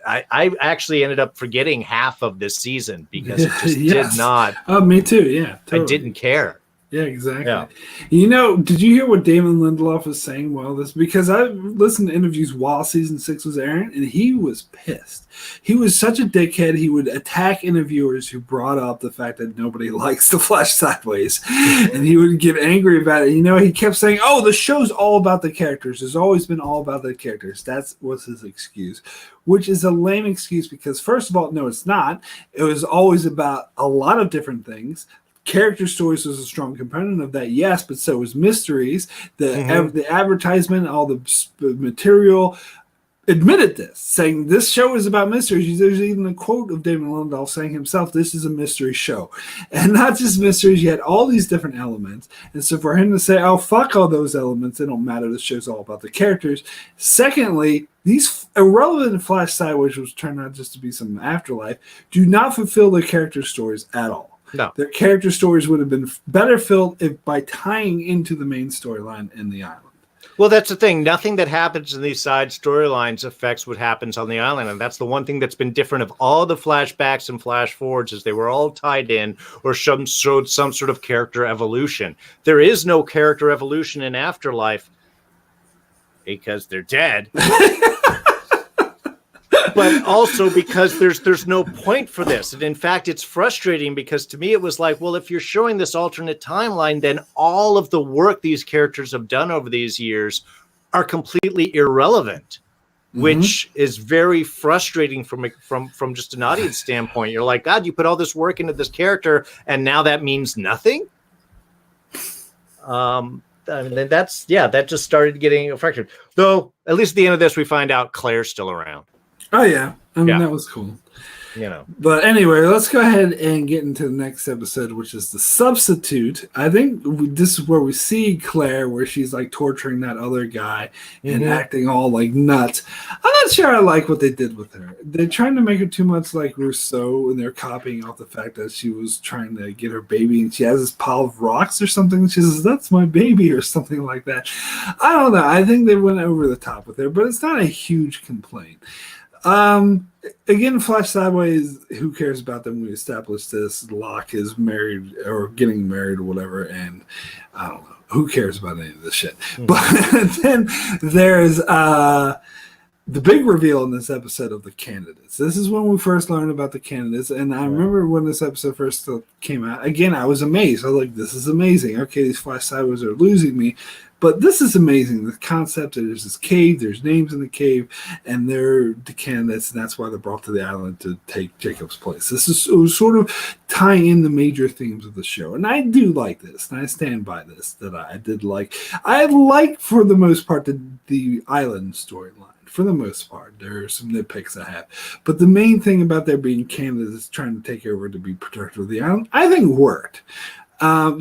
Speaker 2: I actually ended up forgetting half of this season because it just did not. Oh,
Speaker 1: me too. Yeah, totally.
Speaker 2: I didn't care.
Speaker 1: Yeah, exactly. Yeah. Did you hear what Damon Lindelof was saying while this? Because I listened to interviews while season 6 was airing, and he was pissed. He was such a dickhead. He would attack interviewers who brought up the fact that nobody likes the Flash Sideways, and he would get angry about it. He kept saying, "Oh, the show's all about the characters. It's always been all about the characters." That was his excuse, which is a lame excuse because, first of all, no, it's not. It was always about a lot of different things. Character stories was a strong component of that, yes, but so was mysteries, the advertisement, all the material. admitted this, saying this show is about mysteries. There's even a quote of Damon Lindelof saying himself, this is a mystery show. And not just mysteries, you had all these different elements. And so for him to say, oh, fuck all those elements, they don't matter, the show's all about the characters. Secondly, these irrelevant Flash Sideways, which turned out just to be some afterlife, do not fulfill their character stories at all.
Speaker 2: No.
Speaker 1: Their character stories would have been better filled by tying into the main storyline in the island.
Speaker 2: Well, that's the thing. Nothing that happens in these side storylines affects what happens on the island. And that's the one thing that's been different of all the flashbacks and flash forwards is they were all tied in or showed some sort of character evolution. There is no character evolution in Afterlife because they're dead. But also because there's no point for this. And in fact, it's frustrating because to me it was like, well, if you're showing this alternate timeline, then all of the work these characters have done over these years are completely irrelevant, which is very frustrating from just an audience standpoint. You're like, God, you put all this work into this character and now that means nothing. I mean, that just started getting frustrating. Though at least at the end of this, we find out Claire's still around.
Speaker 1: Oh, yeah. I mean, that was cool.
Speaker 2: You know.
Speaker 1: But anyway, let's go ahead and get into the next episode, which is The Substitute. I think this is where we see Claire, where she's like torturing that other guy and acting all like nuts. I'm not sure I like what they did with her. They're trying to make her too much like Rousseau, and they're copying off the fact that she was trying to get her baby, and she has this pile of rocks or something. She says, that's my baby, or something like that. I don't know. I think they went over the top with her, but it's not a huge complaint. Again, Flash Sideways, who cares about them? We established this. Locke is married or getting married or whatever, and I don't know. Who cares about any of this shit? But then there's the big reveal in this episode of the candidates. This is when we first learned about the candidates, and I remember when this episode first came out. Again, I was amazed. I was like, this is amazing. Okay, these Flash Sideways are losing me. But this is amazing. The concept that there's this cave, there's names in the cave, and they're the candidates, and that's why they're brought to the island to take Jacob's place. This is sort of tying in the major themes of the show. And I do like this, and I stand by this, that I did like. I like, for the most part, the island storyline. For the most part, there are some nitpicks I have. But the main thing about there being candidates trying to take over to be protector of the island, I think worked.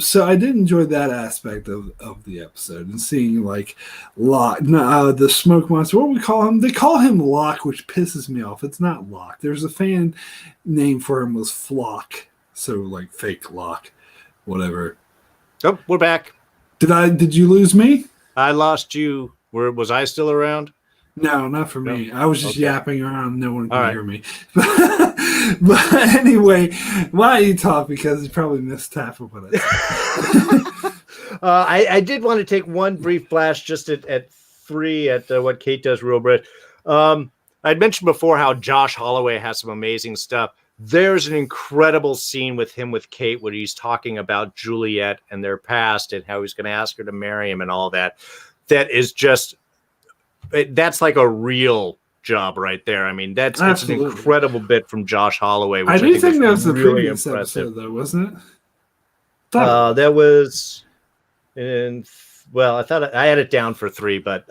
Speaker 1: So I did enjoy that aspect of the episode and seeing like Locke, the smoke monster. What do we call him? They call him Locke, which pisses me off. It's not Locke. There's a fan name for him was Flock. So like fake Locke, whatever.
Speaker 2: Oh, we're back.
Speaker 1: Did you lose me?
Speaker 2: I lost you. Was I still around?
Speaker 1: No, not for me. I was just yapping around. No one can hear me. But anyway, why don't you talk? Because you probably missed half of what I said.
Speaker 2: I did want to take one brief flash just at 3 at what Kate does real brief. I'd mentioned before how Josh Holloway has some amazing stuff. There's an incredible scene with him with Kate where he's talking about Juliet and their past and how he's going to ask her to marry him and all that. That is just... That's like a real job right there. I mean, it's an incredible bit from Josh Holloway. Which
Speaker 1: I think that was the really previous impressive episode, though, wasn't it?
Speaker 2: That was in. Well, I thought I had it down for 3, but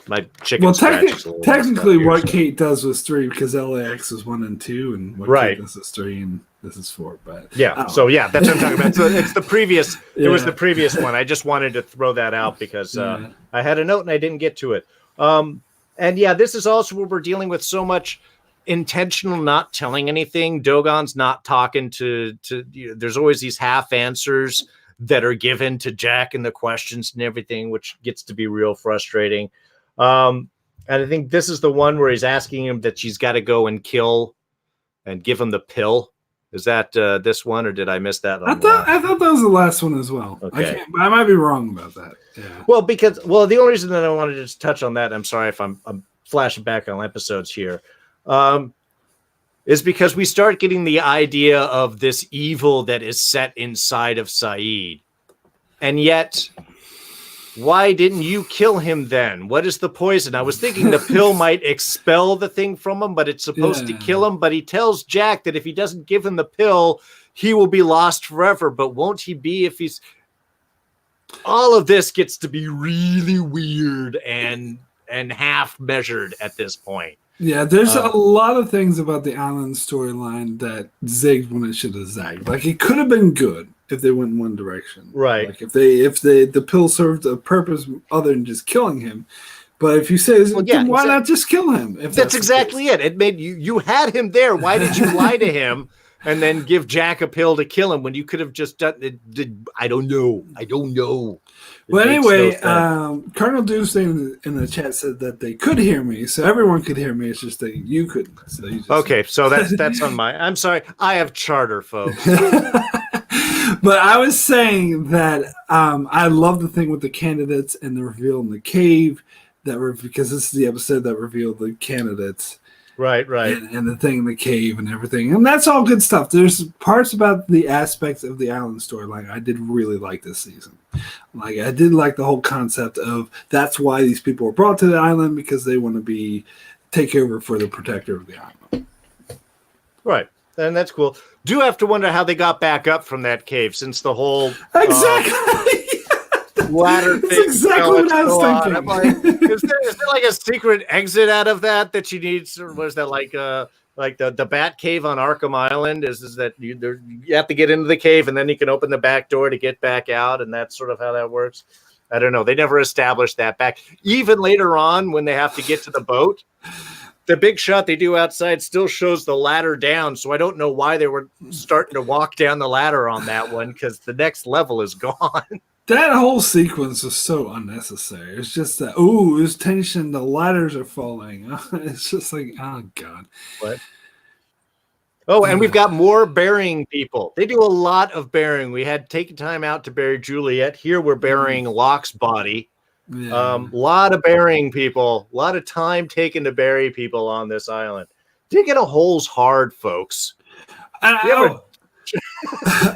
Speaker 2: my chicken.
Speaker 1: Well, technically, what Kate does was 3 because LAX was 1 and 2, and what Kate does is 3, and this is 4. But
Speaker 2: yeah, so yeah, that's what I'm talking about. So it's the previous. It was the previous one. I just wanted to throw that out because I had a note and I didn't get to it. And yeah, this is also where we're dealing with so much intentional not telling anything. Dogon's not talking to there's always these half answers that are given to Jack and the questions and everything, which gets to be real frustrating. And I think this is the one where he's asking him that she's got to go and kill and give him the pill. Is that this one, or did I miss that?
Speaker 1: I thought that was the last one as well.
Speaker 2: Okay.
Speaker 1: I might be wrong about that. Yeah.
Speaker 2: Well, the only reason that I wanted to just touch on that, I'm sorry if I'm flashing back on episodes here, is because we start getting the idea of this evil that is set inside of Saeed, and yet. Why didn't you kill him then? What is the poison? I was thinking the pill might expel the thing from him, but it's supposed to kill him. But he tells Jack that if he doesn't give him the pill, he will be lost forever. But won't he be if he's... All of this gets to be really weird and and half measured at this point.
Speaker 1: Yeah, there's a lot of things about the island storyline that zigged when it should have zagged. Like, it could have been good if they went in one direction.
Speaker 2: Right.
Speaker 1: Like, if the pill served a purpose other than just killing him. But if you say, then why not just kill him? If
Speaker 2: that's exactly it. It made you had him there. Why did you lie to him and then give Jack a pill to kill him when you could have just done it? I don't know.
Speaker 1: Well, anyway, Cardinal Doomsday in the chat said that they could hear me, so everyone could hear me. It's just that you couldn't. So you just
Speaker 2: okay, so that's on my. I'm sorry, I have charter, folks.
Speaker 1: But I was saying that I love the thing with the candidates and the reveal in the cave because this is the episode that revealed the candidates.
Speaker 2: Right.
Speaker 1: And the thing in the cave and everything. And that's all good stuff. There's parts about the aspects of the island storyline I did really like this season. Like, I did like the whole concept of that's why these people were brought to the island, because they want to take over for the protector of the island.
Speaker 2: Right. And that's cool. Do have to wonder how they got back up from that cave, since the whole ladder thing.
Speaker 1: That's exactly what I was thinking.
Speaker 2: I'm like, is there like a secret exit out of that you need? Was that like the Bat Cave on Arkham Island? Is that you have to get into the cave and then you can open the back door to get back out, and that's sort of how that works? I don't know. They never established that back. Even later on, when they have to get to the boat, the big shot they do outside still shows the ladder down. So I don't know why they were starting to walk down the ladder on that one, because the next level is gone.
Speaker 1: That whole sequence was so unnecessary. It's just that, there's tension. The ladders are falling. It's just like, oh, God.
Speaker 2: What? Oh, and we've got more burying people. They do a lot of burying. We had taken time out to bury Juliet. Here we're burying Locke's body.
Speaker 1: Yeah.
Speaker 2: Lot of burying people. A lot of time taken to bury people on this island. Digging a hole's hard, folks.
Speaker 1: I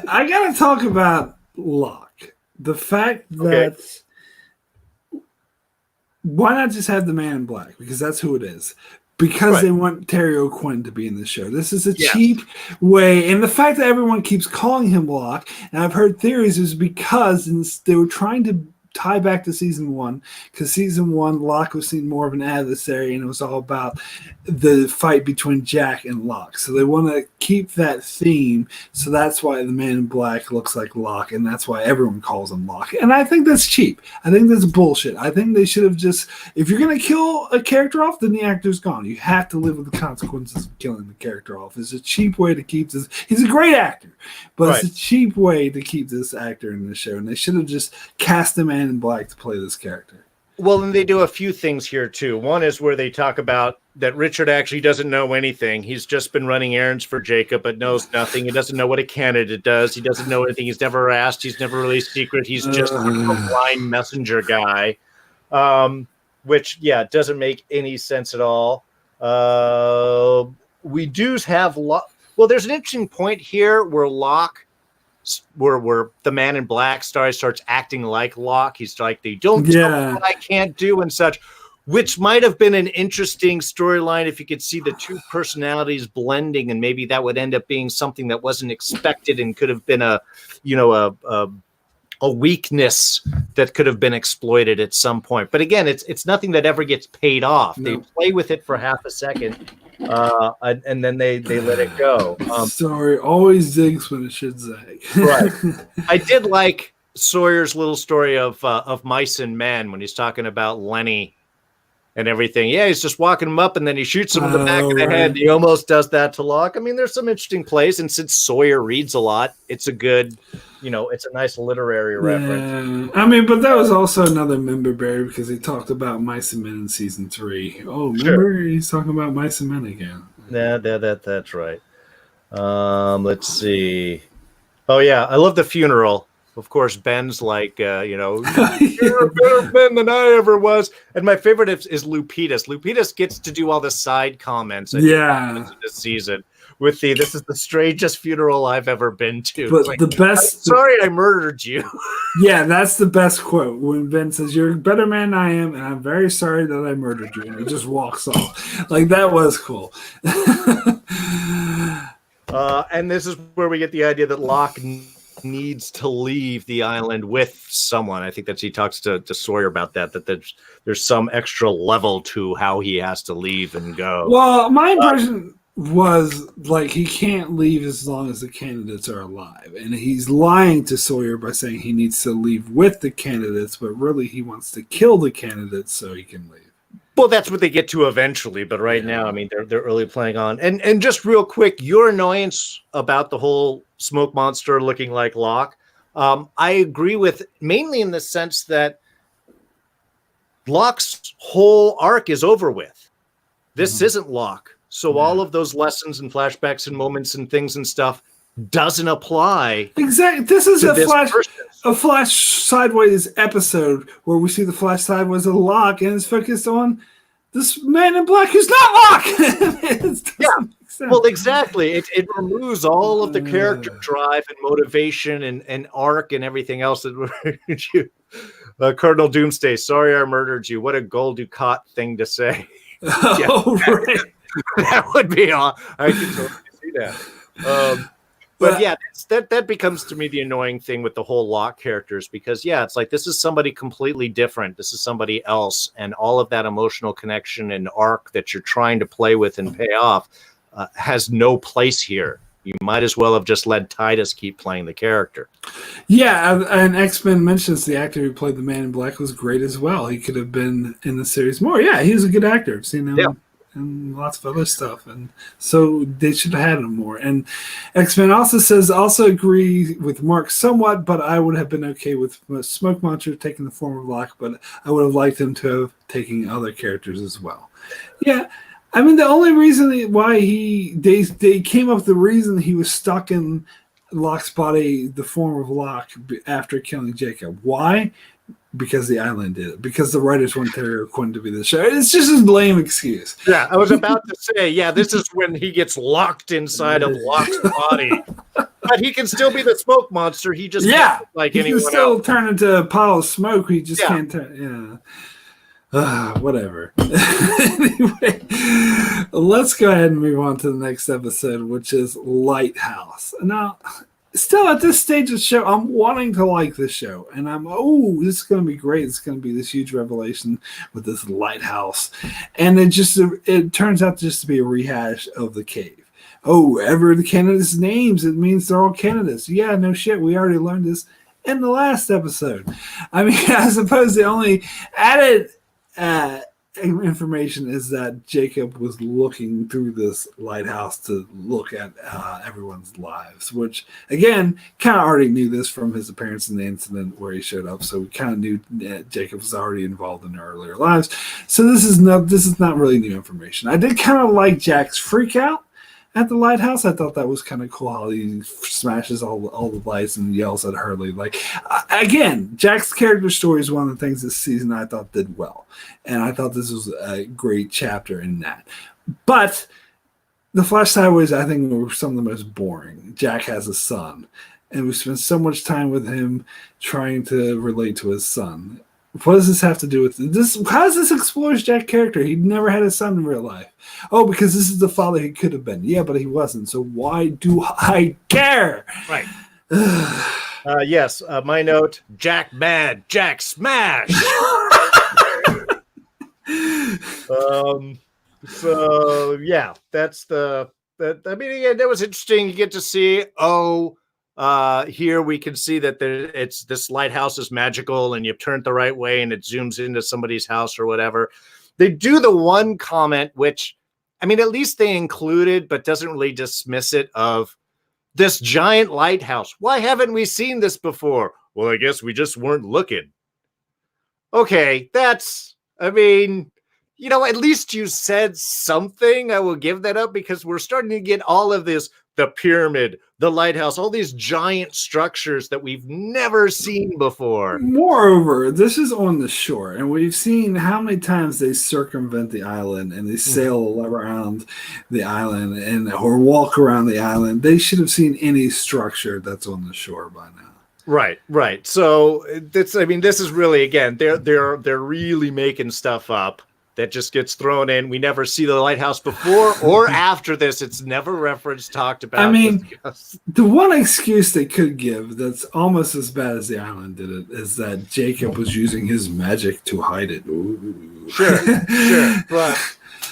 Speaker 1: got to talk about Locke. The fact that why not just have the Man in Black? Because that's who it is. Because they want Terry O'Quinn to be in the show. This is a cheap way. And the fact that everyone keeps calling him Locke, and I've heard theories, is because they were trying to tie back to season 1, because season 1 Locke was seen more of an adversary, and it was all about the fight between Jack and Locke. So they want to keep that theme, so that's why the Man in Black looks like Locke, and that's why everyone calls him Locke. And I think that's cheap. I think that's bullshit. I think they should have just, if you're going to kill a character off, then the actor's gone. You have to live with the consequences of killing the character off. It's a cheap way to keep this. He's a great actor, but it's a cheap way to keep this actor in the show, and they should have just cast the Man in Black to play this character.
Speaker 2: Well, and they do a few things here too. One is where they talk about that Richard actually doesn't know anything. He's just been running errands for Jacob, but knows nothing. He doesn't know what a candidate does. He doesn't know anything. He's never asked. He's never really secret. He's just a blind messenger guy, which doesn't make any sense at all. We do have Locke. Well, there's an interesting point here where Locke, where the Man in Black starts acting like Locke. He's like, they don't tell me what I can't do and such, which might have been an interesting storyline if you could see the two personalities blending, and maybe that would end up being something that wasn't expected and could have been a weakness that could have been exploited at some point. But again, it's nothing that ever gets paid off. No. They play with it for half a second. And then they let it go.
Speaker 1: Sorry, always zigs when it should zag.
Speaker 2: Right. I did like Sawyer's little story of mice and men when he's talking about Lenny and everything. Yeah, he's just walking him up and then he shoots him in the back of the head. He almost does that to Locke. I mean, there's some interesting plays, and since Sawyer reads a lot, it's a good, it's a nice literary reference.
Speaker 1: I mean, but that was also another member berry, because he talked about mice and men in season 3. Oh, remember? He's talking about mice and men again.
Speaker 2: Yeah, that's right. Let's see. Oh yeah, I love the funeral. Of course, Ben's like, you're a better Ben than I ever was. And my favorite is Lupita's. Lupita's gets to do all the side comments this season with this is the strangest funeral I've ever been to.
Speaker 1: But
Speaker 2: like,
Speaker 1: the best...
Speaker 2: sorry I murdered you.
Speaker 1: Yeah, that's the best quote. When Ben says, you're a better man than I am, and I'm very sorry that I murdered you. And he just walks off. Like, that was cool.
Speaker 2: And this is where we get the idea that Locke needs to leave the island with someone. I think that he talks to Sawyer about that there's some extra level to how he has to leave and go.
Speaker 1: Well, my impression was like he can't leave as long as the candidates are alive, and he's lying to Sawyer by saying he needs to leave with the candidates, but really he wants to kill the candidates so he can leave.
Speaker 2: Well, that's what they get to eventually, but right now, I mean, they're really playing on. And just real quick, your annoyance about the whole smoke monster looking like Locke, I agree with, mainly in the sense that Locke's whole arc is over with. This isn't Locke. So all of those lessons and flashbacks and moments and things and stuff doesn't apply.
Speaker 1: Exactly. This is a Flash Sideways episode where we see the Flash Sideways of Locke, and it's focused on this man in black who's not Locke.
Speaker 2: Yeah. Well, exactly. It removes all of the character drive and motivation and arc and everything else that you. Cardinal Doomsday, sorry I murdered you. What a gold ducat thing to say.
Speaker 1: Oh, right.
Speaker 2: That would be all. I can totally see that. But yeah, that becomes to me the annoying thing with the whole Locke characters, because it's like this is somebody completely different. This is somebody else, and all of that emotional connection and arc that you're trying to play with and pay off has no place here. You might as well have just let Titus keep playing the character.
Speaker 1: Yeah, and X-Men mentions the actor who played the Man in Black was great as well. He could have been in the series more. Yeah, he was a good actor. I've seen him and lots of other stuff, and so they should have had him more. And X-Men also agree with Mark somewhat, but I would have been okay with Smoke Monster taking the form of Locke, but I would have liked him to have taken other characters as well. Yeah, I mean the only reason why they came up with the reason he was stuck in Locke's body, the form of Locke, after killing Jacob. Why? Because the island did it. Because the writers weren't there according to be the show. It's just a lame excuse.
Speaker 2: Yeah, I was about to say, this is when he gets locked inside of Locke's body. But he can still be the smoke monster. He just can't look like anyone else. He can still
Speaker 1: turn into a pile of smoke. He just can't turn. Whatever. Anyway, let's go ahead and move on to the next episode, which is Lighthouse. Now, still at this stage of the show, I'm wanting to like this show, and this is going to be great. It's going to be this huge revelation with this lighthouse, and it turns out just to be a rehash of the cave. Ever the candidates' names, it means they're all candidates. Yeah, no shit. We already learned this in the last episode. I mean, I suppose the only added information is that Jacob was looking through this lighthouse to look at everyone's lives, which again kind of already knew this from his appearance in the incident where he showed up, so we kind of knew Jacob was already involved in their earlier lives. So this is not really new information. I did kind of like Jack's freak out at the lighthouse. I thought that was kind of cool how he smashes all the lights and yells at Hurley. Like, again, Jack's character story is one of the things this season I thought did well. And I thought this was a great chapter in that. But the Flash Sideways, I think, were some of the most boring. Jack has a son, and we spent so much time with him trying to relate to his son. What does this have to do with this? How does this explore Jack's character? He never had a son in real life. Oh, because this is the father he could have been. Yeah, but he wasn't. So why do I care?
Speaker 2: Right. Yes. My note: Jack mad, Jack smash. So yeah, that's the. I mean, again, that was interesting. You get to see. Here we can see that it's this lighthouse is magical, and you've turned the right way, and it zooms into somebody's house or whatever. They do the one comment, which, I mean, at least they included, but doesn't really dismiss it, of this giant lighthouse. Why haven't we seen this before? Well, I guess we just weren't looking. Okay, I mean, at least you said something. I will give that up, because we're starting to get all of this, the pyramid, the lighthouse, all these giant structures that we've never seen before.
Speaker 1: Moreover, this is on the shore, and we've seen how many times they circumvent the island and they sail around the island or walk around the island. They should have seen any structure that's on the shore by now.
Speaker 2: Right. So this is really, again, they're really making stuff up. that just gets thrown in. We never see the lighthouse before or after this. It's never referenced, talked about.
Speaker 1: I mean, the one excuse they could give that's almost as bad as the island did it is that Jacob was using his magic to hide it. Ooh.
Speaker 2: Sure. But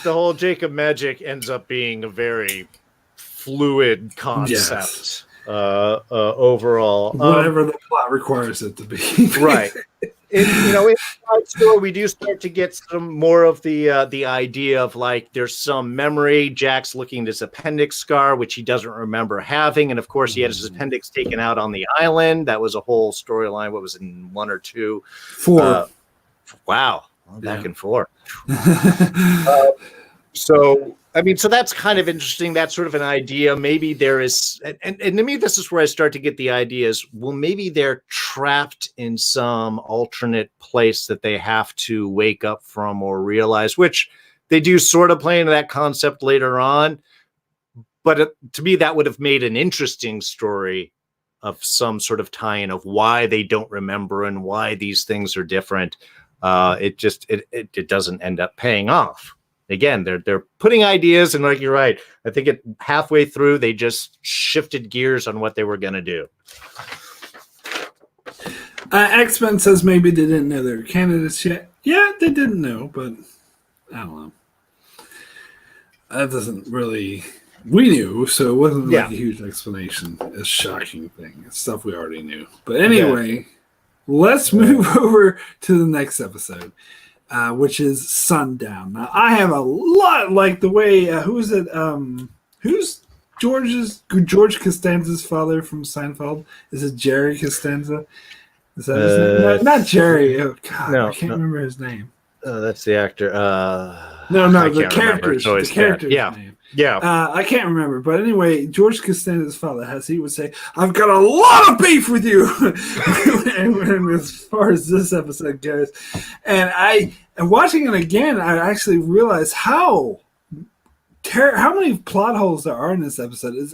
Speaker 2: the whole Jacob magic ends up being a very fluid concept overall.
Speaker 1: Whatever the plot requires it to be.
Speaker 2: Right. In the side story, we do start to get some more of the idea of like there's some memory. Jack's looking at his appendix scar, which he doesn't remember having, and of course he had his appendix taken out on the island. That was a whole storyline. What was it, in 1 or 2?
Speaker 1: 4.
Speaker 2: Wow, back and forth. So that's kind of interesting. That's sort of an idea. Maybe there is, and to me, this is where I start to get the idea is, well, maybe they're trapped in some alternate place that they have to wake up from or realize, which they do sort of play into that concept later on. But to me, that would have made an interesting story of some sort of tie-in of why they don't remember and why these things are different. It doesn't end up paying off. Again, they're putting ideas, and like you're right, I think halfway through they just shifted gears on what they were going to do.
Speaker 1: X-Men says maybe they didn't know they were candidates yet. Yeah, they didn't know, but I don't know. That doesn't really. We knew, so it wasn't like a huge explanation. A shocking thing. It's stuff we already knew. But anyway, let's move over to the next episode. Which is Sundown. Now, I have a lot like the way who's George Costanza's father from Seinfeld? Is it Jerry Costanza? Is that his name? No, not Jerry. Oh God, no, I can't remember his name.
Speaker 2: That's the actor.
Speaker 1: No, the character's name. Yeah. I can't remember, but anyway, George Costanza's father he would say, "I've got a lot of beef with you," and as far as this episode goes, and watching it again, I actually realized how many plot holes there are in this episode. This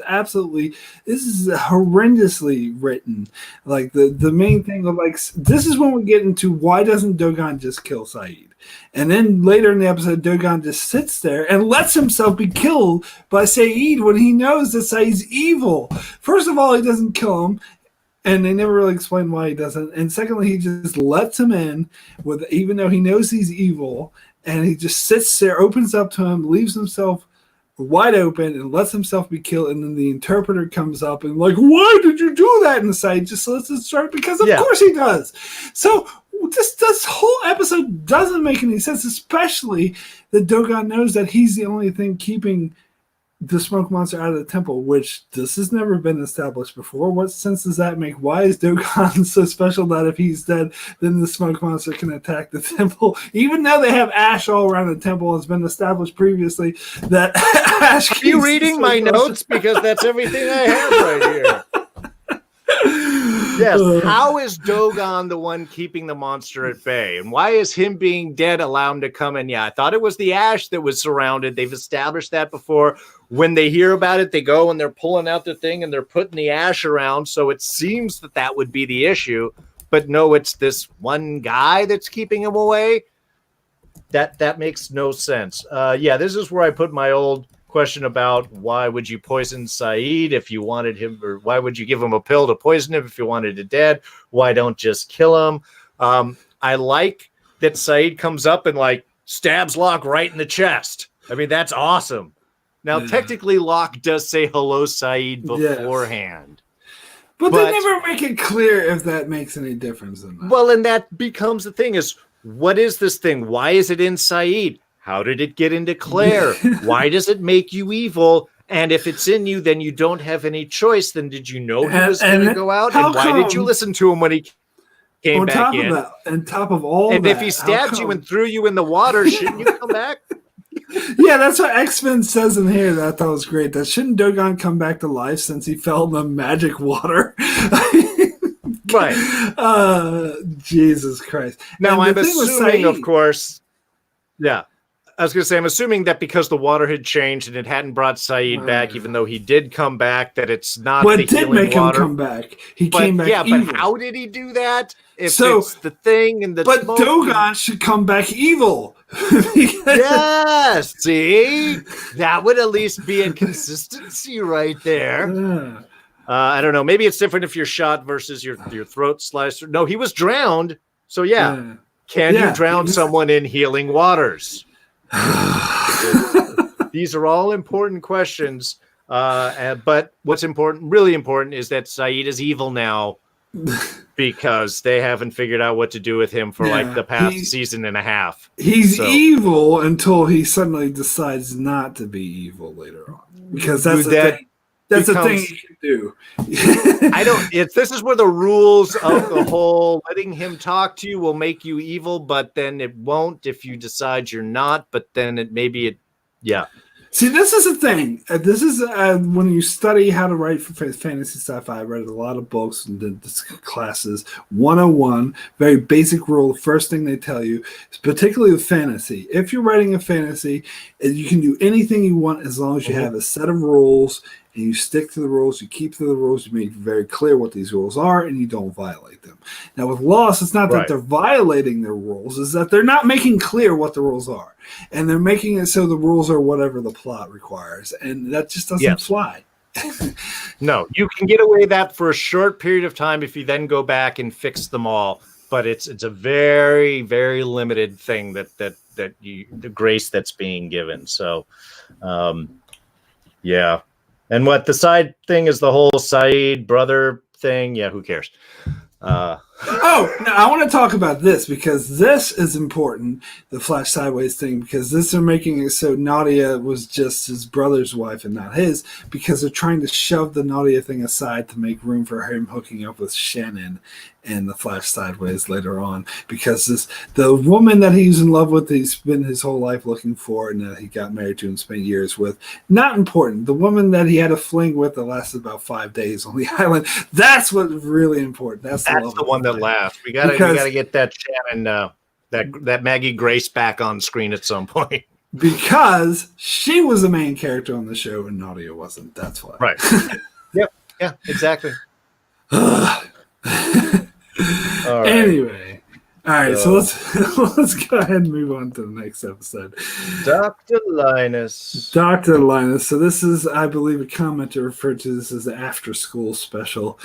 Speaker 1: is horrendously written. Like the main thing of this is when we get into why doesn't Dogon just kill Saeed? And then later in the episode, Dogon just sits there and lets himself be killed by Saeed when he knows that Saeed's evil. First of all, he doesn't kill him, and they never really explain why he doesn't. And secondly, he just lets him in, even though he knows he's evil, and he just sits there, opens up to him, leaves himself wide open, and lets himself be killed. And then the interpreter comes up and why did you do that? And Saeed just lets it start because of course he does. So this whole episode doesn't make any sense, especially that Dogon knows that he's the only thing keeping the smoke monster out of the temple, which this has never been established before. What sense does that make? Why is Dogon so special that if he's dead, then the smoke monster can attack the temple? Even though they have ash all around the temple, it's been established previously that ash.
Speaker 2: Are you reading my notes? Because that's everything I have right here. Yes. How is Dogon the one keeping the monster at bay? And why is him being dead allow him to come in? Yeah, I thought it was the ash that was surrounded. They've established that before. When they hear about it, they go and they're pulling out the thing and they're putting the ash around. So it seems that would be the issue. But no, it's this one guy that's keeping him away. That makes no sense. This is where I put my old question about why would you poison Saeed if you wanted him, or why would you give him a pill to poison him if you wanted it dead? Why don't just kill him? I like that Saeed comes up and stabs Locke right in the chest. I mean, that's awesome. Now, technically, Locke does say hello, Saeed, beforehand.
Speaker 1: But they never make it clear if that makes any difference or not.
Speaker 2: Well, and that becomes the thing is, what is this thing? Why is it in Saeed? How did it get into Claire? Why does it make you evil? And if it's in you, then you don't have any choice. Then did you know he was going to go out? And why did you listen to him when he came back in?
Speaker 1: On top of all
Speaker 2: and if he stabbed you and threw you in the water, shouldn't you come back?
Speaker 1: Yeah, that's what X-Men says in here. That I thought was great. That shouldn't Dogon come back to life since he fell in the magic water?
Speaker 2: Right.
Speaker 1: Jesus Christ.
Speaker 2: Now, I'm assuming, of course, I was going to say, I'm assuming that because the water had changed and it hadn't brought Saeed back, even though he did come back, that it's not the healing water. What did make him come back? He came back evil. But how did he do that? If it's the thing and the
Speaker 1: But
Speaker 2: smoke
Speaker 1: Dogon should come back evil.
Speaker 2: Yes, see, that would at least be a consistency right there. I don't know. Maybe it's different if you're shot versus your throat sliced. No, he was drowned. So yeah, can you drown someone in healing waters? These are all important questions. But what's important, really important, is that Saeed is evil now because they haven't figured out what to do with him for like the past season and a half.
Speaker 1: He's evil until he suddenly decides not to be evil later on, because that's the thing. That's the thing you can do.
Speaker 2: This is where the rules of the whole letting him talk to you will make you evil, but then it won't if you decide you're not. But then yeah.
Speaker 1: See, this is the thing. This is when you study how to write for fantasy sci-fi. I read a lot of books and did classes. 101, very basic rule. The first thing they tell you, particularly with fantasy, if you're writing a fantasy, you can do anything you want as long as you have a set of rules and you stick to the rules, you keep to the rules, you make very clear what these rules are, and you don't violate them. Now, with Lost, it's not that they're violating their rules, it's that they're not making clear what the rules are. And they're making it so the rules are whatever the plot requires, and that just doesn't fly.
Speaker 2: No, you can get away that for a short period of time if you then go back and fix them all. But it's a very, very limited thing the grace that's being given. So, yeah. And what the side thing is, the whole Saeed brother thing. Yeah, who cares?
Speaker 1: Now I want to talk about this because this is important, the Flash Sideways thing, because this are making it so Nadia was just his brother's wife and not his, because they're trying to shove the Nadia thing aside to make room for him hooking up with Shannon and the Flash Sideways later on, because the woman that he's in love with, he's been his whole life looking for, and that he got married to and spent years with, not important. The woman that he had a fling with that lasted about 5 days on the island, that's what's really important. That's the
Speaker 2: one that lasts. We gotta get that Shannon, that Maggie Grace back on screen at some point.
Speaker 1: Because she was the main character on the show and Nadia wasn't. That's why.
Speaker 2: Right. Yeah, exactly.
Speaker 1: All right. Anyway, all right. So let's go ahead and move on to the next episode.
Speaker 2: Dr. Linus.
Speaker 1: Dr. Linus. So this is, I believe, a commenter referred to this as the after school special.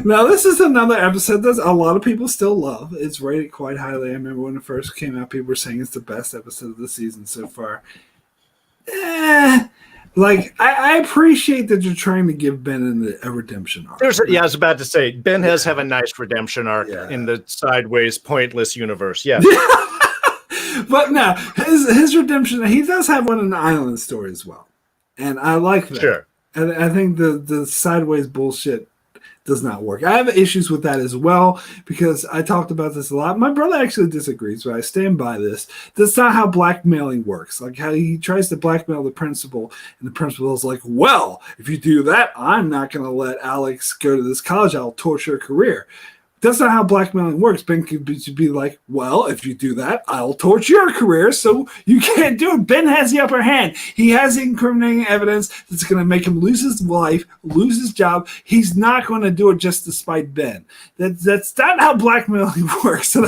Speaker 1: Now, this is another episode that a lot of people still love. It's rated quite highly. I remember when it first came out, people were saying it's the best episode of the season so far. I appreciate that you're trying to give Ben a redemption arc.
Speaker 2: I was about to say, Ben has a nice redemption arc in the sideways, pointless universe. Yeah.
Speaker 1: But no, his redemption, he does have one in the island story as well. And I like that.
Speaker 2: Sure.
Speaker 1: And I think the sideways bullshit does not work. I have issues with that as well, because I talked about this a lot. My brother actually disagrees, but I stand by this. That's not how blackmailing works. Like how he tries to blackmail the principal, and the principal is like, well, if you do that, I'm not going to let Alex go to this college. I'll torture her career. That's not how blackmailing works. Ben could be like, well, if you do that, I'll torture your career, so you can't do it. Ben has the upper hand. He has the incriminating evidence that's going to make him lose his life, lose his job. He's not going to do it just to spite Ben. That's not how blackmailing works. So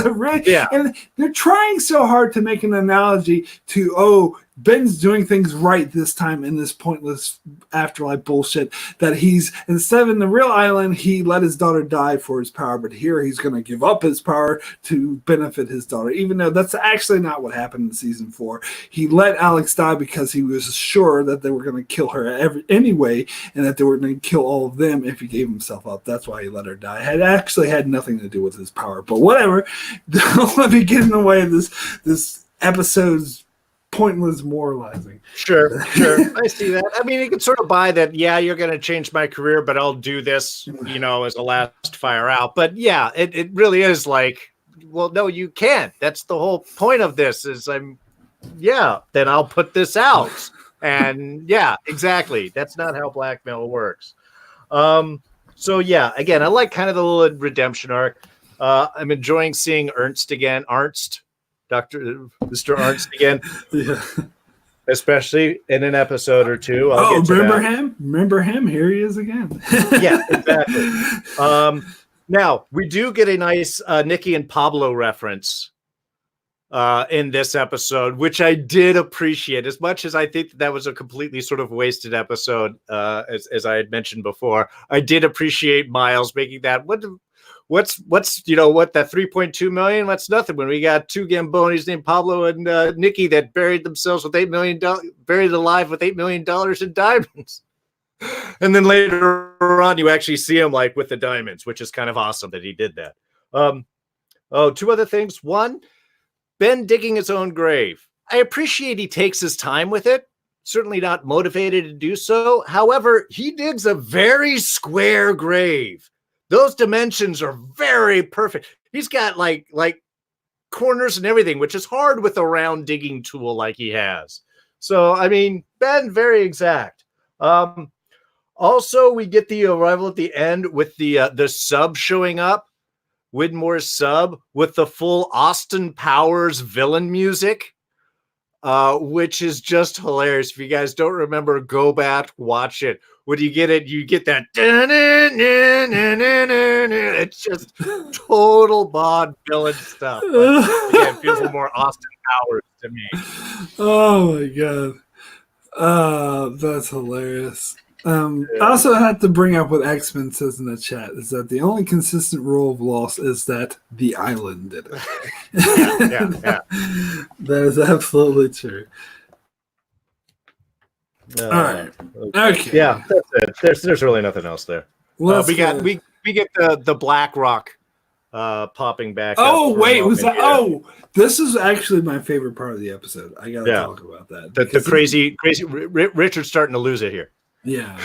Speaker 1: and they're trying so hard to make an analogy to, Ben's doing things right this time in this pointless afterlife bullshit, that he's, instead of in the real island, he let his daughter die for his power, but here he's going to give up his power to benefit his daughter, even though that's actually not what happened in season 4. He let Alex die because he was sure that they were going to kill her anyway, and that they were going to kill all of them if he gave himself up. That's why he let her die. It actually had nothing to do with his power, but whatever. Don't let me get in the way of this episode's pointless moralizing.
Speaker 2: Sure. I see that. I mean, you can sort of buy that, you're going to change my career, but I'll do this, as a last fire out. But yeah, it really is like, well, no, you can't. That's the whole point of this is then I'll put this out. And yeah, exactly. That's not how blackmail works. So yeah, again, I like kind of the little redemption arc. I'm enjoying seeing Ernst again. Mr. Ernst again, especially in an episode or two.
Speaker 1: Remember him? Remember him? Here he is again.
Speaker 2: Yeah, exactly. Now we do get a nice Nikki and Pablo reference in this episode, which I did appreciate. As much as I think that was a completely sort of wasted episode, as I had mentioned before, I did appreciate Miles making that. What's that 3.2 million? That's nothing when we got two Gambonis named Pablo and Nikki that buried themselves with $8 million, buried alive with $8 million in diamonds. And then later on, you actually see him like with the diamonds, which is kind of awesome that he did that. Two other things. One, Ben digging his own grave. I appreciate he takes his time with it. Certainly not motivated to do so. However, he digs a very square grave. Those dimensions are very perfect. He's got like corners and everything, which is hard with a round digging tool like he has. So, I mean, Ben, very exact. Also, we get the arrival at the end with the sub showing up. Widmore's sub with the full Austin Powers villain music, which is just hilarious. If you guys don't remember, go back, watch it. When you get it, you get that. It's just total Bond villain stuff. But again, it feels a little more Austin Powers to me.
Speaker 1: Oh my god. That's hilarious. I also had to bring up what X-Men says in the chat is that the only consistent rule of Lost is that the island did it.
Speaker 2: Yeah.
Speaker 1: That is absolutely true. All right. Okay.
Speaker 2: Yeah, that's it. There's really nothing else there. We get the Black Rock popping back.
Speaker 1: Oh wait, was that? Here. Oh, this is actually my favorite part of the episode. I gotta talk about that.
Speaker 2: The crazy Richard's starting to lose it here.
Speaker 1: Yeah,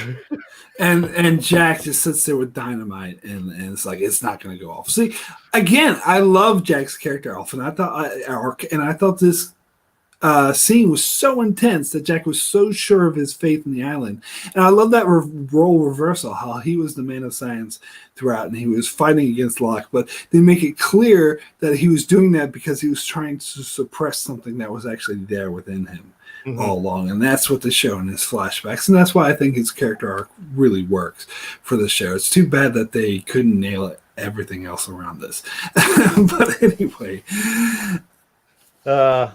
Speaker 1: and Jack just sits there with dynamite, and it's like it's not going to go off. See, again, I love Jack's character arc, and I thought this scene was so intense that Jack was so sure of his faith in the island, and I love that role reversal, how he was the man of science throughout, and he was fighting against Locke, but they make it clear that he was doing that because he was trying to suppress something that was actually there within him. All along, and that's what they show in his flashbacks, and that's why I think his character arc really works for the show. It's too bad that they couldn't nail everything else around this. But anyway,
Speaker 2: I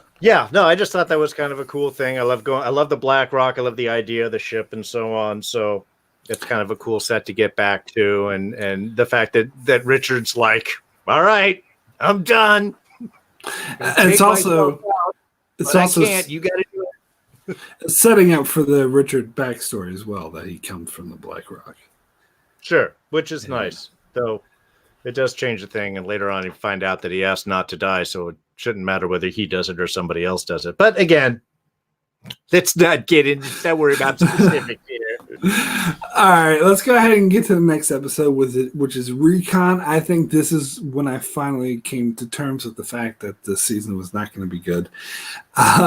Speaker 2: just thought that was kind of a cool thing. I love the Black Rock. I love the idea of the ship and so on. So it's kind of a cool set to get back to, and the fact that Richard's like, all right, I'm done.
Speaker 1: It's also
Speaker 2: I can't. You got to do it.
Speaker 1: Setting up for the Richard backstory as well, that he comes from the Black Rock.
Speaker 2: Sure, which is nice. Though it does change the thing, and later on you find out that he asked not to die, so it shouldn't matter whether he does it or somebody else does it. But again, let's not worry about specifics here.
Speaker 1: All right, let's go ahead and get to the next episode which is Recon. I think this is when I finally came to terms with the fact that the season was not going to be good.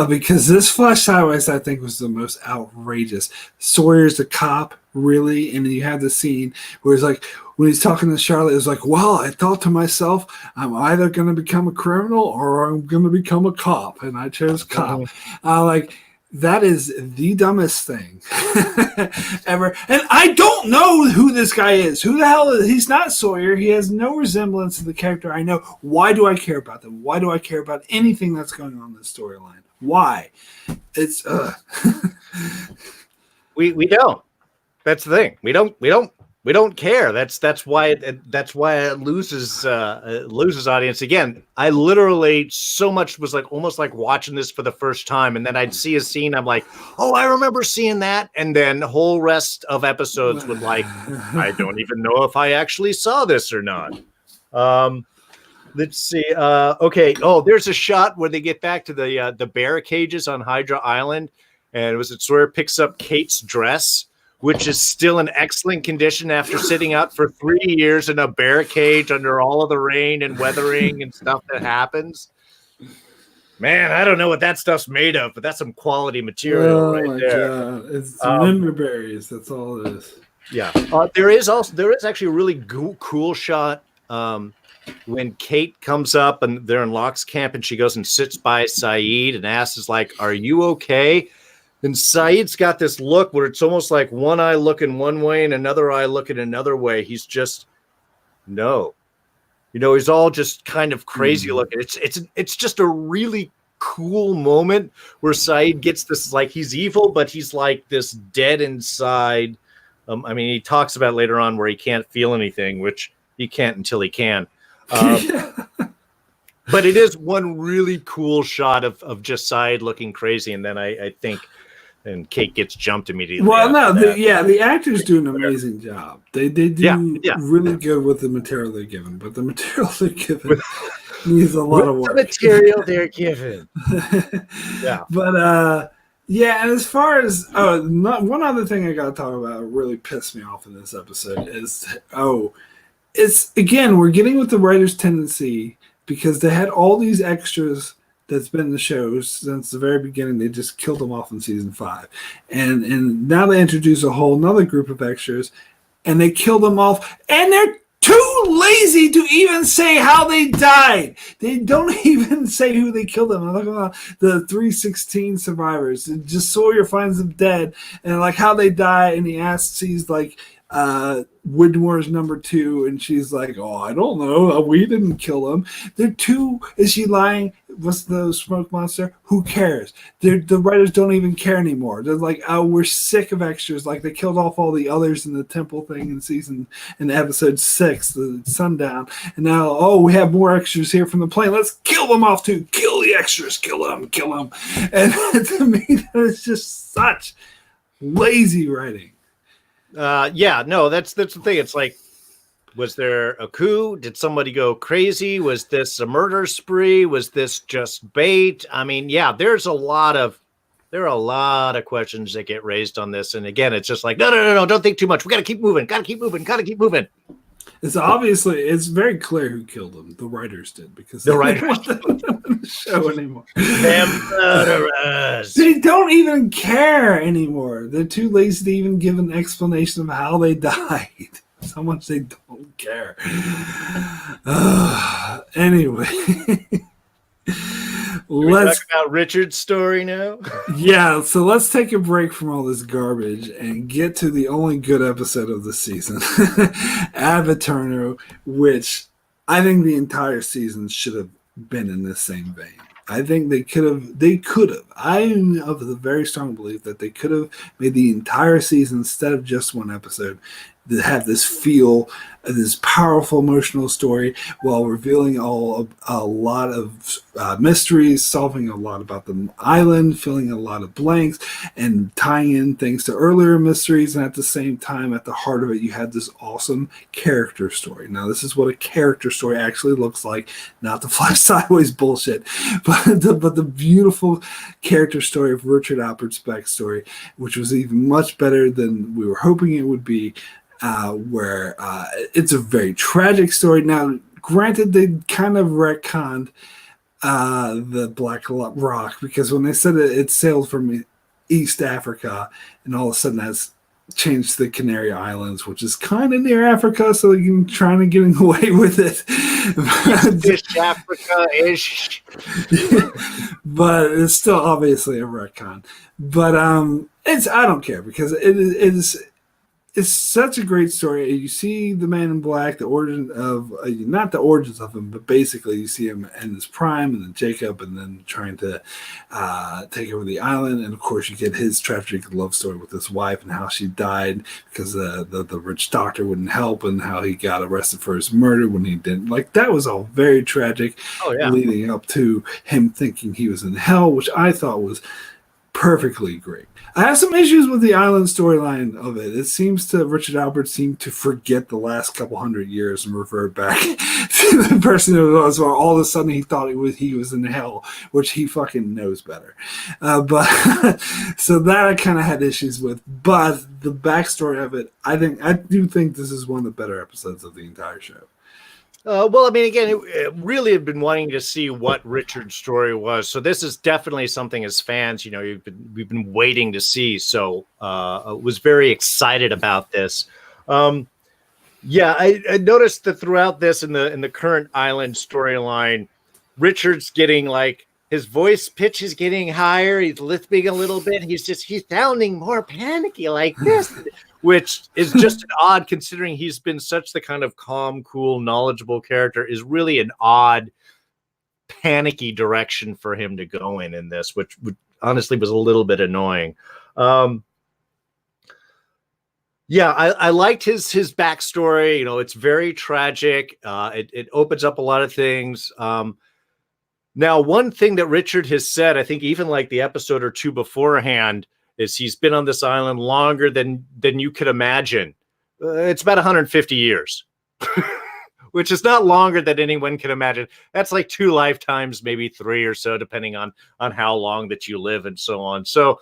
Speaker 1: Because this Flash Sideways, I think, was the most outrageous. Sawyer's a cop, really, and you have the scene where he's like, when he's talking to Charlotte, it's like, well, I thought to myself, I'm either going to become a criminal or I'm going to become a cop, and I chose cop. That is the dumbest thing ever. And I don't know who this guy is. Who the hell is he's not Sawyer. He has no resemblance to the character I know. Why do I care about them? Why do I care about anything that's going on in the storyline? Why? It's
Speaker 2: We don't. That's the thing. We don't care. That's why it loses audience. Again, I literally so much was like almost like watching this for the first time, and then I'd see a scene, I'm like, oh, I remember seeing that, and then the whole rest of episodes would like, I don't even know if I actually saw this or not. Let's see. Okay. Oh, there's a shot where they get back to the bear cages on Hydra Island, and it was Sawyer picks up Kate's dress, which is still in excellent condition after sitting out for 3 years in a bear cage under all of the rain and weathering and stuff that happens. Man, I don't know what that stuff's made of, but that's some quality material right there.
Speaker 1: God. It's member berries. That's all it is.
Speaker 2: Yeah. There is actually a really cool shot when Kate comes up and they're in Locke's camp, and she goes and sits by Saeed and asks, like, are you okay? And Saeed's got this look where it's almost like one eye looking one way and another eye looking another way. He's just, no. He's all just kind of crazy looking. It's just a really cool moment where Saeed gets this, like, he's evil, but he's like this dead inside. He talks about later on where he can't feel anything, which he can't until he can. But it is one really cool shot of just Saeed looking crazy, and then I think, and Kate gets jumped immediately.
Speaker 1: Well, no, the actors do an amazing job. They do really good with the material they're given, but the material they're given needs a lot of work.
Speaker 2: The material they're given. Yeah.
Speaker 1: But and as far as one other thing I got to talk about really pissed me off in this episode is it's again, we're getting with the writer's tendency, because they had all these extras that's been in the shows since the very beginning. They just killed them off in season 5. And now they introduce a whole nother group of extras, and they kill them off, and they're too lazy to even say how they died. They don't even say who they killed them. I'm talking about the 316 survivors. Just Sawyer finds them dead, and like how they die, and he asks, he's like, Widmore's number 2, and she's like, oh, I don't know, we didn't kill him. They're too, is she lying? What's the smoke monster? Who cares? The writers don't even care anymore. They're like, oh, we're sick of extras. Like, they killed off all the others in the temple thing in episode 6, the Sundown, and now, we have more extras here from the plane. Let's kill them off too. Kill the extras. Kill them. And to me, that is just such lazy writing.
Speaker 2: That's the thing. It's like, was there a coup? Did somebody go crazy? Was this a murder spree? Was this just bait? There are a lot of questions that get raised on this. And again, it's just like, no, don't think too much. We got to keep moving.
Speaker 1: It's very clear who killed them. The writers did, because
Speaker 2: the writers
Speaker 1: don't want them on the show anymore.
Speaker 2: Them murderers.
Speaker 1: They don't even care anymore. They're too lazy to even give an explanation of how they died. So much they don't care. Anyway.
Speaker 2: Let's talk about Richard's story now.
Speaker 1: Yeah, so let's take a break from all this garbage and get to the only good episode of the season, Ad Eterno, which I think the entire season should have been in the same vein. I think they could have. I am of the very strong belief that they could have made the entire season, instead of just one episode, that have this feel, this powerful emotional story, while revealing a lot of mysteries, solving a lot about the island, filling a lot of blanks, and tying in things to earlier mysteries. And at the same time, at the heart of it, you had this awesome character story. Now, this is what a character story actually looks like, not the fly sideways bullshit, but the beautiful character story of Richard Alpert's backstory, which was even much better than we were hoping it would be. Where it's a very tragic story. Now, granted, they kind of retconned the Black Rock, because when they said it sailed from East Africa, and all of a sudden that's changed to the Canary Islands, which is kind of near Africa, so they can trying to get away with it.
Speaker 2: Africa-ish.
Speaker 1: But it's still obviously a retcon. But I don't care, because it's such a great story. You see the Man in Black, the origin of, not the origins of him, but basically you see him in his prime, and then Jacob, and then trying to take over the island. And of course, you get his tragic love story with his wife, and how she died because the rich doctor wouldn't help, and how he got arrested for his murder when he didn't. Like, that was all very tragic, leading up to him thinking he was in hell, which I thought was perfectly great. I have some issues with the island storyline of it. It seems to Richard Alpert seemed to forget the last couple hundred years and revert back to the person who was, or all of a sudden he thought he was in hell, which he fucking knows better. But so that I kind of had issues with. But the backstory of it, I do think this is one of the better episodes of the entire show.
Speaker 2: Again, it really have been wanting to see what Richard's story was. So this is definitely something, as fans, we've been waiting to see. So I was very excited about this. I noticed that throughout this, in the current island storyline, Richard's getting, like, his voice pitch is getting higher. He's lisping a little bit. He's sounding more panicky like this. which is just an odd, considering he's been such the kind of calm, cool, knowledgeable character, is really an odd, panicky direction for him to go in this, which honestly was a little bit annoying. Yeah, I liked his backstory. You know, it's very tragic. It opens up a lot of things. Now, one thing that Richard has said, I think even like the episode or two beforehand, is he's been on this island longer than you could imagine. It's about 150 years, which is not longer than anyone can imagine. That's like 2 lifetimes, maybe 3 or so, depending on how long that you live and so on. So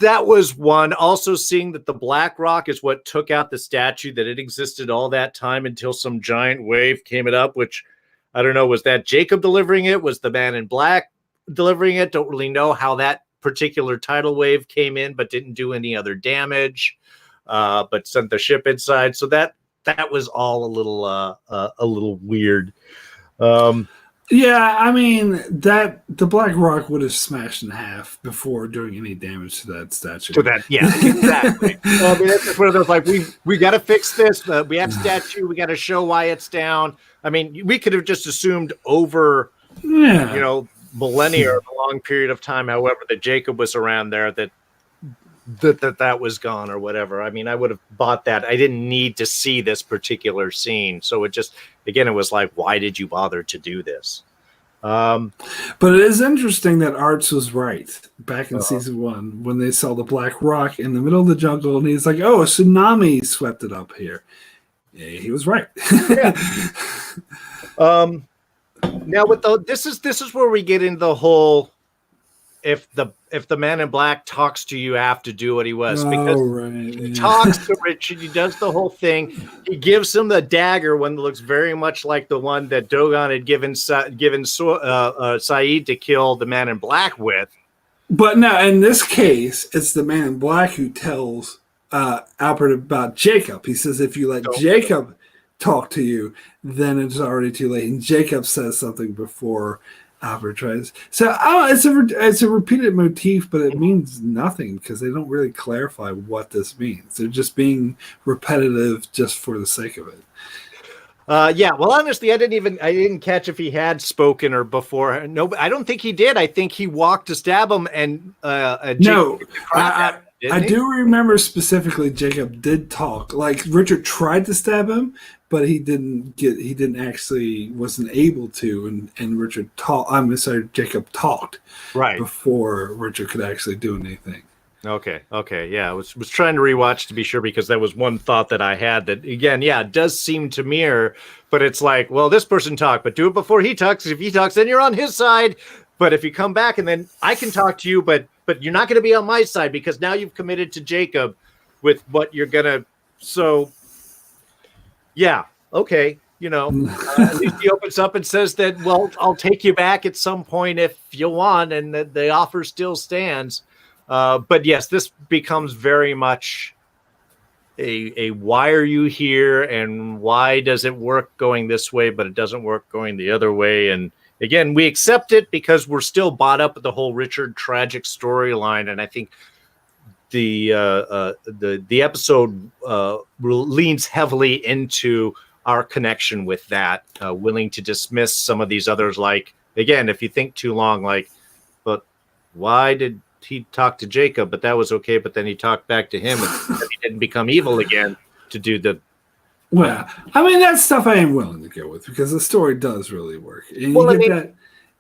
Speaker 2: that was one. Also seeing that the Black Rock is what took out the statue, that it existed all that time until some giant wave came it up, which I don't know, was that Jacob delivering it? Was the Man in Black delivering it? Don't really know how that particular tidal wave came in, but didn't do any other damage, but sent the ship inside. So that was all a little weird.
Speaker 1: Yeah, I mean that the Black Rock would have smashed in half before doing any damage to that statue.
Speaker 2: To that, yeah, exactly. I mean, it's one of those like we got to fix this. We have statue. We got to show why it's down. I mean, we could have just assumed over, millennia or a long period of time, however, that Jacob was around there, that was gone or whatever. I mean, I would have bought that. I didn't need to see this particular scene. So it just, again, it was like, why did you bother to do this?
Speaker 1: But it is interesting that Arts was right back in season 1 when they saw the Black Rock in the middle of the jungle, and he's like, "Oh, a tsunami swept it up here." Yeah, he was right.
Speaker 2: Yeah. Now with this is where we get into the whole if the Man in Black talks to you, have to do what he was, because he talks to Richard. He does the whole thing. He gives him the dagger, one that looks very much like the one that Dogon had given Saeed to kill the Man in Black with.
Speaker 1: But now, in this case, it's the Man in Black who tells Albert about Jacob. He says, if you let Jacob talk to you, then it's already too late. And Jacob says something before Albert tries. So it's a repeated motif, but it means nothing because they don't really clarify what this means. They're just being repetitive just for the sake of it.
Speaker 2: Yeah. Well, honestly, I didn't catch if he had spoken or before. No, I don't think he did. I think he walked to stab him, and
Speaker 1: no, I do remember specifically Jacob did talk. Like Richard tried to stab him, but he wasn't able to, and Jacob talked
Speaker 2: right
Speaker 1: before Richard could actually do anything.
Speaker 2: Okay, yeah, I was trying to rewatch to be sure, because that was one thought that I had that, again, yeah, it does seem to mirror, but it's like, well, this person talked, but do it before he talks. If he talks, then you're on his side. But if you come back and then I can talk to you, but you're not going to be on my side because now you've committed to Jacob with what you're going to. So, yeah, okay. At least he opens up and says that, well, I'll take you back at some point if you want, and that the offer still stands. But yes, this becomes very much a why are you here, and why does it work going this way, but it doesn't work going the other way. And again, we accept it because we're still bought up with the whole Richard tragic storyline, and I think the episode leans heavily into our connection with that, willing to dismiss some of these others. Like, again, if you think too long, like, but why did he talk to Jacob? But that was okay. But then he talked back to him, and he didn't become evil again to do the.
Speaker 1: Well, I mean, that's stuff I am willing to go with because the story does really work. And
Speaker 2: well, you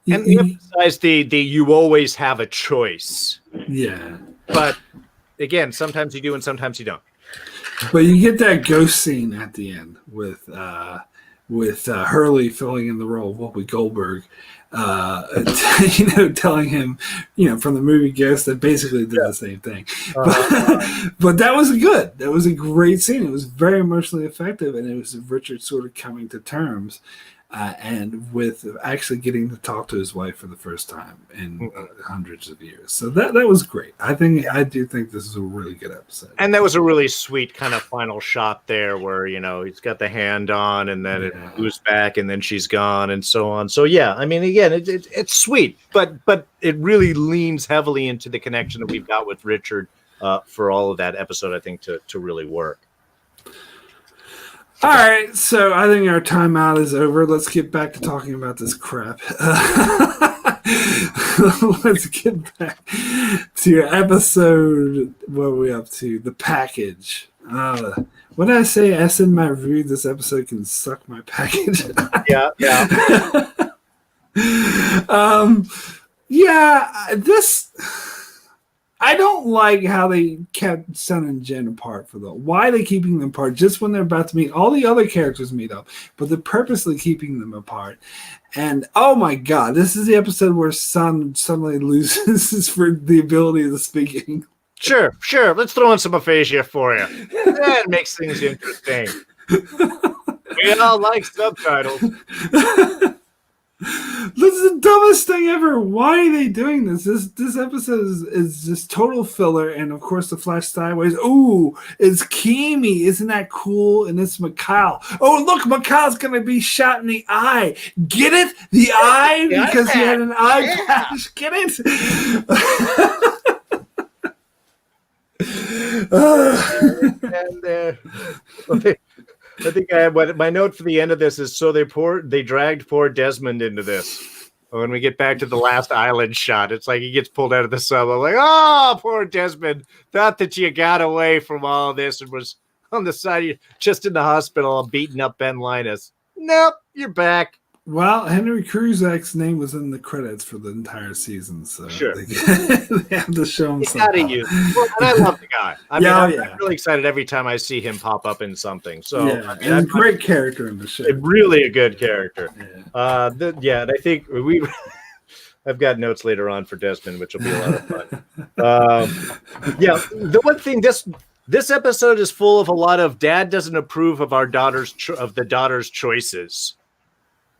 Speaker 2: emphasize the you always have a choice.
Speaker 1: Yeah.
Speaker 2: But again, sometimes you do and sometimes you don't.
Speaker 1: But you get that ghost scene at the end with Hurley filling in the role of Whoopi Goldberg, telling him, from the movie Ghost, that basically did the same thing. But that was good. That was a great scene. It was very emotionally effective, and it was Richard sort of coming to terms and with actually getting to talk to his wife for the first time in hundreds of years. So that was great. I do think this is a really good episode.
Speaker 2: And that was a really sweet kind of final shot there where, he's got the hand on and then it moves back and then she's gone and so on. So, yeah, I mean, again, it's sweet, but it really leans heavily into the connection that we've got with Richard for all of that episode, I think, to really work.
Speaker 1: All right, so I think our timeout is over. Let's get back to talking about this crap. Let's get back to episode. What are we up to? The package. What did I say? I said in my review, this episode can suck my package.
Speaker 2: Yeah.
Speaker 1: This. I don't like how they kept Sun and Jen apart for the. Why are they keeping them apart just when they're about to meet? All the other characters meet up, but they're purposely keeping them apart. And oh my god, this is the episode where Sun suddenly loses for the ability of speaking.
Speaker 2: Sure. Let's throw in some aphasia for you. That makes things interesting. We all like subtitles.
Speaker 1: This is the dumbest thing ever. Why are they doing this? This episode is just total filler, and of course the flash sideways. Ooh, it's Kimi. Isn't that cool? And it's Mikhail. Oh, look, Mikhail's gonna be shot in the eye. Get it? The eye? Because he had an eye patch. Get it?
Speaker 2: I think I have my note for the end of this is so they dragged poor Desmond into this. When we get back to the last island shot, it's like he gets pulled out of the sub. I'm like, oh, poor Desmond. Thought that you got away from all this and was on the side, just in the hospital, beating up Ben Linus. Nope, you're back.
Speaker 1: Well, Henry Kruzak's name was in the credits for the entire season, so
Speaker 2: sure.
Speaker 1: they have to show him
Speaker 2: something. Well, and I love the guy. I'm really excited every time I see him pop up in something. So,
Speaker 1: and great character in the show.
Speaker 2: Really a good character.
Speaker 1: Yeah.
Speaker 2: And I think I've got notes later on for Desmond, which will be a lot of fun. The one thing this episode is full of a lot of dad doesn't approve of the daughter's choices.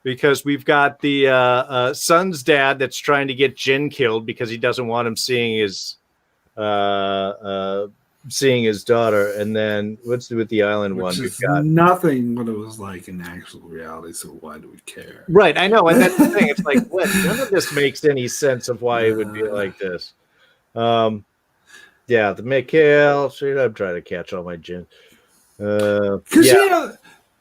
Speaker 2: Because we've got the son's dad that's trying to get Jin killed because he doesn't want him seeing his daughter. And then what's with the island one?
Speaker 1: We've got nothing what it was like in actual reality. So why do we care?
Speaker 2: Right, I know, and that's the thing. It's like what? None of this makes any sense of why it would be like this. The Mikhail. I'm trying to catch all my Jin.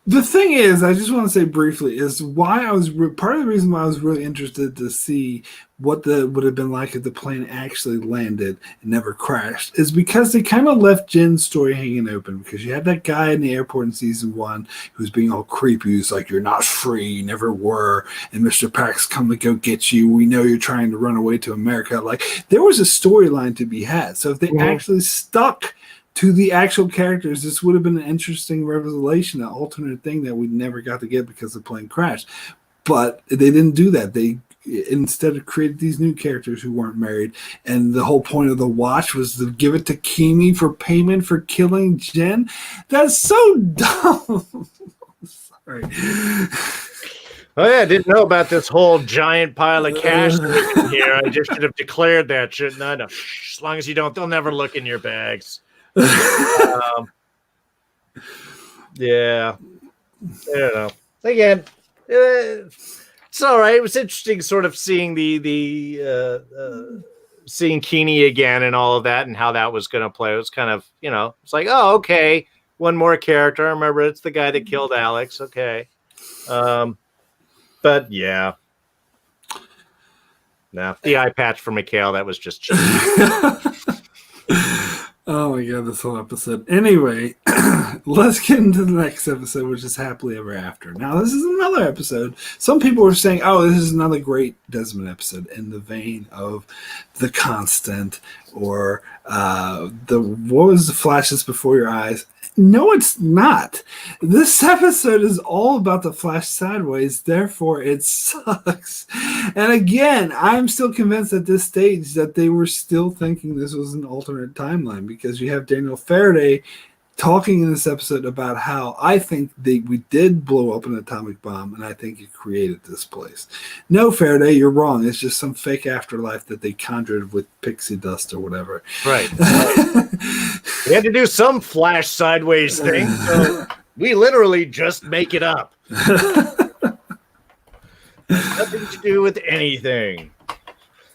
Speaker 1: The thing is, I just want to say briefly, is why I was part of the reason why I was really interested to see what would have been like if the plane actually landed and never crashed is because they kind of left Jin's story hanging open because you had that guy in the airport in season 1 who's being all creepy. Who's like, you're not free, you never were, and Mr. Pax come to go get you. We know you're trying to run away to America. Like, there was a storyline to be had. So if they actually stuck to the actual characters, this would have been an interesting revelation, an alternate thing that we never got to get because the plane crashed. But they didn't do that. They instead created these new characters who weren't married, and the whole point of the watch was to give it to Kimi for payment for killing Jen. That's so dumb. Sorry.
Speaker 2: Oh yeah, I didn't know about this whole giant pile of cash here. I just should have declared that, shouldn't I? No, as long as you don't, they'll never look in your bags. I don't know. Again, it's all right. It was interesting, sort of seeing seeing Keeney again and all of that, and how that was going to play. It was kind of, it's like, oh, okay, one more character. I remember it's the guy that killed Alex. Okay, but yeah, no, the eye patch for Mikhail, that was just cheap.
Speaker 1: Oh my god, this whole episode. Anyway, let's get into the next episode, which is Happily Ever After. Now, this is another episode. Some people were saying, oh, this is another great Desmond episode in the vein of The Constant or what was the Flashes Before Your Eyes? No, it's not. This episode is all about the flash sideways, therefore it sucks. And again, I'm still convinced at this stage that they were still thinking this was an alternate timeline because you have Daniel Faraday talking in this episode about how I think we did blow up an atomic bomb and I think it created this place. No, Faraday, you're wrong. It's just some fake afterlife that they conjured with pixie dust or whatever.
Speaker 2: Right. We had to do some flash sideways thing, so we literally just make it up. Nothing to do with anything.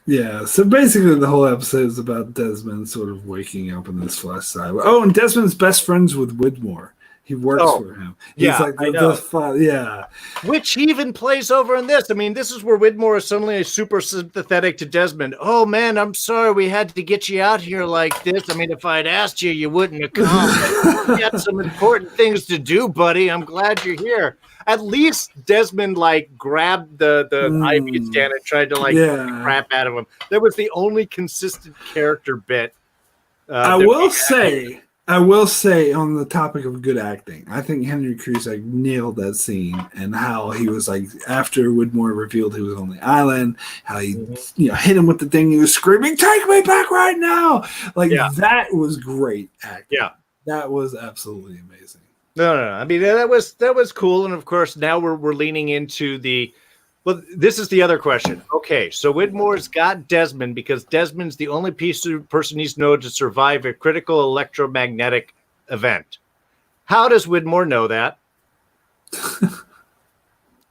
Speaker 1: Yeah, so basically the whole episode is about Desmond sort of waking up in this flesh side. Oh, and Desmond's best friends with Widmore. He works
Speaker 2: Oh,
Speaker 1: for him. He's
Speaker 2: yeah,
Speaker 1: like
Speaker 2: I
Speaker 1: the
Speaker 2: know.
Speaker 1: father. Yeah.
Speaker 2: Which he even plays over in this. I mean, this is where Widmore is suddenly super sympathetic to Desmond. Oh, man, I'm sorry we had to get you out here like this. I mean, if I'd asked you, you wouldn't have come. But you got some important things to do, buddy. I'm glad you're here. At least Desmond, like, grabbed the IV stand and tried to, like, beat the crap out of him. That was the only consistent character bit.
Speaker 1: I will say on the topic of good acting, I think Henry Cusack nailed that scene and how he was like after Widmore revealed he was on the island, how he hit him with the thing, he was screaming, "Take me back right now!" Like that was great acting.
Speaker 2: Yeah,
Speaker 1: that was absolutely amazing.
Speaker 2: No. I mean that was cool, and of course now we're leaning into the. Well, this is the other question. Okay, so Widmore's got Desmond because Desmond's the only person he's known to survive a critical electromagnetic event. How does Widmore know that? I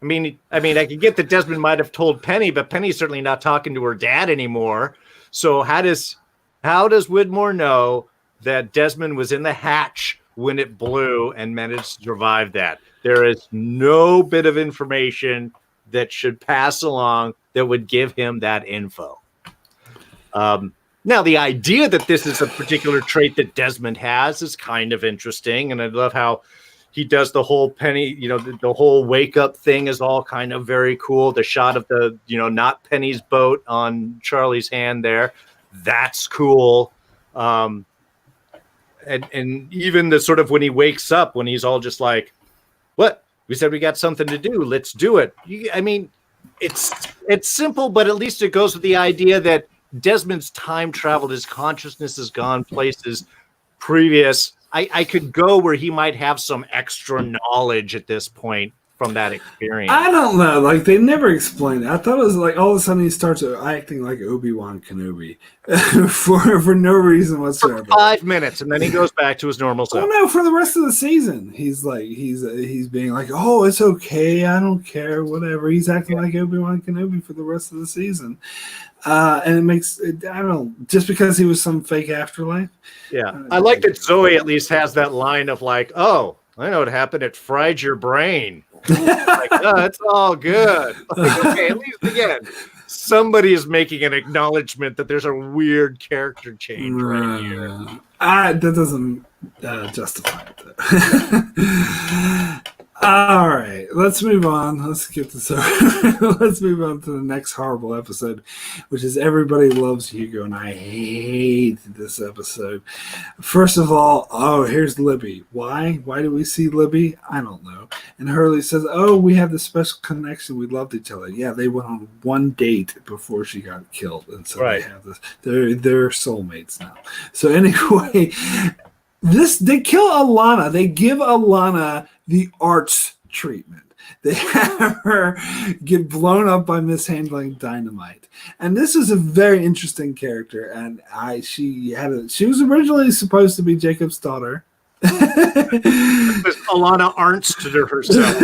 Speaker 2: mean, I could get that Desmond might have told Penny, but Penny's certainly not talking to her dad anymore. So how does Widmore know that Desmond was in the hatch when it blew and managed to survive that? There is no bit of information that should pass along that would give him that info. Now, the idea that this is a particular trait that Desmond has is kind of interesting, and I love how he does the whole Penny, the whole wake up thing is all kind of very cool. The shot of the, not Penny's boat on Charlie's hand there, that's cool. And even the sort of when he wakes up, when he's all just like, what? We said we got something to do. Let's do it. I mean, it's simple, but at least it goes with the idea that Desmond's time traveled. His consciousness has gone places previous. I could go where he might have some extra knowledge at this point from that experience.
Speaker 1: I don't know. Like, they never explained it. I thought it was like all of a sudden he starts acting like Obi-Wan Kenobi for no reason whatsoever.
Speaker 2: For 5 minutes, and then he goes back to his normal self.
Speaker 1: Oh no, for the rest of the season, he's like he's being like, oh, it's okay, I don't care, whatever. He's acting like Obi-Wan Kenobi for the rest of the season, and it makes I don't know, just because he was some fake afterlife.
Speaker 2: Yeah, I like that Zoe at least has that line of like, oh, I know what happened. It fried your brain. Like, oh, it's all good. Like, okay, at least again, somebody is making an acknowledgement that there's a weird character change right here.
Speaker 1: That doesn't justify it. All right, let's move on. Let's get this over. Let's move on to the next horrible episode, which is Everybody Loves Hugo, and I hate this episode. First of all, here's Libby. Why? Why do we see Libby? I don't know. And Hurley says, oh, we have this special connection. We loved each other. Yeah, they went on one date before she got killed, and so they have this. They're soulmates now. So anyway, they kill Alana. They give Alana the arts treatment. They have her get blown up by mishandling dynamite. And this is a very interesting character. And she was originally supposed to be Jacob's daughter.
Speaker 2: Alana Arnsted herself.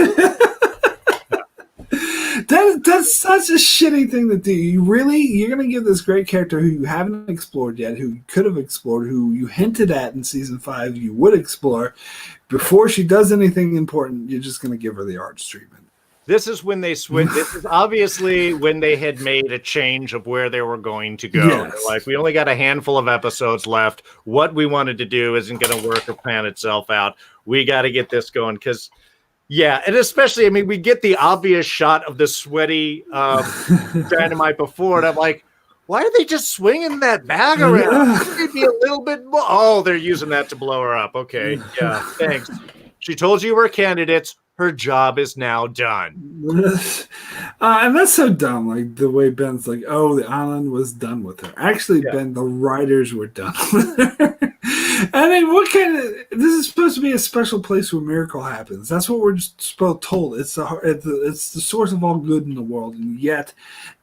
Speaker 1: That's such a shitty thing to do. You're going to give this great character who you haven't explored yet, who you could have explored, who you hinted at in season 5 you would explore. Before she does anything important, you're just going to give her the arts treatment.
Speaker 2: This is when they switch. This is obviously when they had made a change of where they were going to go.
Speaker 1: Yes.
Speaker 2: Like, we only got a handful of episodes left. What we wanted to do isn't going to work or plan itself out. We got to get this going because, yeah, and especially, I mean, we get the obvious shot of the sweaty dynamite before, and I'm like, why are they just swinging that bag around? Maybe a little bit more. Oh, they're using that to blow her up. Okay, yeah, thanks. She told you we're candidates. Her job is now done.
Speaker 1: And that's so dumb. Like the way Ben's like, oh, the island was done with her. Actually, yeah. Ben, the writers were done with her. I mean, this is supposed to be a special place where miracle happens. That's what we're told. It's the source of all good in the world. And yet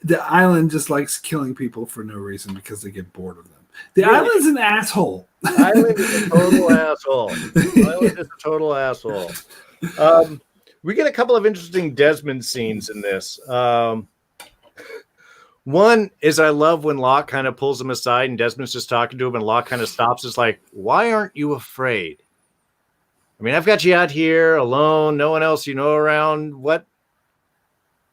Speaker 1: the island just likes killing people for no reason because they get bored of them. The island's an asshole.
Speaker 2: The island is a total asshole. The island is a total asshole. We get a couple of interesting Desmond scenes in this. One is I love when Locke kind of pulls him aside and Desmond's just talking to him and Locke kind of stops. It's like, why aren't you afraid? I mean, I've got you out here alone, no one else around. Why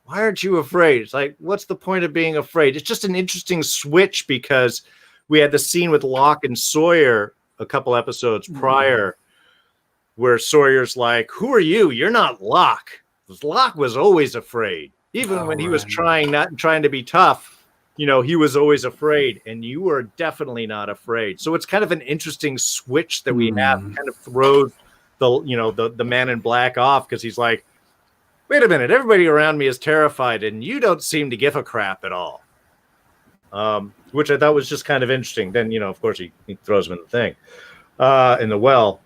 Speaker 2: aren't you afraid? It's like, what's the point of being afraid? It's just an interesting switch because we had the scene with Locke and Sawyer a couple episodes prior where Sawyer's like, who are you? You're not Locke. Locke was always afraid. Even when he was trying to be tough, he was always afraid, and you were definitely not afraid. So it's kind of an interesting switch that we have. Kind of throws the man in black off because he's like, wait a minute, everybody around me is terrified, and you don't seem to give a crap at all. Which I thought was just kind of interesting. Then of course he throws him in the thing, in the well.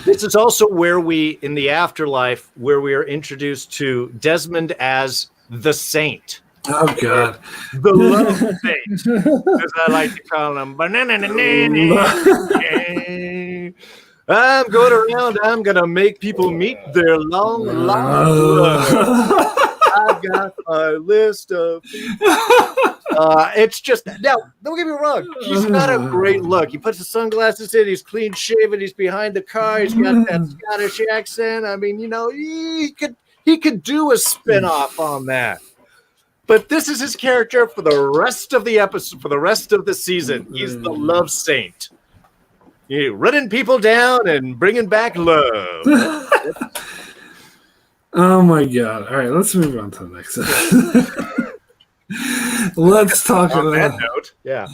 Speaker 2: This is also where in the afterlife, where we are introduced to Desmond as the saint.
Speaker 1: Oh, God.
Speaker 2: The love saint, as I like to call him. I'm going around, I'm going to make people meet their long love. I've got a list of people. It's just, now, don't get me wrong. He's got a great look. He puts the sunglasses in. He's clean shaven. He's behind the car. He's got that Scottish accent. I mean, he could do a spinoff on that. But this is his character for the rest of the episode, for the rest of the season. He's the love saint. Running people down and bringing back love.
Speaker 1: Oh my God. All right, let's move on to the next episode. Let's talk about
Speaker 2: that note. Yeah.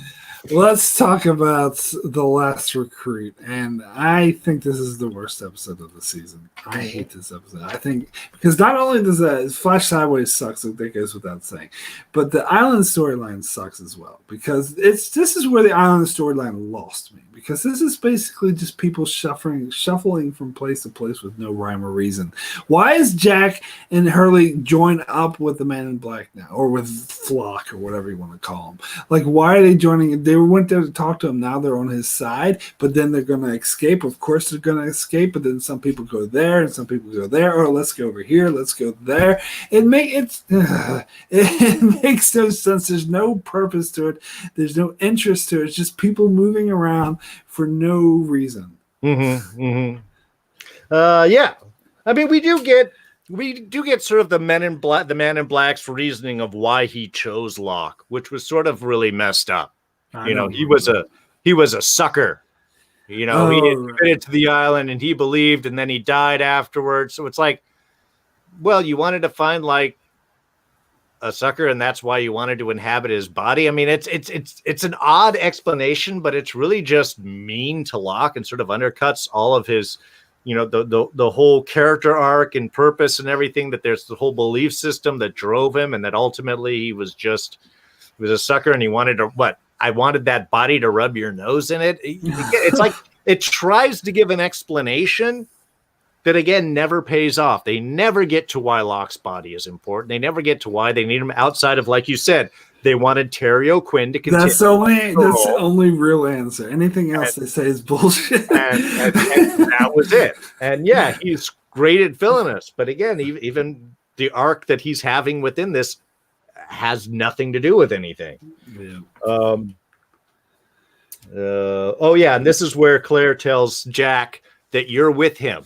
Speaker 1: Let's talk about The Last Recruit. And I think this is the worst episode of the season. I hate this episode. I think because not only does Flash Sideways sucks, that goes without saying, but the island storyline sucks as well. Because this is where the island storyline lost me. Because this is basically just people shuffling from place to place with no rhyme or reason. Why is Jack and Hurley join up with the Man in Black now? Or with Flock, or whatever you want to call him. Like, why are they joining? They went there to talk to him. Now they're on his side, but then they're going to escape. Of course they're going to escape, but then some people go there and some people go there. Or let's go over here. Let's go there. It makes no sense. There's no purpose to it. There's no interest to it. It's just people moving around for no reason.
Speaker 2: Yeah. I mean, we do get sort of the Man in Black's reasoning of why he chose Locke, which was sort of really messed up. He was a sucker. He admitted to the island and he believed, and then he died afterwards. So it's like, well, you wanted to find like a sucker, and that's why you wanted to inhabit his body. I mean, it's an odd explanation, but it's really just mean to Locke and sort of undercuts all of his, the whole character arc and purpose and everything. That there's the whole belief system that drove him, and that ultimately he was a sucker, and he wanted to I wanted that body to rub your nose in it. It's like it tries to give an explanation that, again, never pays off. They never get to why Locke's body is important. They never get to why they need him outside of, like you said, they wanted Terry O'Quinn to continue.
Speaker 1: That's the only real answer. Anything else they say is bullshit.
Speaker 2: And that was it. And yeah, he's great at filling us. But again, even the arc that he's having within this has nothing to do with anything.
Speaker 1: Yeah.
Speaker 2: And this is where Claire tells Jack that you're with him.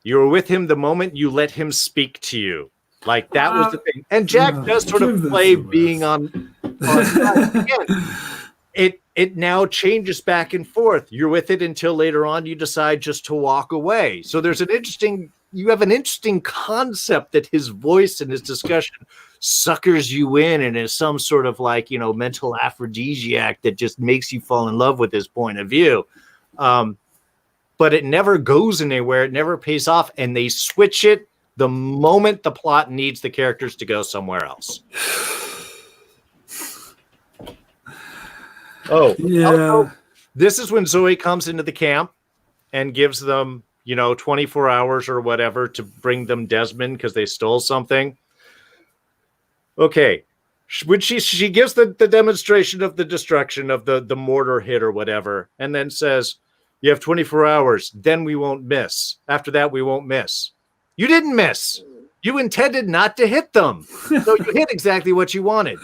Speaker 2: You were with him the moment you let him speak to you. Like that was the thing. And Jack does sort of play being on again. It now changes back and forth. You're with it until later on you decide just to walk away. So you have an interesting concept that his voice and his discussion suckers you in and is some sort of like, mental aphrodisiac that just makes you fall in love with his point of view. But it never goes anywhere. It never pays off. And they switch it the moment the plot needs the characters to go somewhere else. Oh, yeah. This is when Zoe comes into the camp and gives them, 24 hours or whatever to bring them Desmond because they stole something. Okay. When she gives the demonstration of the destruction of the mortar hit or whatever, and then says, you have 24 hours, then we won't miss. After that, we won't miss. You didn't miss. You intended not to hit them. So you hit exactly what you wanted.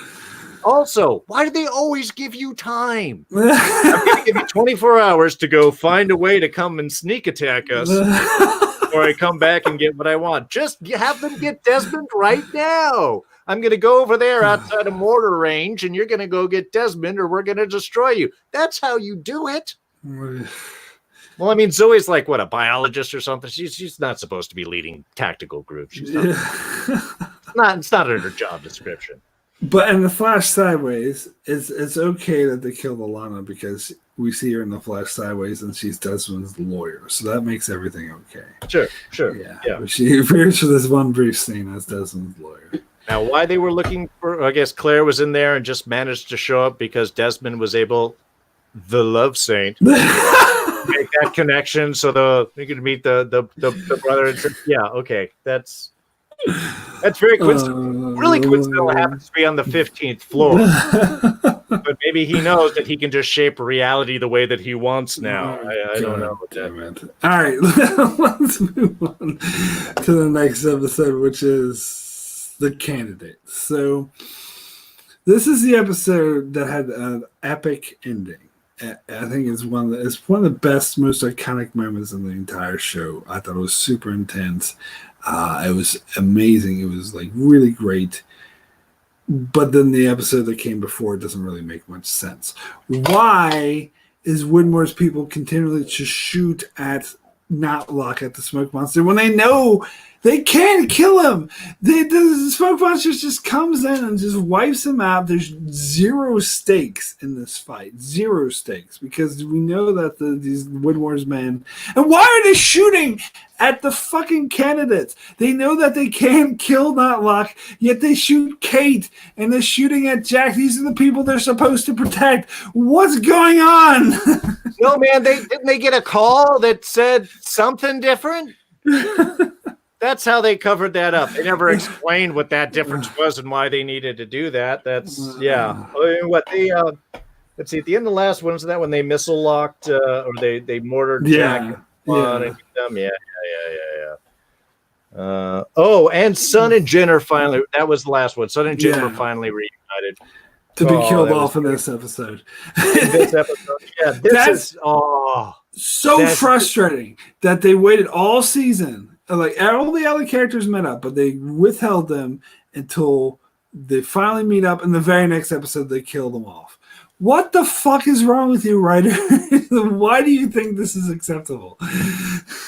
Speaker 2: Also, why do they always give you time? I'm going to give you 24 hours to go find a way to come and sneak attack us, or I come back and get what I want. Just have them get Desmond right now. I'm going to go over there outside of mortar range, and you're going to go get Desmond, or we're going to destroy you. That's how you do it. Well, I mean, Zoe's like, what, a biologist or something? She's not supposed to be leading tactical groups. She's not. It's not in her job description.
Speaker 1: But in the Flash Sideways, it's okay that they killed Alana because we see her in the Flash Sideways and she's Desmond's lawyer. So that makes everything okay.
Speaker 2: Sure.
Speaker 1: Yeah. She appears for this one brief scene as Desmond's lawyer.
Speaker 2: Now, why they were looking for, I guess Claire was in there and just managed to show up because Desmond was able, the love saint, make that connection so they could meet the brother. And say, yeah, okay, that's very coincidental. Really coincidental. Happens to be on the 15th floor, but maybe he knows that he can just shape reality the way that he wants now. I don't know.
Speaker 1: Damn it. All right, let's move on to the next episode, which is the candidate. So this is the episode that had an epic ending. I think it's one of the best, most iconic moments in the entire show. I thought it was super intense. It was amazing. It was like really great. But then the episode that came before doesn't really make much sense. Why is Widmore's people continually to shoot at Knotlock, at the smoke monster, when they know they can't kill him? The smoke monster just comes in and just wipes him out. There's zero stakes in this fight. Zero stakes. Because we know that these Widmore's men... And why are they shooting at the fucking candidates? They know that they can't kill Knotlock, yet they shoot Kate, and they're shooting at Jack. These are the people they're supposed to protect. What's going on?
Speaker 2: No, man, didn't they get a call that said something different? That's how they covered that up. They never explained what that difference was and why they needed to do that. That's, yeah. I mean, what they, let's see, at the end of the last one, was that when they missile locked or they mortared Jack? Yeah. And Sun and Jin are finally, that was the last one. Sun and Jin were finally reunited.
Speaker 1: To be killed off in this episode.
Speaker 2: This episode. Yeah, this
Speaker 1: is frustrating that they waited all season. Like all the other characters met up, but they withheld them until they finally meet up. In the very next episode, they kill them off. What the fuck is wrong with you, writer? Why do you think this is acceptable?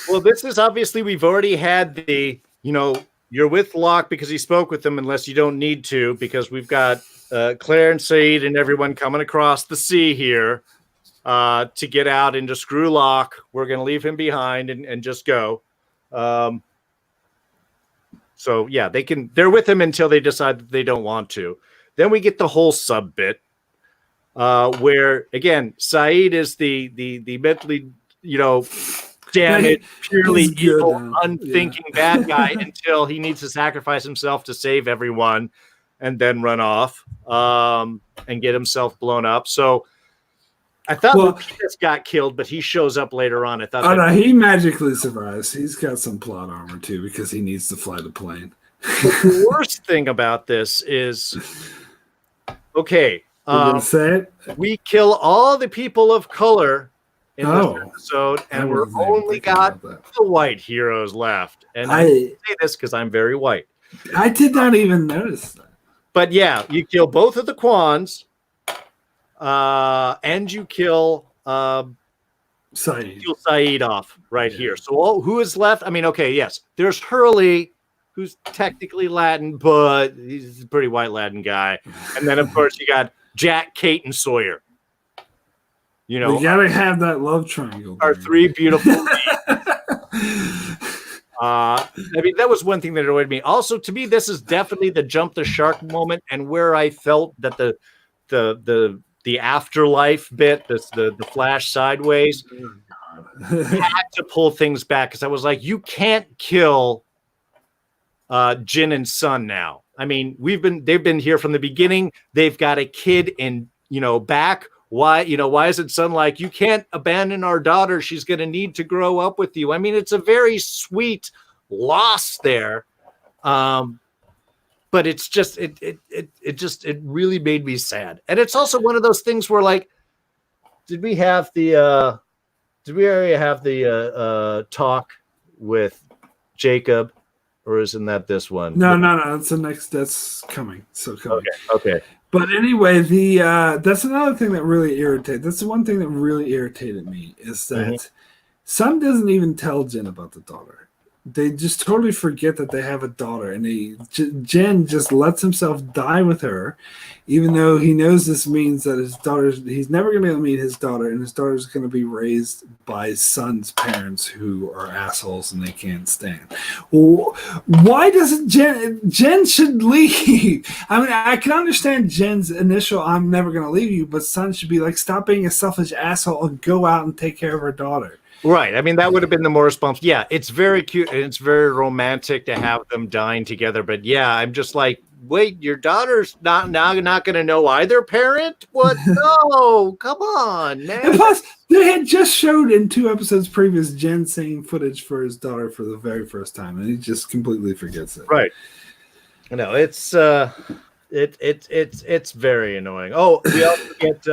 Speaker 2: Well, this is obviously, we've already had the, you're with Locke because he spoke with them unless you don't need to, because we've got Claire and Saeed and everyone coming across the sea here to get out and to screw Locke. We're going to leave him behind and just go. So yeah, they're with him until they decide that they don't want to. Then we get the whole sub bit where again, Saeed is the mentally, damaged, purely evil, unthinking bad guy until he needs to sacrifice himself to save everyone and then run off and get himself blown up. So I thought Lucas got killed, but he shows up later on. I thought
Speaker 1: no, he magically survives. He's got some plot armor too because he needs to fly the plane.
Speaker 2: The worst thing about this is, okay, we kill all the people of color in this episode, and we're only got the white heroes left. And I say this because I'm very white.
Speaker 1: I did not even notice that.
Speaker 2: But yeah, you kill both of the Kwans. And you kill Saeed off here. So who is left? I mean, okay, yes, there's Hurley, who's technically Latin, but he's a pretty white Latin guy. And then, of course, you got Jack, Kate, and Sawyer.
Speaker 1: We gotta have that love triangle.
Speaker 2: Our three beautiful I mean, that was one thing that annoyed me. Also, to me, this is definitely the jump the shark moment, and where I felt that the afterlife bit, the Flash Sideways, had to pull things back because I was like, you can't kill Jin and Sun now. I mean, they've been here from the beginning. They've got a kid in back. Why is it Sun like, you can't abandon our daughter? She's going to need to grow up with you. I mean, it's a very sweet loss there. But it's just it really made me sad. And it's also one of those things where, like, did we already have the talk with Jacob, or isn't that this one?
Speaker 1: No. That's the next. That's coming. So coming.
Speaker 2: Okay.
Speaker 1: But anyway, that's another thing that really irritated. That's the one thing that really irritated me is that Sun doesn't even tell Jen about the daughter. They just totally forget that they have a daughter, and Jen just lets himself die with her, even though he knows this means that he's never going to meet his daughter, and his daughter's going to be raised by Sun's parents who are assholes and they can't stand. Well, why doesn't Jen should leave? I mean, I can understand Jen's initial "I'm never going to leave you," but Sun should be like, stop being a selfish asshole and go out and take care of her daughter.
Speaker 2: Right. I mean, that would have been the more responsible. Yeah, it's very cute and it's very romantic to have them dine together. But yeah, I'm just like, wait, your daughter's not going to know either parent? What? No, come on, man.
Speaker 1: And plus, they had just showed in 2 episodes previous Jen seeing footage for his daughter for the very first time, and he just completely forgets it.
Speaker 2: Right. No, it's it's very annoying. Oh, we also get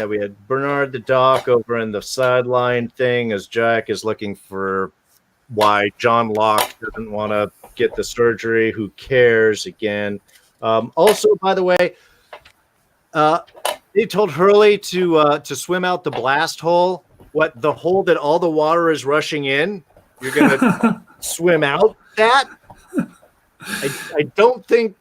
Speaker 2: we had Bernard the Doc over in the sideline thing as Jack is looking for why John Locke doesn't want to get the surgery. Who cares again? Also, by the way, they told Hurley to swim out the blast hole. What, the hole that all the water is rushing in? You're gonna swim out that? I don't think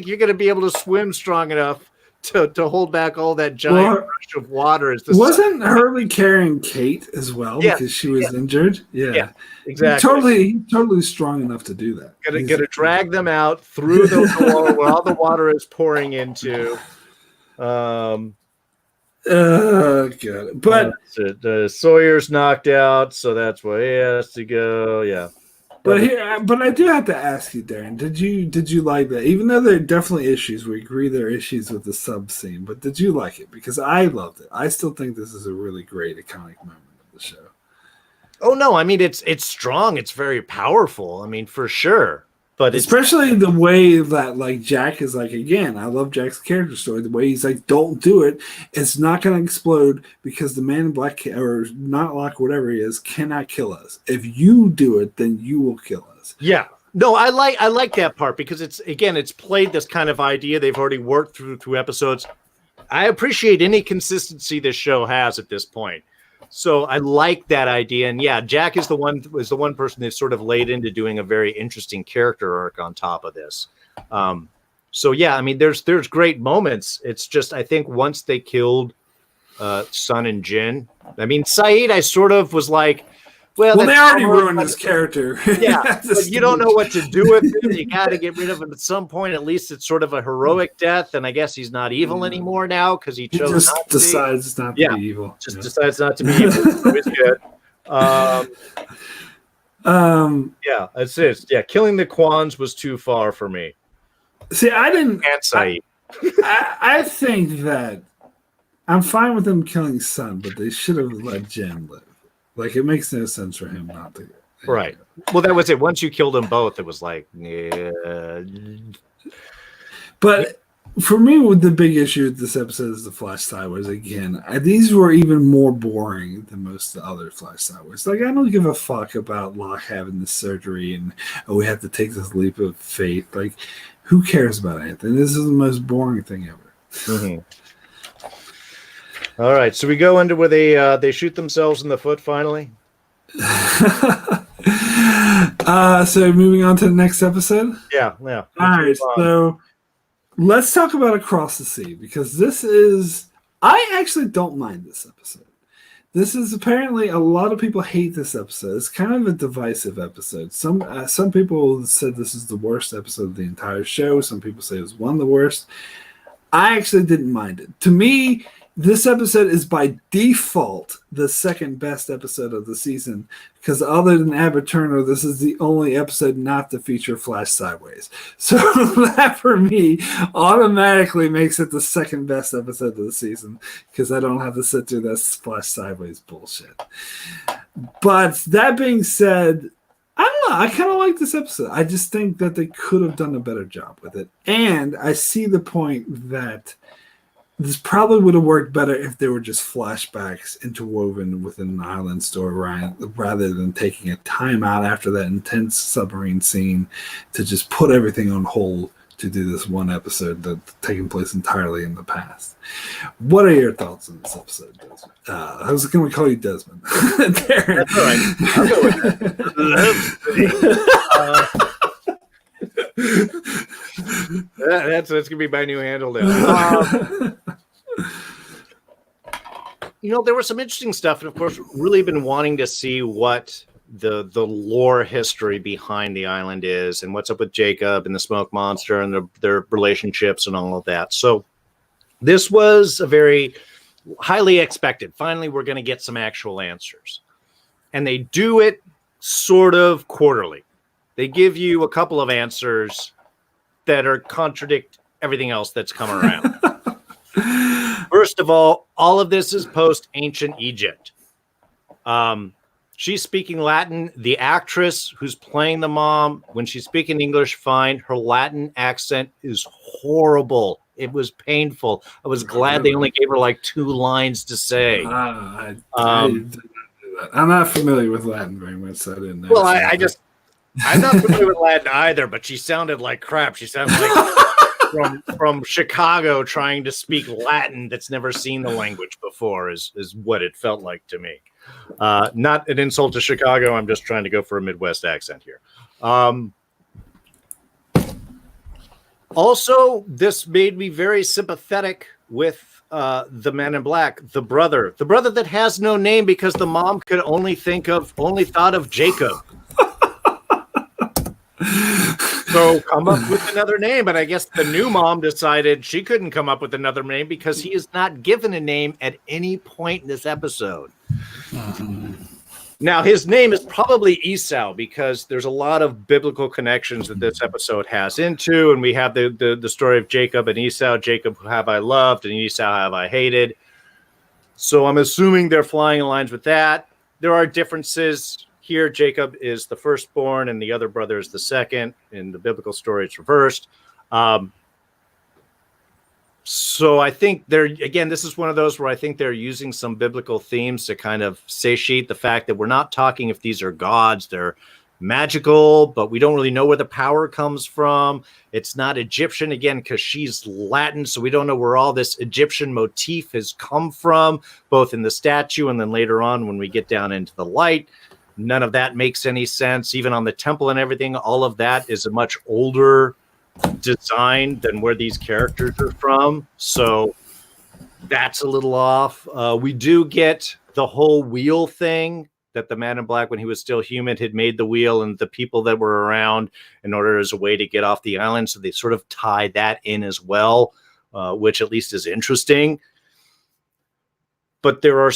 Speaker 2: you're gonna be able to swim strong enough to hold back all that giant rush of water.
Speaker 1: Wasn't Hurley carrying Kate as well because she was injured? Yeah, exactly. Totally strong enough to do that.
Speaker 2: Gonna drag them out through the wall where all the water is pouring into.
Speaker 1: God. But
Speaker 2: Sawyer's knocked out, so that's where he has to go. Yeah.
Speaker 1: But I do have to ask you, Darrin, did you like that? Even though there are definitely issues, we agree there are issues with the sub scene, but did you like it? Because I loved it. I still think this is a really great iconic moment of the show.
Speaker 2: Oh no, I mean it's strong, it's very powerful. I mean, for sure. But
Speaker 1: especially the way that, like, Jack is like, again, I love Jack's character story. The way he's like, don't do it. It's not going to explode because the man in black, or not Locke, whatever he is, cannot kill us. If you do it, then you will kill us.
Speaker 2: Yeah. No, I like that part because it's played this kind of idea they've already worked through episodes. I appreciate any consistency this show has at this point. So I like that idea, and yeah, Jack is the one person they've sort of laid into doing a very interesting character arc on top of this. So yeah, I mean, there's great moments. It's just I think once they killed Sun and Jin, I mean, Saeed, I sort of was like, well
Speaker 1: they already ruined his character.
Speaker 2: Yeah, but you don't know what to do with him. You got to get rid of him at some point. At least it's sort of a heroic death, and I guess he's not evil anymore now because he chose not to
Speaker 1: decides not to be evil.
Speaker 2: Decides not to be evil. It's good. Yeah, that's it. Yeah, killing the Kwans was too far for me.
Speaker 1: See, I didn't.
Speaker 2: And Saeed.
Speaker 1: I think that I'm fine with them killing Sun, but they should have let Jen live. Like, it makes no sense for him not to.
Speaker 2: Right. Well, that was it. Once you killed them both, it was like, yeah.
Speaker 1: But for me, with the big issue with this episode is the Flash Sideways again. These were even more boring than most of the other Flash Sideways. Like, I don't give a fuck about Locke having this surgery and we have to take this leap of faith. Like, who cares about anything? This is the most boring thing ever.
Speaker 2: Mm-hmm. All right, so we go into where they shoot themselves in the foot finally.
Speaker 1: So moving on to the next episode.
Speaker 2: Yeah.
Speaker 1: All right, so let's talk about Across the Sea because I actually don't mind this episode. This is apparently a lot of people hate this episode. It's kind of a divisive episode. Some people said this is the worst episode of the entire show. Some people say it was one of the worst. I actually didn't mind it. To me, this episode is by default the second best episode of the season because other than Abba Turner, this is the only episode not to feature Flash Sideways. So that for me automatically makes it the second best episode of the season because I don't have to sit through that Flash Sideways bullshit. But that being said, I don't know. I kind of like this episode. I just think that they could have done a better job with it. And I see the point that this probably would have worked better if there were just flashbacks interwoven within an island story, rather than taking a time out after that intense submarine scene to just put everything on hold to do this one episode that's taking place entirely in the past. What are your thoughts on this episode, Desmond? I was going to call you Desmond. Darrin.
Speaker 2: That's all right. I'll go with that. That's going to be my new handle now. There was some interesting stuff, and of course, really been wanting to see what the lore history behind the island is, and what's up with Jacob and the smoke monster and their relationships and all of that. So this was a very highly expected. Finally, we're going to get some actual answers, and they do it sort of quarterly. They give you a couple of answers that contradict everything else that's come around. First of all of this is post-ancient Egypt. She's speaking Latin. The actress who's playing the mom, when she's speaking English, fine. Her Latin accent is horrible. It was painful. I was glad they only gave her like 2 lines to say.
Speaker 1: I did not do that. I'm not familiar with Latin very much, so I didn't know.
Speaker 2: Well, I'm not familiar with Latin either, but she sounded like crap. She sounded like from Chicago trying to speak Latin that's never seen the language before is what it felt like to me. Not an insult to Chicago. I'm just trying to go for a Midwest accent here. Also, this made me very sympathetic with the Man in Black, the brother that has no name because the mom could only thought of Jacob. So come up with another name, but I guess the new mom decided she couldn't come up with another name because he is not given a name at any point in this episode. Now, his name is probably Esau because there's a lot of biblical connections that this episode has into, and we have the story of Jacob and Esau. Jacob have I loved, and Esau have I hated. So I'm assuming they're flying in lines with that. There are differences. Here, Jacob is the firstborn, and the other brother is the second. In the biblical story, it's reversed. So I think this is one of those where I think they're using some biblical themes to kind of satiate the fact that we're not talking if these are gods. They're magical, but we don't really know where the power comes from. It's not Egyptian, again, because she's Latin, so we don't know where all this Egyptian motif has come from, both in the statue and then later on when we get down into the light. None of that makes any sense. Even on the temple and everything, all of that is a much older design than where these characters are from. So that's a little off. We do get the whole wheel thing that the Man in Black, when he was still human, had made the wheel and the people that were around in order as a way to get off the island. So they sort of tie that in as well, which at least is interesting. But there are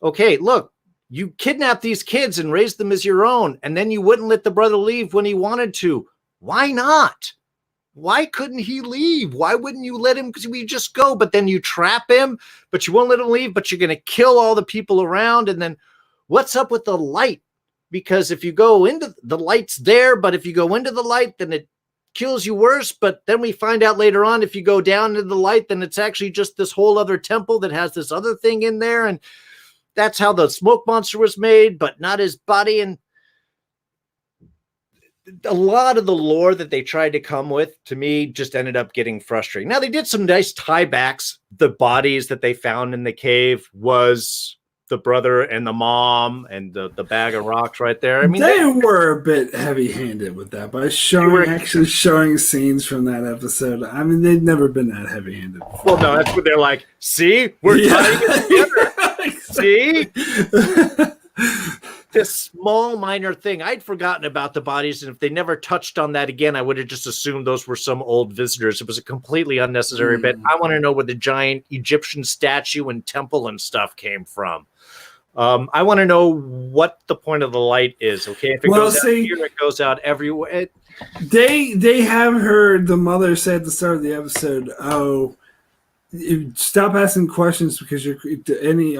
Speaker 2: okay, look, you kidnapped these kids and raised them as your own, and then you wouldn't let the brother leave when he wanted to. Why not? Why couldn't he leave? Why wouldn't you let him? Because we just go, but then you trap him, but you won't let him leave, but you're going to kill all the people around. And then what's up with the light? Because if you go into the light's there, but if you go into the light, then it kills you worse. But then we find out later on, if you go down into the light, then it's actually just this whole other temple that has this other thing in there. And that's how the smoke monster was made, but not his body. And a lot of the lore that they tried to come with, to me, just ended up getting frustrating. Now, they did some nice tiebacks. The bodies that they found in the cave was the brother and the mom and the bag of rocks right there. I mean,
Speaker 1: they were a bit heavy-handed with that by showing scenes from that episode. I mean, they've never been that heavy-handed before.
Speaker 2: Well, no, that's what they're like. See, we're tying it together. See? This small minor thing. I'd forgotten about the bodies, and if they never touched on that again, I would have just assumed those were some old visitors. It was a completely unnecessary bit. I want to know where the giant Egyptian statue and temple and stuff came from. I want to know what the point of the light is. Okay, if it goes out here, it goes out everywhere.
Speaker 1: They have heard the mother say at the start of the episode, "Oh, Stop asking questions because any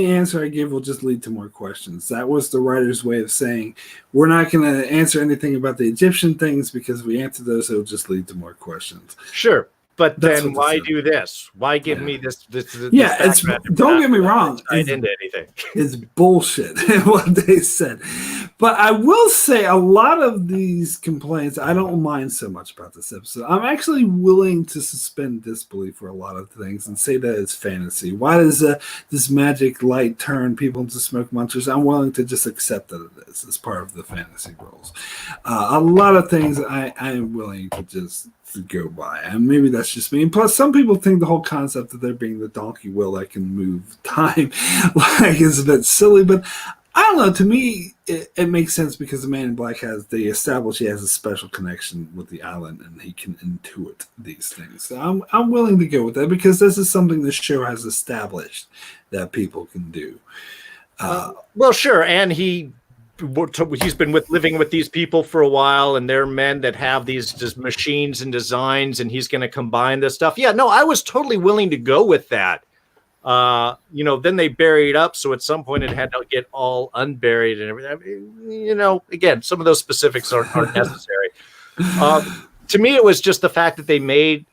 Speaker 1: answer I give will just lead to more questions. That was the writer's way of saying we're not going to answer anything about the Egyptian things because if we answer those, it'll just lead to more questions.
Speaker 2: Sure. But
Speaker 1: That's
Speaker 2: then why do this? Why give me this
Speaker 1: yeah, it's don't get me wrong.
Speaker 2: Tied into anything.
Speaker 1: It's bullshit what they said. But I will say a lot of these complaints, I don't mind so much about this episode. I'm actually willing to suspend disbelief for a lot of things and say that it's fantasy. Why does this magic light turn people into smoke monsters? I'm willing to just accept that it is as part of the fantasy rules. A lot of things I am willing to just go by, and maybe that's just me. And plus, some people think the whole concept of there being the donkey wheel that can move time like is a bit silly, but I don't know. To me, it makes sense because the Man in Black they establish he has a special connection with the island and he can intuit these things. So I'm willing to go with that because this is something the show has established that people can do.
Speaker 2: Well, sure, and he's been living with these people for a while, and they're men that have these just machines and designs, and he's going to combine this stuff. Yeah, no, I was totally willing to go with that. Then they bury it up, so at some point it had to get all unburied and everything. I mean, again, some of those specifics aren't necessary. To me, it was just the fact that they made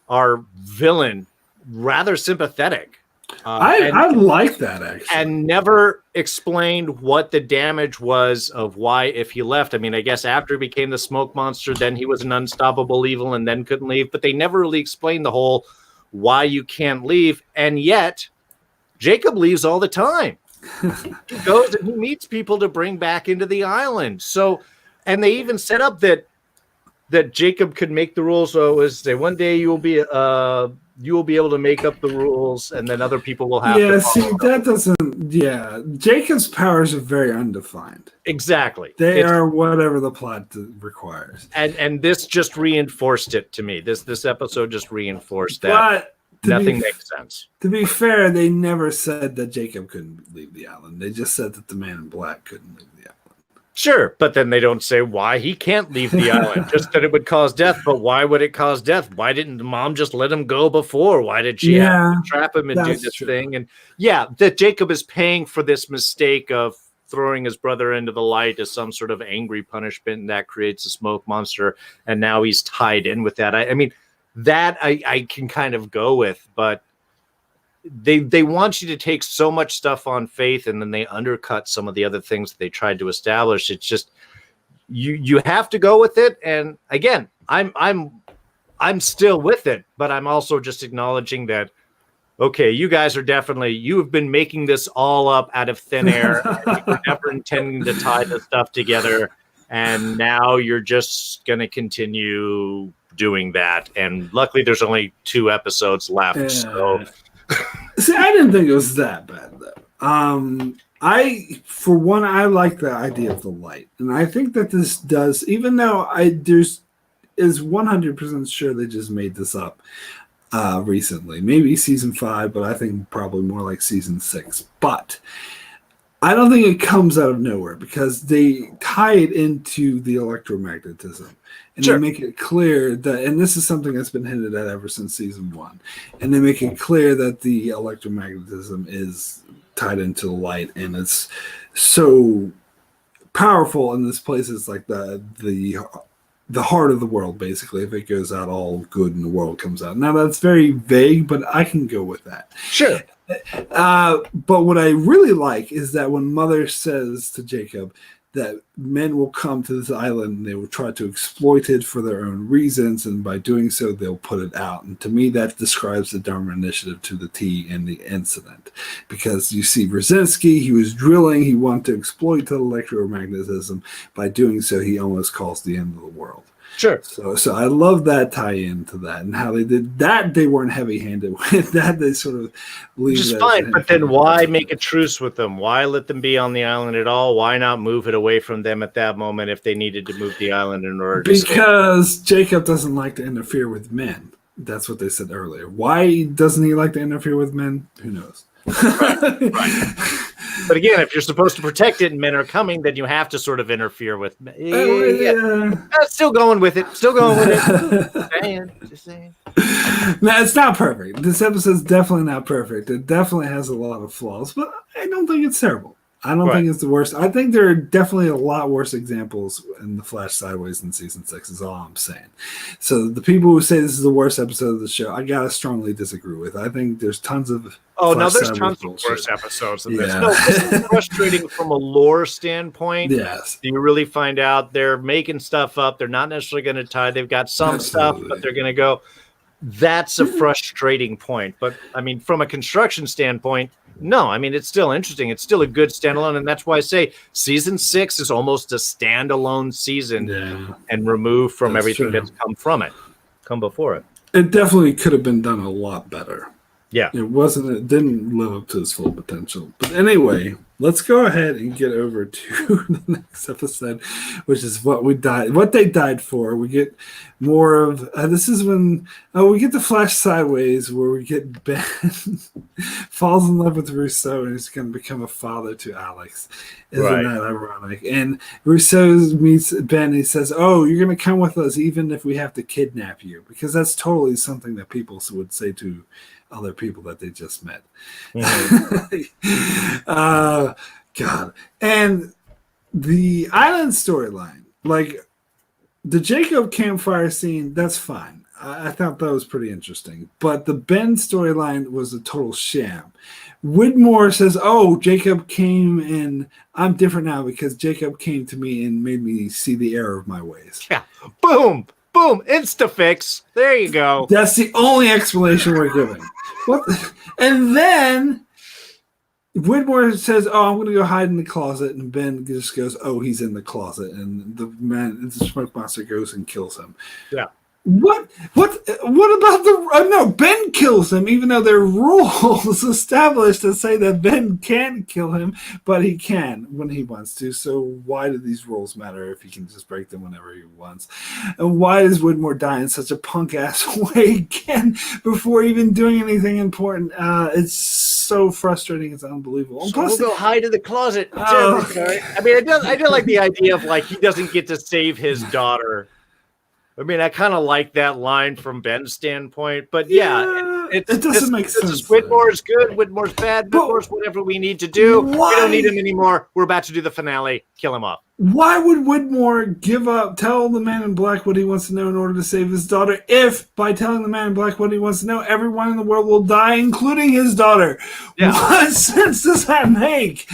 Speaker 2: our villain rather sympathetic.
Speaker 1: I like that, actually.
Speaker 2: And never explained what the damage was of why if he left. I mean, I guess after he became the smoke monster, then he was an unstoppable evil and then couldn't leave. But they never really explained the whole why you can't leave. And yet, Jacob leaves all the time. He goes and he meets people to bring back into the island. So, and they even set up that Jacob could make the rules. So it was say one day you will be able to make up the rules, and then other people will have to.
Speaker 1: Yeah, see, that doesn't. Yeah, Jacob's powers are very undefined.
Speaker 2: Exactly,
Speaker 1: they are whatever the plot requires.
Speaker 2: And this just reinforced it to me. This episode just reinforced that. But nothing makes sense.
Speaker 1: To be fair, they never said that Jacob couldn't leave the island. They just said that the Man in Black couldn't leave the island.
Speaker 2: Sure, but then they don't say why he can't leave the island. Just that it would cause death. But why would it cause death? Why didn't the mom just let him go before? Why did she have to trap him and do this thing? And yeah, that Jacob is paying for this mistake of throwing his brother into the light as some sort of angry punishment, and that creates a smoke monster. And now he's tied in with that. I mean, that I can kind of go with, but they want you to take so much stuff on faith, and then they undercut some of the other things that they tried to establish. It's just you have to go with it. And again, I'm still with it, but I'm also just acknowledging that okay, you guys are you have been making this all up out of thin air. You were never intending to tie this stuff together, and now you're just going to continue doing that. And luckily, there's only 2 episodes left, so.
Speaker 1: See, I didn't think it was that bad though. For one, I like the idea of the light, and I think that this does. Even though is 100% sure they just made this up recently, maybe season 5, but I think probably more like season 6. But I don't think it comes out of nowhere because they tie it into the electromagnetism. And they make it clear that, and this is something that's been hinted at ever since season 1, and they make it clear that the electromagnetism is tied into the light, and it's so powerful in this place. It's like the heart of the world, basically. If it goes out, all good in the world comes out. Now, that's very vague, but I can go with that.
Speaker 2: Sure.
Speaker 1: But what I really like is that when Mother says to Jacob that men will come to this island and they will try to exploit it for their own reasons, and by doing so, they'll put it out. And to me, that describes the Darrin Initiative to the T in the incident. Because you see Brzezinski, he was drilling, he wanted to exploit the electromagnetism. By doing so, he almost caused the end of the world.
Speaker 2: Sure.
Speaker 1: So I love that tie-in to that, and how they did that. They weren't heavy-handed with that. They sort of leave.
Speaker 2: Which is fine, but then why make a truce with them? Why let them be on the island at all? Why not move it away from them at that moment if they needed to move the island in order to?
Speaker 1: Because Jacob doesn't like to interfere with men. That's what they said earlier. Why doesn't he like to interfere with men? Who knows?
Speaker 2: Right. But again, if you're supposed to protect it and men are coming, then you have to sort of interfere with. Still going with it. Still going with it. Just saying.
Speaker 1: No, it's not perfect. This episode's definitely not perfect. It definitely has a lot of flaws, but I don't think it's terrible. I don't think it's the worst. I think there are definitely a lot worse examples in The Flash Sideways in season 6 is all I'm saying. So the people who say this is the worst episode of the show, I gotta strongly disagree with. I think there's tons of
Speaker 2: there's tons of worse episodes of this. No, this is frustrating from a lore standpoint.
Speaker 1: Yes.
Speaker 2: You really find out they're making stuff up. They're not necessarily going to tie. They've got some stuff, but they're going to go. That's a frustrating point. But I mean, from a construction standpoint, no, I mean, it's still interesting. It's still a good standalone. And that's why I say season 6 is almost a standalone season and removed from everything that's come before it.
Speaker 1: It definitely could have been done a lot better.
Speaker 2: Yeah.
Speaker 1: It didn't live up to its full potential. But anyway, let's go ahead and get over to the next episode, which is what they died for. We get more of this is when we get the Flash Sideways, where we get Ben falls in love with Rousseau and he's going to become a father to Alex. Isn't that ironic? And Rousseau meets Ben and he says, "Oh, you're going to come with us even if we have to kidnap you," because that's totally something that people would say to other people that they just met. God. And the island storyline, like the Jacob campfire scene, that's fine. I thought that was pretty interesting. But the Ben storyline was a total sham. Whitmore says, "Oh, Jacob came and I'm different now because Jacob came to me and made me see the error of my ways."
Speaker 2: Yeah. Boom. Insta-fix. There you go.
Speaker 1: That's the only explanation we're giving. And then Whitmore says, "Oh, I'm going to go hide in the closet," and Ben just goes, "Oh, he's in the closet," and the smoke monster goes and kills him.
Speaker 2: Yeah.
Speaker 1: What about the no? Ben kills him, even though there are rules established that say that Ben can't kill him, but he can when he wants to. So why do these rules matter if he can just break them whenever he wants? And why does Whitmore die in such a punk ass way again before even doing anything important? It's so frustrating. It's unbelievable.
Speaker 2: So we'll go hide in the closet. I mean, I do like the idea of like he doesn't get to save his daughter. I mean, I kind of like that line from Ben's standpoint, but it
Speaker 1: doesn't make sense.
Speaker 2: Whitmore's good, Whitmore's bad, Whitmore's whatever we need to do. We don't need him anymore. We're about to do the finale. Kill him off.
Speaker 1: Why would Whitmore tell the Man in Black what he wants to know in order to save his daughter, if by telling the Man in Black what he wants to know, everyone in the world will die, including his daughter? Yeah. What sense does that make?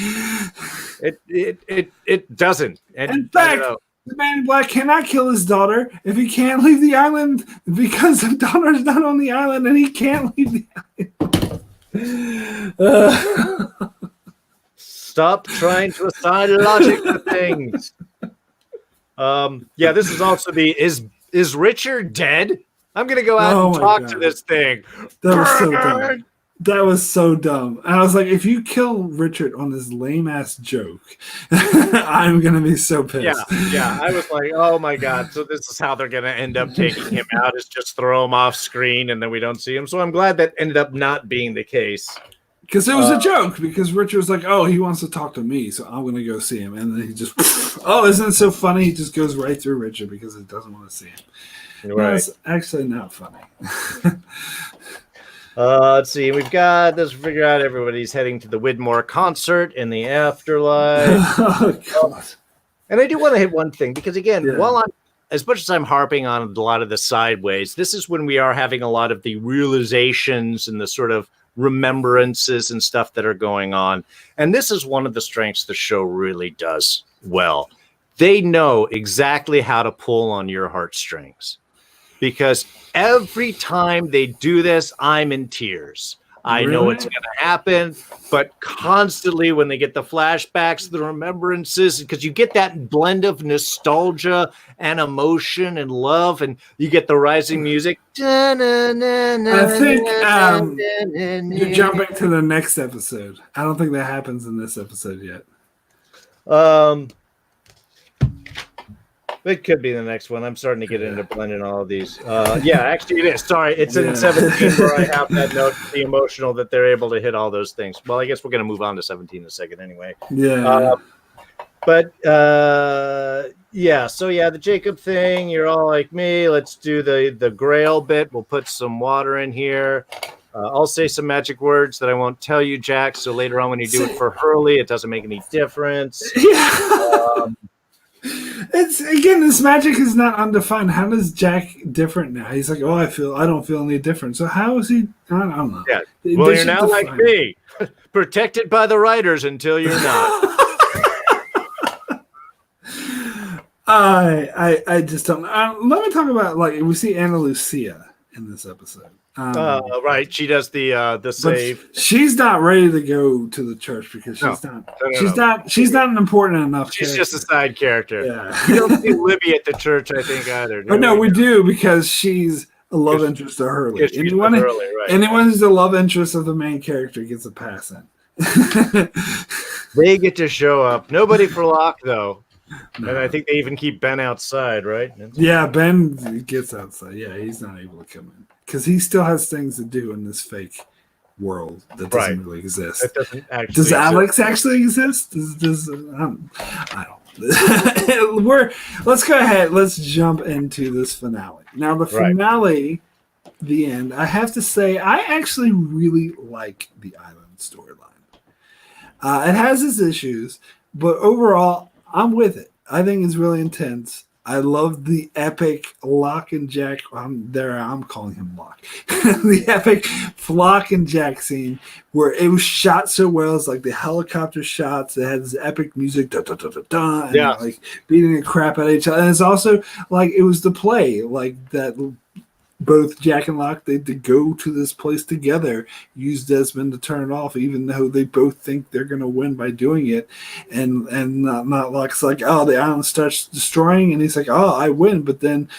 Speaker 2: It doesn't. And
Speaker 1: in fact, the Man in Black cannot kill his daughter if he can't leave the island because the daughter is not on the island and he can't leave the island.
Speaker 2: Stop trying to assign logic to things. This is also is Richard dead? I'm gonna go out and talk to this thing.
Speaker 1: That was so dumb. That was so dumb. And I was like, if you kill Richard on this lame ass joke, I'm gonna be so pissed.
Speaker 2: Yeah. I was like, oh my god. So this is how they're gonna end up taking him out, is just throw him off screen and then we don't see him. So I'm glad that ended up not being the case.
Speaker 1: Because it was a joke, because Richard was like, "Oh, he wants to talk to me, so I'm gonna go see him." And then he just isn't it so funny? He just goes right through Richard because he doesn't want to see him. Right. That's actually not funny.
Speaker 2: Let's see. We've got this. Figure out everybody's heading to the Whitmore concert in the afterlife.
Speaker 1: Oh, God.
Speaker 2: And I do want to hit one thing because, again, as much as I'm harping on a lot of the sideways, this is when we are having a lot of the realizations and the sort of remembrances and stuff that are going on. And this is one of the strengths the show really does well. They know exactly how to pull on your heartstrings. Because every time they do this, I'm in tears. I know it's going to happen, but constantly when they get the flashbacks, the remembrances, because you get that blend of nostalgia and emotion and love, and you get the rising music.
Speaker 1: I think you're jumping to the next episode. I don't think that happens in this episode yet.
Speaker 2: It could be the next one. I'm starting to get into blending all of these. Actually, it is. Sorry, it's in 17 where I have that note, the emotional, that they're able to hit all those things. Well, I guess we're going to move on to 17 in a second anyway.
Speaker 1: Yeah.
Speaker 2: So the Jacob thing, you're all like me. Let's do the Grail bit. We'll put some water in here. I'll say some magic words that I won't tell you, Jack. So later on when you do it for Hurley, it doesn't make any difference.
Speaker 1: Yeah. It's again, this magic is not undefined. How does Jack different now? He's like, I don't feel any different. So how is he? I don't know.
Speaker 2: Yeah. Well, you're now like me, protected by the writers until you're not.
Speaker 1: I just don't. Let me talk about we see Ana Lucia in this episode.
Speaker 2: Right, she does the save.
Speaker 1: She's not ready to go to the church because she's not an important enough.
Speaker 2: She's just a side character.
Speaker 1: Yeah.
Speaker 2: We don't see Libby at the church, I think, either.
Speaker 1: But no, we do because she's a love interest of Hurley. Anyone who's the love interest of the main character gets a pass in.
Speaker 2: They get to show up. Nobody for Locke though. No. And I think they even keep Ben outside, right?
Speaker 1: Yeah, Ben gets outside. Yeah, he's not able to come in because he still has things to do in this fake world that doesn't really exist.
Speaker 2: That doesn't actually
Speaker 1: Does Alex actually exist? I don't. Let's go ahead. Let's jump into this finale. Now, the finale, the end. I have to say, I actually really like the island storyline. It has its issues, but overall, I'm with it. I think it's really intense. I love the epic Locke and Jack. I'm calling him Locke. The epic Locke and Jack scene where it was shot so well. It's like the helicopter shots. It had this epic music, da, da, da, da, da, and like beating the crap out of each other. And it's also like it was the play, like that. Both Jack and Locke, they go to this place together, use Desmond to turn it off, even though they both think they're going to win by doing it. And not Locke's like, the island starts destroying, and he's like, I win. But then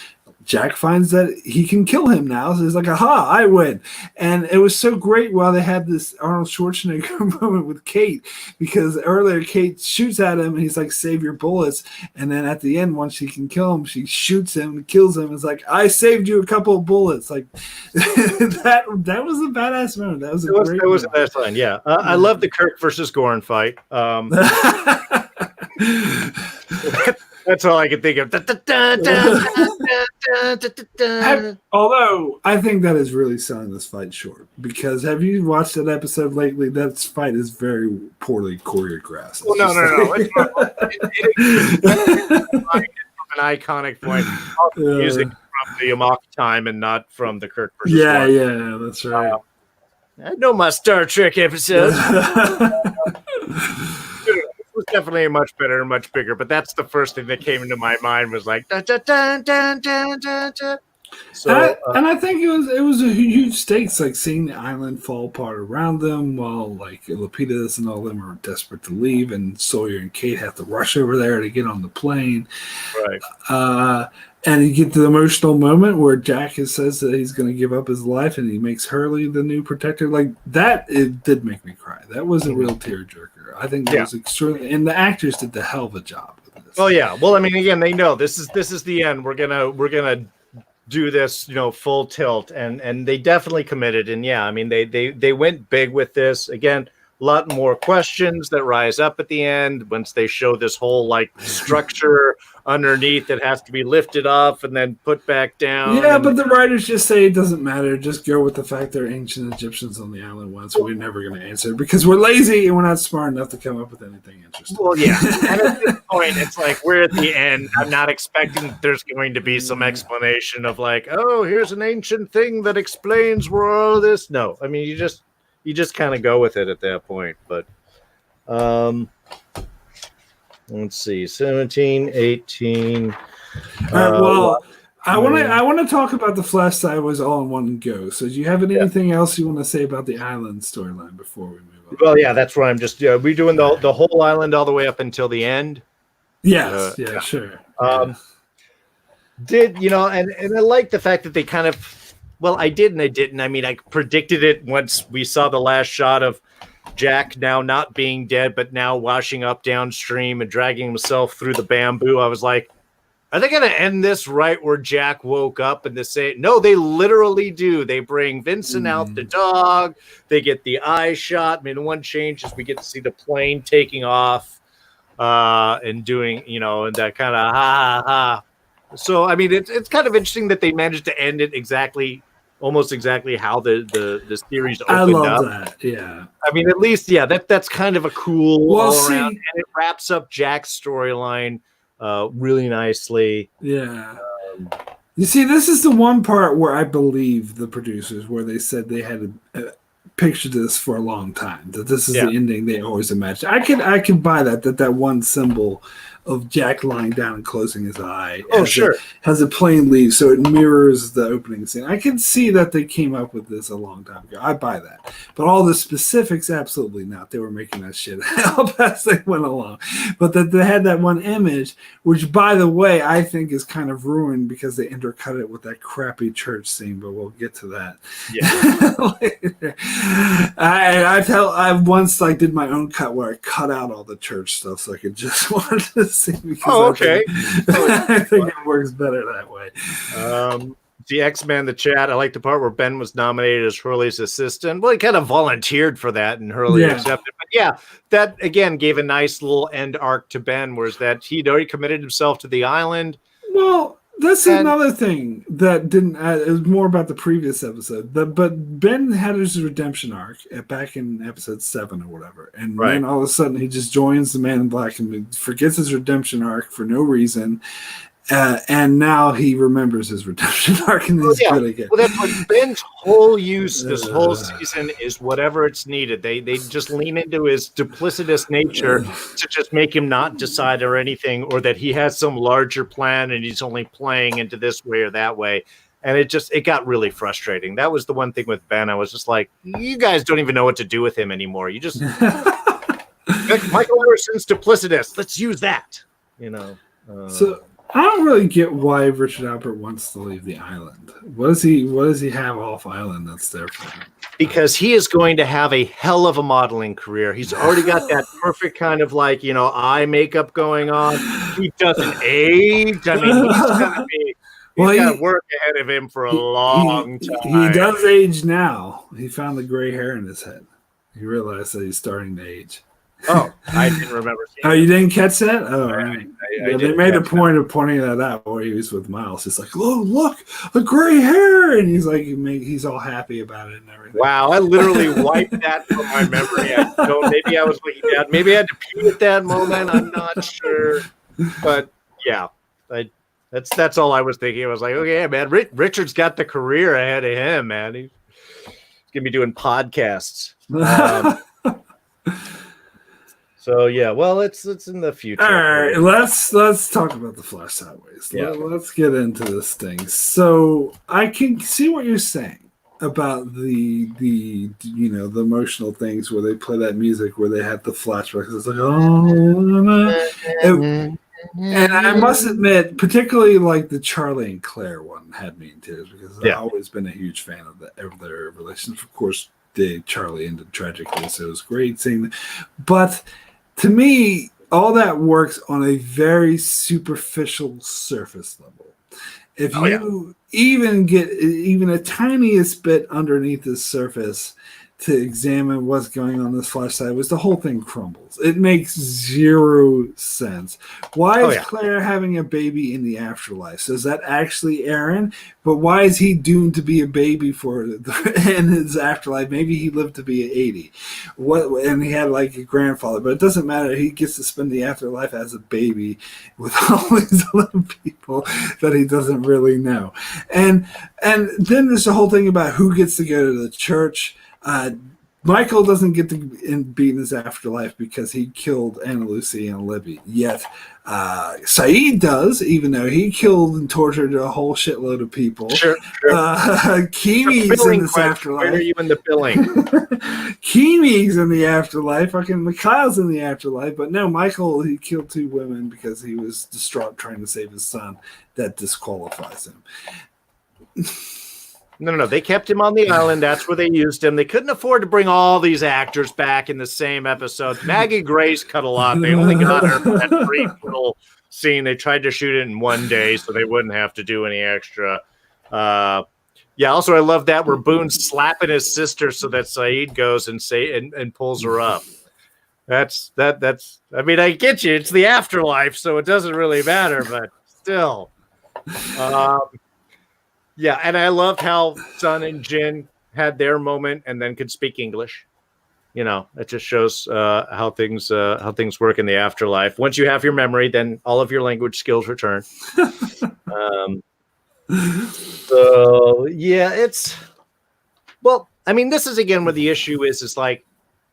Speaker 1: Jack finds that he can kill him now. So he's like, aha, I win. And it was so great while they had this Arnold Schwarzenegger moment with Kate, because earlier Kate shoots at him and he's like, save your bullets. And then at the end, once she can kill him, she shoots him and kills him. It's like, I saved you a couple of bullets. Like that was a badass moment. That was
Speaker 2: It was a badass line. Yeah. I love the Kirk versus Goran fight. That's all I can think of.
Speaker 1: Although I think that is really selling this fight short, because have you watched that episode lately? That fight is very poorly choreographed.
Speaker 2: Well, no. It's an iconic point. Music from the Amok time and not from the Kirk versus Goran.
Speaker 1: Yeah, that's right.
Speaker 2: I know my Star Trek episodes. It was definitely much better and much bigger, but that's the first thing that came into my mind was like dun, dun, dun, dun, dun, dun, dun. So,
Speaker 1: and I think it was a huge stakes, like seeing the island fall apart around them while like Lapidus and all of them are desperate to leave, and Sawyer and Kate have to rush over there to get on the plane.
Speaker 2: Right.
Speaker 1: And you get the emotional moment where Jack says that he's going to give up his life, and he makes Hurley the new protector. Like that, it did make me cry. That was a real tearjerker. I think that was extremely, and the actors did the hell of a job with this.
Speaker 2: Oh yeah. Well, I mean, again, they know this is the end. We're gonna do this, full tilt, and they definitely committed. And yeah, I mean, they went big with this. Again, a lot more questions that rise up at the end once they show this whole like structure underneath that has to be lifted off and then put back down.
Speaker 1: Yeah, but the writers just say it doesn't matter. Just go with the fact they're ancient Egyptians on the island once. We're never going to answer because we're lazy and we're not smart enough to come up with anything interesting.
Speaker 2: Well, yeah. And at this point, it's like we're at the end. I'm not expecting there's going to be some explanation of like, oh, here's an ancient thing that explains where all this. No, I mean, you just kind of go with it at that point. But let's see, 17, 18.
Speaker 1: I want to talk about the Flash side was all in one go. So do you have anything else you want to say about the island storyline before we move on?
Speaker 2: Well, yeah, that's where I'm just we're doing the whole island all the way up until the end.
Speaker 1: Yes, sure.
Speaker 2: And I like the fact that they kind of, well, I did and I didn't. I mean, I predicted it once we saw the last shot of Jack now not being dead, but now washing up downstream and dragging himself through the bamboo. I was like, Are they going to end this right where Jack woke up and they say, no, they literally do. They bring Vincent out the dog. They get the eye shot. I mean, the one change is we get to see the plane taking off and doing, and that kind of ha, ha, ha. So, I mean, it's kind of interesting that they managed to end it almost exactly how the series opened
Speaker 1: I love
Speaker 2: up.
Speaker 1: that. Yeah.
Speaker 2: I mean, at least, that's kind of a cool all around. And it wraps up Jack's storyline really nicely.
Speaker 1: Yeah. You see, this is the one part where I believe the producers, where they said they had pictured this for a long time, that this is the ending they always imagined. I can buy that one symbol of Jack lying down and closing his eye has a plane leave, so it mirrors the opening scene. I can see that they came up with this a long time ago. I buy that. But all the specifics, absolutely not. They were making that shit up as they went along. But that they had that one image, which, by the way, I think is kind of ruined because they intercut it with that crappy church scene, but we'll get to that.
Speaker 2: Yeah.
Speaker 1: I once did my own cut where I cut out all the church stuff so I could just watch this scene because I think it works better that way.
Speaker 2: The X-Men, the chat. I like the part where Ben was nominated as Hurley's assistant. Well, he kind of volunteered for that, and Hurley accepted. But yeah, that again gave a nice little end arc to Ben, whereas that he'd already committed himself to the island.
Speaker 1: Well, that's another thing that didn't. It was more about the previous episode. But Ben had his redemption arc back in episode 7 or whatever, and then all of a sudden he just joins the Man in Black and forgets his redemption arc for no reason. And now he remembers his redemption arc and he's good again.
Speaker 2: Well, that's what Ben's whole use this whole season is whatever it's needed. They just lean into his duplicitous nature to just make him not decide or anything, or that he has some larger plan and he's only playing into this way or that way. And it got really frustrating. That was the one thing with Ben. I was just like, you guys don't even know what to do with him anymore. You just Michael Emerson's duplicitous. Let's use that.
Speaker 1: So I don't really get why Richard Albert wants to leave the island. What does he have off island that's there for him?
Speaker 2: Because he is going to have a hell of a modeling career. He's already got that perfect kind of eye makeup going on. He doesn't age. I mean, he's got work ahead of him for a long time.
Speaker 1: He does age now. He found the gray hair in his head. He realized that he's starting to age.
Speaker 2: Oh, I didn't remember seeing
Speaker 1: that. You didn't catch that? Oh, right. They made a point of pointing that out while he was with Miles. It's like, oh, look, a gray hair. And he's like, he's all happy about it and everything.
Speaker 2: Wow, I literally wiped that from my memory. Maybe I was looking down. Maybe I had to pee at that moment. I'm not sure. But, yeah, that's all I was thinking. I was like, okay, man, Richard's got the career ahead of him, man. He's going to be doing podcasts. So yeah, well, it's in the future.
Speaker 1: All right, let's talk about the Flash sideways.
Speaker 2: Yeah.
Speaker 1: Let's get into this thing. So I can see what you're saying about the emotional things where they play that music where they have the flashbacks. It's like and I must admit, particularly the Charlie and Claire one had me in tears because I've always been a huge fan of their relationship. Of course, Charlie ended tragically, so it was great seeing that. But to me, all that works on a very superficial surface level. If you even get a tiniest bit underneath the surface to examine what's going on this Flash side, the whole thing crumbles. It makes zero sense. Why is Claire having a baby in the afterlife? So is that actually Aaron? But why is he doomed to be a baby in his afterlife? Maybe he lived to be 80. And he had a grandfather, but it doesn't matter. He gets to spend the afterlife as a baby with all these other people that he doesn't really know. And then there's the whole thing about who gets to go to the church. Michael doesn't get to be in his afterlife because he killed Anna Lucy and Libby. Yet Saeed does, even though he killed and tortured a whole shitload of people.
Speaker 2: Sure.
Speaker 1: Kimi's in this afterlife.
Speaker 2: Where are you in the billing?
Speaker 1: Kimi's in the afterlife. Fucking Mikhail's in the afterlife. But no, Michael, he killed 2 women because he was distraught trying to save his son. That disqualifies him.
Speaker 2: No. They kept him on the island. That's where they used him. They couldn't afford to bring all these actors back in the same episode. Maggie Grace cut a lot. They only got her for that brief little scene. They tried to shoot it in one day so they wouldn't have to do any extra. Yeah, also I love that where Boone's slapping his sister so that Saeed goes and pulls her up. That's I mean, I get you. It's the afterlife, so it doesn't really matter, but still. Yeah, and I loved how Sun and Jin had their moment and then could speak English. You know, it just shows how things work in the afterlife. Once you have your memory, then all of your language skills return. So yeah, I mean, this is again where the issue is like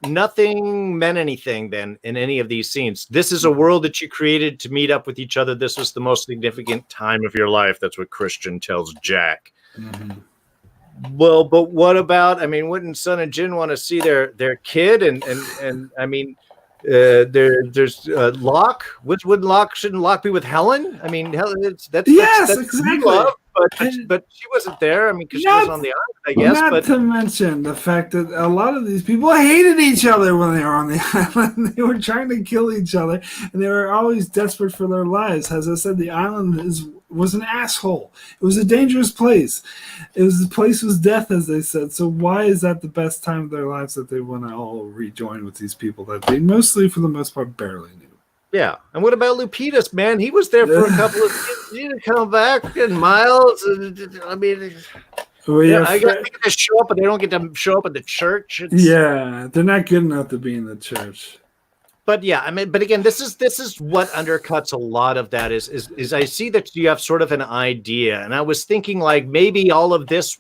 Speaker 2: nothing meant anything then in any of these scenes. This is a world that you created to meet up with each other. This was the most significant time of your life. That's what Christian tells Jack. Mm-hmm. Well, but what about, I mean, wouldn't Sun and Jin want to see their kid? And I mean, there's Locke. Shouldn't Locke be with Helen? I mean, Helen, that's
Speaker 1: exactly.
Speaker 2: Love, but she wasn't there. I mean, because she was on the island, I guess.
Speaker 1: Not to mention the fact that a lot of these people hated each other when they were on the island. They were trying to kill each other, and they were always desperate for their lives. As I said, the island was an asshole. It was a dangerous place. The place was death, as they said. So why is that the best time of their lives that they want to all rejoin with these people that they mostly, for the most part, barely knew?
Speaker 2: Yeah, and what about Lupitas, man? He was there for a couple of years. He didn't come back in Miles. I mean, I got to show up, but they don't get to show up at the church.
Speaker 1: Yeah, they're not good enough to be in the church.
Speaker 2: But yeah, I mean, but again, this is what undercuts a lot of that is I see that you have sort of an idea, and I was thinking like maybe all of this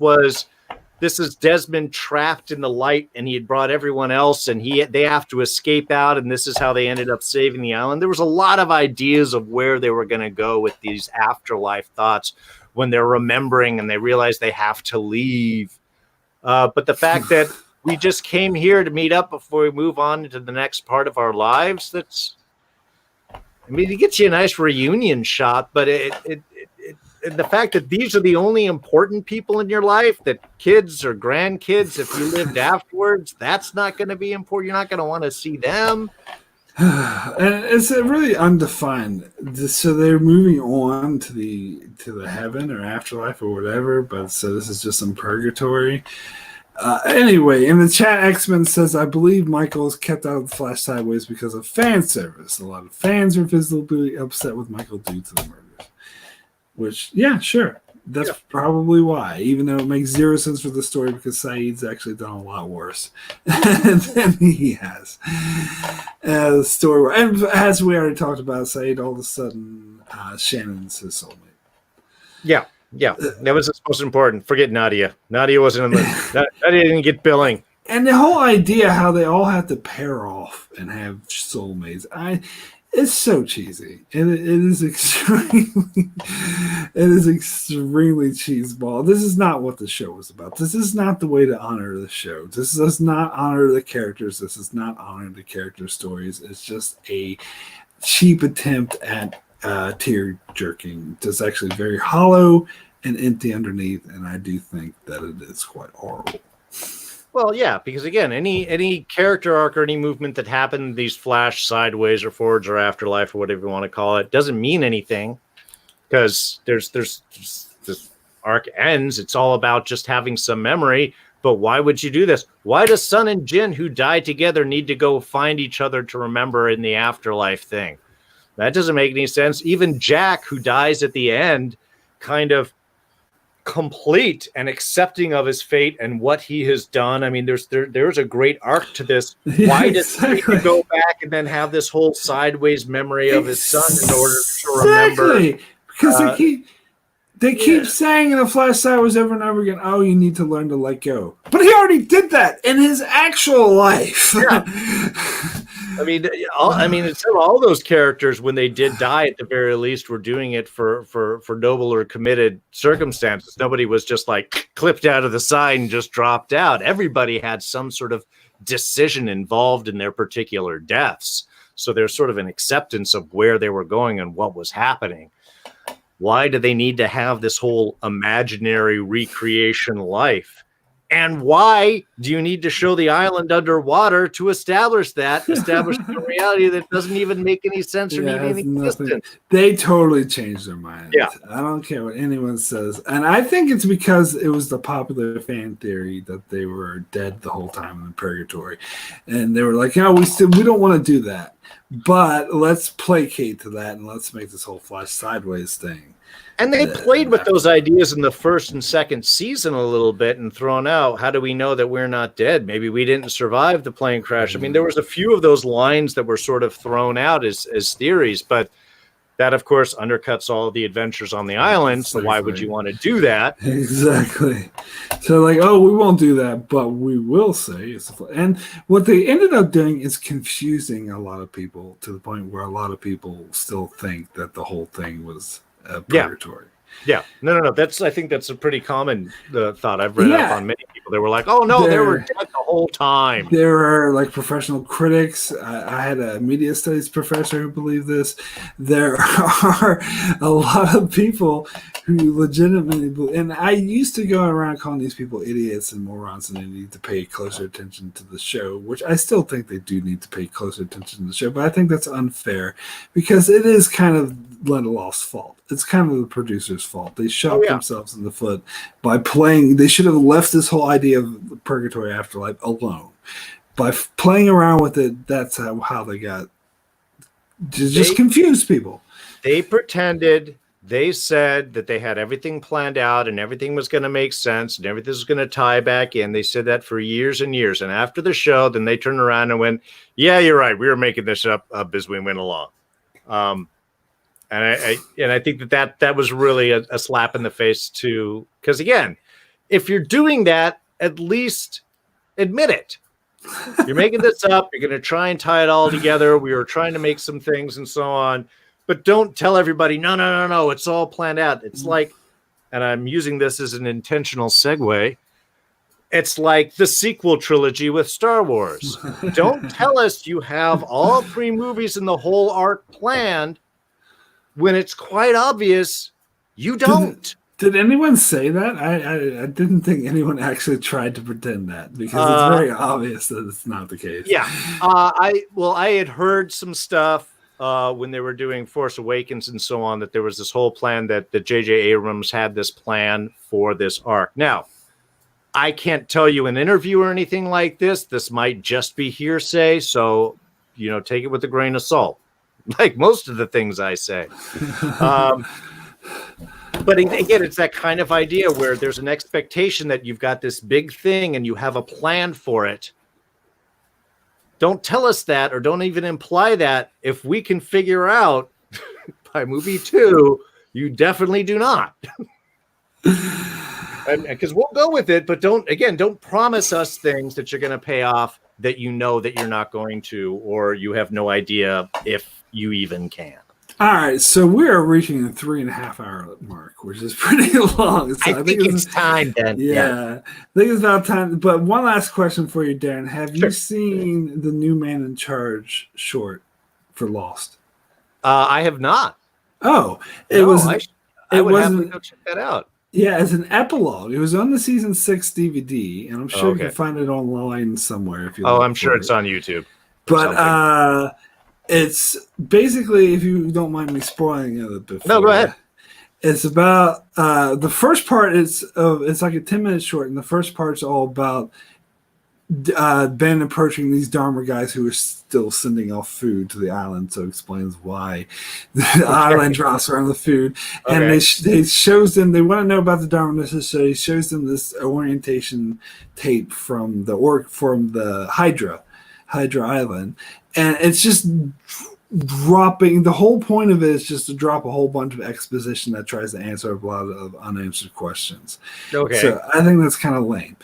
Speaker 2: is Desmond trapped in the light, and he had brought everyone else, and they have to escape out, and this is how they ended up saving the island. There was a lot of ideas of where they were going to go with these afterlife thoughts when they're remembering and they realize they have to leave. But the fact that we just came here to meet up before we move on to the next part of our lives, I mean, it gets you a nice reunion shot, but the fact that these are the only important people in your life, that kids or grandkids, if you lived afterwards, that's not going to be important. You're not going to want to see them.
Speaker 1: And it's really undefined. So they're moving on to the heaven or afterlife or whatever, but so this is just some purgatory. Anyway, in the chat, X-Men says, I believe Michael is kept out of the Flash sideways because of fan service. A lot of fans are visibly upset with Michael due to the murders. Which, yeah, sure. That's probably why, even though it makes zero sense for the story because Saeed's actually done a lot worse than he has. The story, and as we already talked about, Saeed, all of a sudden, Shannon's his soulmate.
Speaker 2: Yeah. That was the most important. Forget Nadia. Nadia wasn't in the. Nadia didn't get billing.
Speaker 1: And the whole idea how they all have to pair off and have soulmates, it's so cheesy. It is extremely cheeseball. This is not what the show was about. This is not the way to honor the show. This does not honor the characters. This is not honor the character stories. It's just a cheap attempt at tear jerking. It's actually very hollow and empty underneath, and I do think that it is quite horrible.
Speaker 2: Well, yeah, because again, any character arc or any movement that happened, these Flash sideways or forwards or afterlife or whatever you want to call it, doesn't mean anything because there's this arc ends. It's all about just having some memory. But why would you do this? Why does Sun and Jin, who died together, need to go find each other to remember in the afterlife thing? That doesn't make any sense. Even Jack, who dies at the end, kind of complete and accepting of his fate and what he has done. I mean, there's a great arc to this. Why does he need to go back and then have this whole sideways memory of his son in order to remember?
Speaker 1: Because they keep saying in the Flash sideways over and over again, oh, you need to learn to let go. But he already did that in his actual life.
Speaker 2: Yeah. I mean, it's all those characters when they did die, at the very least, were doing it for noble or committed circumstances. Nobody was just like clipped out of the side and just dropped out. Everybody had some sort of decision involved in their particular deaths. So there's sort of an acceptance of where they were going and what was happening. Why do they need to have this whole imaginary recreation life? And why do you need to show the island underwater to establish a reality that doesn't even make any sense or need any existence?
Speaker 1: They totally changed their mind.
Speaker 2: Yeah.
Speaker 1: I don't care what anyone says. And I think it's because it was the popular fan theory that they were dead the whole time in purgatory. And they were like, we don't want to do that. But let's placate to that and let's make this whole fly sideways thing.
Speaker 2: And they played with those ideas in the first and second season a little bit and thrown out, how do we know that we're not dead? Maybe we didn't survive the plane crash. I mean, there was a few of those lines that were sort of thrown out as theories, but that, of course, undercuts all the adventures on the island. So why would you want to do that?
Speaker 1: Exactly. So we won't do that, but we will say it's and what they ended up doing is confusing a lot of people to the point where a lot of people still think that the whole thing was purgatory.
Speaker 2: Yeah. No. I think that's a pretty common thought. I've read up on many people. They were like, "Oh no, they were dead the whole time."
Speaker 1: There are professional critics. I had a media studies professor who believed this. There are a lot of people who legitimately believe, and I used to go around calling these people idiots and morons, and they need to pay closer attention to the show, which I still think they do need to pay closer attention to the show. But I think that's unfair because it is kind of Lindelof's fault. It's kind of the producer's fault. They shot themselves in the foot by playing. They should have left this whole idea of purgatory afterlife alone. By playing around with it, that's how they got just confused people.
Speaker 2: They pretended. They said that they had everything planned out and everything was going to make sense and everything was going to tie back in. They said that for years and years. And after the show, then they turned around and went, "Yeah, you're right. We were making this up as we went along." And I think that was really a slap in the face too, because again, if you're doing that, at least admit it. You're making this up. You're going to try and tie it all together. We were trying to make some things and so on, but don't tell everybody, no, it's all planned out. It's like, and I'm using this as an intentional segue. It's like the sequel trilogy with Star Wars. Don't tell us you have all 3 movies and the whole arc planned, when it's quite obvious you don't.
Speaker 1: Did anyone say that? I didn't think anyone actually tried to pretend that because it's very obvious that it's not the case.
Speaker 2: Yeah. I had heard some stuff when they were doing Force Awakens and so on, that there was this whole plan that J.J. Abrams had this plan for this arc. Now, I can't tell you an interview or anything like this. This might just be hearsay. So, take it with a grain of salt. Like most of the things I say. But again, it's that kind of idea where there's an expectation that you've got this big thing and you have a plan for it. Don't tell us that, or don't even imply that if we can figure out by movie 2, you definitely do not. Because we'll go with it, but don't promise us things that you're going to pay off that that you're not going to, or you have no idea if you even can.
Speaker 1: All right, so we are reaching the 3.5 hour mark, which is pretty long. So
Speaker 2: I think it's time then.
Speaker 1: Yeah, I think it's about time. But one last question for you, Darren. Have you seen the New Man in Charge short for Lost?
Speaker 2: I have not.
Speaker 1: Oh,
Speaker 2: I would have to go check that out.
Speaker 1: Yeah, it's an epilogue. It was on the season 6 DVD, and I'm sure you can find it online somewhere if you.
Speaker 2: I'm sure it's on YouTube.
Speaker 1: But it's basically, if you don't mind me spoiling it a bit.
Speaker 2: No, go ahead.
Speaker 1: It's about the first part. It's like a 10-minute short, and the first part's all about Ben approaching these Dharma guys who are still sending off food to the island. So it explains why the island drops around the food, and they shows them, they want to know about the Dharma, so he shows them this orientation tape from the Hydra Island, and it's just dropping. The whole point of it is just to drop a whole bunch of exposition that tries to answer a lot of unanswered questions. Okay, so I think that's kind of lame.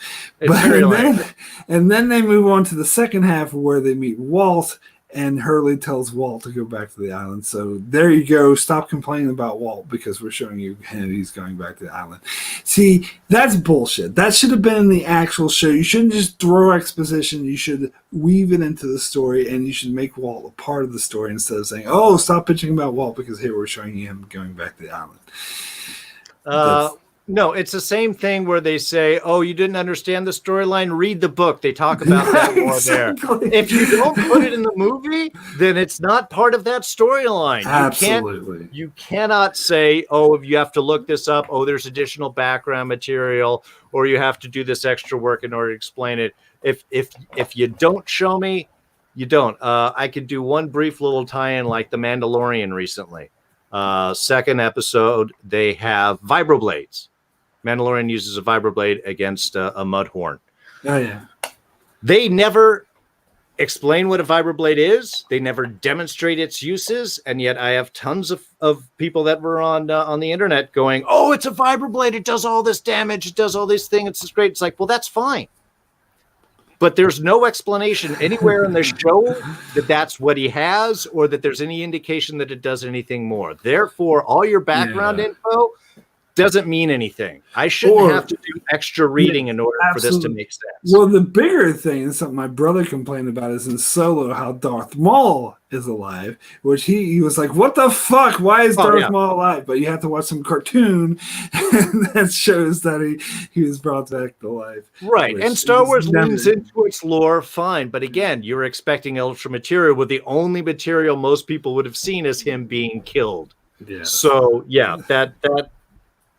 Speaker 1: And then they move on to the second half where they meet Walt, and Hurley tells Walt to go back to the island. So there you go. Stop complaining about Walt because we're showing you he's going back to the island. See, that's bullshit. That should have been in the actual show. You shouldn't just throw exposition. You should weave it into the story, and you should make Walt a part of the story instead of saying, "Oh, stop bitching about Walt because here we're showing you him going back to the island."
Speaker 2: No, it's the same thing where they say, "Oh, you didn't understand the storyline? Read the book. They talk about that more
Speaker 1: exactly.
Speaker 2: there." If you don't put it in the movie, then it's not part of that storyline.
Speaker 1: Absolutely.
Speaker 2: You cannot say, "Oh, you have to look this up. Oh, there's additional background material, or you have to do this extra work in order to explain it." If you don't show me, you don't. I could do one brief little tie-in like The Mandalorian recently. Second episode, they have vibroblades. Mandalorian uses a vibroblade against a mudhorn.
Speaker 1: Oh, yeah.
Speaker 2: They never explain what a vibroblade is. They never demonstrate its uses. And yet I have tons of people that were on the internet going, "Oh, it's a vibroblade. It does all this damage. It does all these things. It's great." It's like, well, that's fine. But there's no explanation anywhere in the show that that's what he has or that there's any indication that it does anything more. Therefore, all your background info doesn't mean anything. I shouldn't have to do extra reading in order for this to make sense.
Speaker 1: Well, the bigger thing, and something my brother complained about, is in Solo how Darth Maul is alive, which he was like, "What the fuck? Why is Darth Maul alive?" But you have to watch some cartoon and that shows that he was brought back to life.
Speaker 2: Right. And Star Wars leans into its lore, fine. But again, you're expecting extra material where the only material most people would have seen is him being killed.
Speaker 1: Yeah.
Speaker 2: So yeah,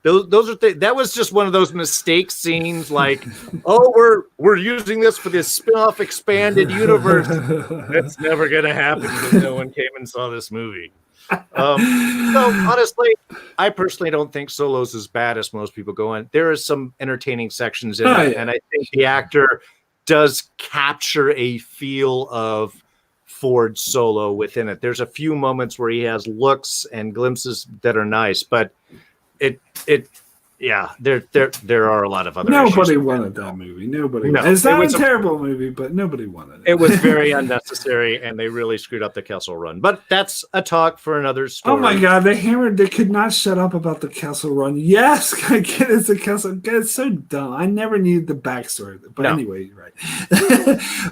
Speaker 2: those are that was just one of those mistake scenes like, "Oh, we're using this for this spin-off expanded universe." That's never gonna happen because no one came and saw this movie. So honestly, I personally don't think Solo's as bad as most people go in. There are some entertaining sections in it, and I think the actor does capture a feel of Ford Solo within it. There's a few moments where he has looks and glimpses that are nice, but there are a lot of other
Speaker 1: Nobody wanted that movie. Nobody. No, it's not a terrible movie, but nobody wanted it.
Speaker 2: It was very unnecessary, and they really screwed up the Kessel Run. But that's a talk for another story.
Speaker 1: Oh my God, they could not shut up about the Kessel Run. Yes, I get it's a Kessel. It's so dumb. I never needed the backstory. But anyway, you're right.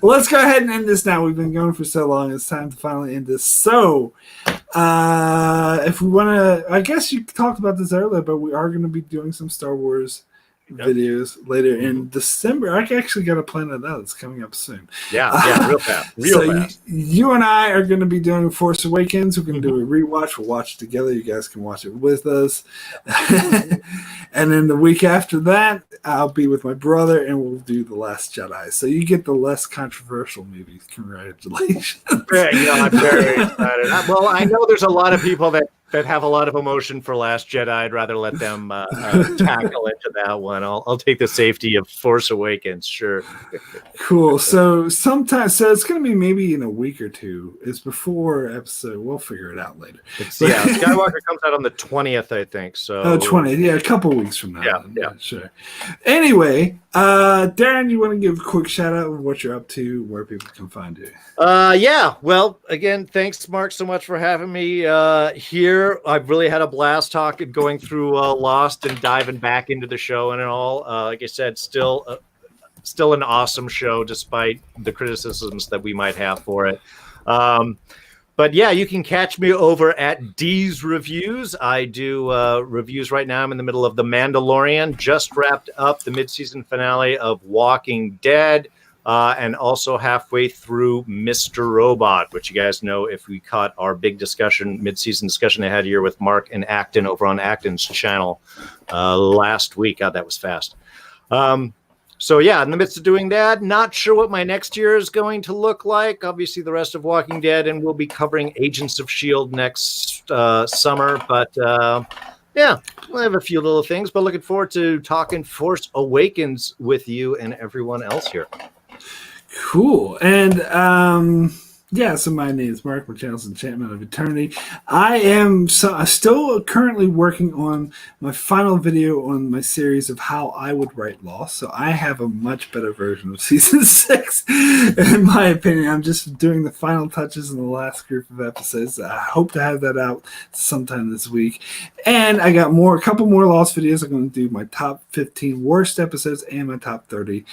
Speaker 1: Well, let's go ahead and end this now. We've been going for so long. It's time to finally end this. So, if we want to, I guess you talked about this earlier, but we are going to be doing some Star Wars videos later in December. I actually got to plan that out. It's coming up soon.
Speaker 2: Yeah, real fast. Fast.
Speaker 1: You and I are going to be doing Force Awakens. We're going to do a rewatch. We'll watch it together. You guys can watch it with us. And then the week after that, I'll be with my brother and we'll do The Last Jedi. So you get the less controversial movies. Congratulations.
Speaker 2: I'm very excited. Well, I know there's a lot of people that have a lot of emotion for Last Jedi. I'd rather let them tackle into that one. I'll take the safety of Force Awakens, sure.
Speaker 1: Cool. So it's going to be maybe in a week or two. It's before episode. We'll figure it out later.
Speaker 2: Skywalker comes out on the 20th, I think. So
Speaker 1: 20th. Yeah, a couple weeks from now.
Speaker 2: Yeah.
Speaker 1: Sure. Anyway, Darrin, you want to give a quick shout out of what you're up to, where people can find you?
Speaker 2: Well, again, thanks, Mark, so much for having me here. I've really had a blast going through Lost and diving back into the show and all. Like I said, still an awesome show despite the criticisms that we might have for it. But yeah, you can catch me over at D's Reviews. I do reviews right now. I'm in the middle of The Mandalorian. Just wrapped up the mid-season finale of Walking Dead. And also halfway through Mr. Robot, which you guys know if we caught our big discussion, mid-season discussion I had here with Mark and Acton over on Acton's channel last week. God, that was fast. So yeah, in the midst of doing that, not sure what my next year is going to look like. Obviously, the rest of Walking Dead, and we'll be covering Agents of S.H.I.E.L.D. next summer. But yeah, we'll have a few little things. But looking forward to talking Force Awakens with you and everyone else here.
Speaker 1: Cool. And Yeah, so my name is Mark. My channel is Enchantment of Eternity. I'm still currently working on my final video on my series of how I would write Lost. So I have a much better version of season 6, in my opinion. I'm just doing the final touches in the last group of episodes. I hope to have that out sometime this week. And I got a couple more Lost videos. I'm going to do my top 15 worst episodes and my top 30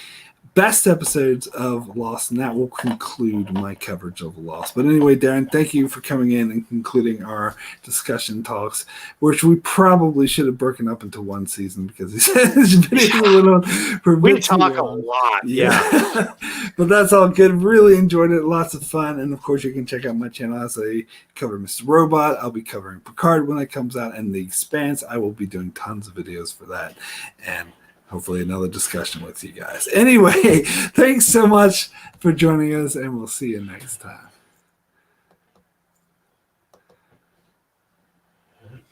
Speaker 1: best episodes of Lost, and that will conclude my coverage of Lost. But anyway, Darrin, thank you for coming in and concluding our discussion talks, which we probably should have broken up into one season because this video went on for a bit
Speaker 2: We talk a lot. Yeah.
Speaker 1: But that's all good. Really enjoyed it. Lots of fun. And of course, you can check out my channel as I cover Mr. Robot. I'll be covering Picard when it comes out, and The Expanse. I will be doing tons of videos for that. And hopefully another discussion with you guys. Anyway, thanks so much for joining us, and we'll see you next time.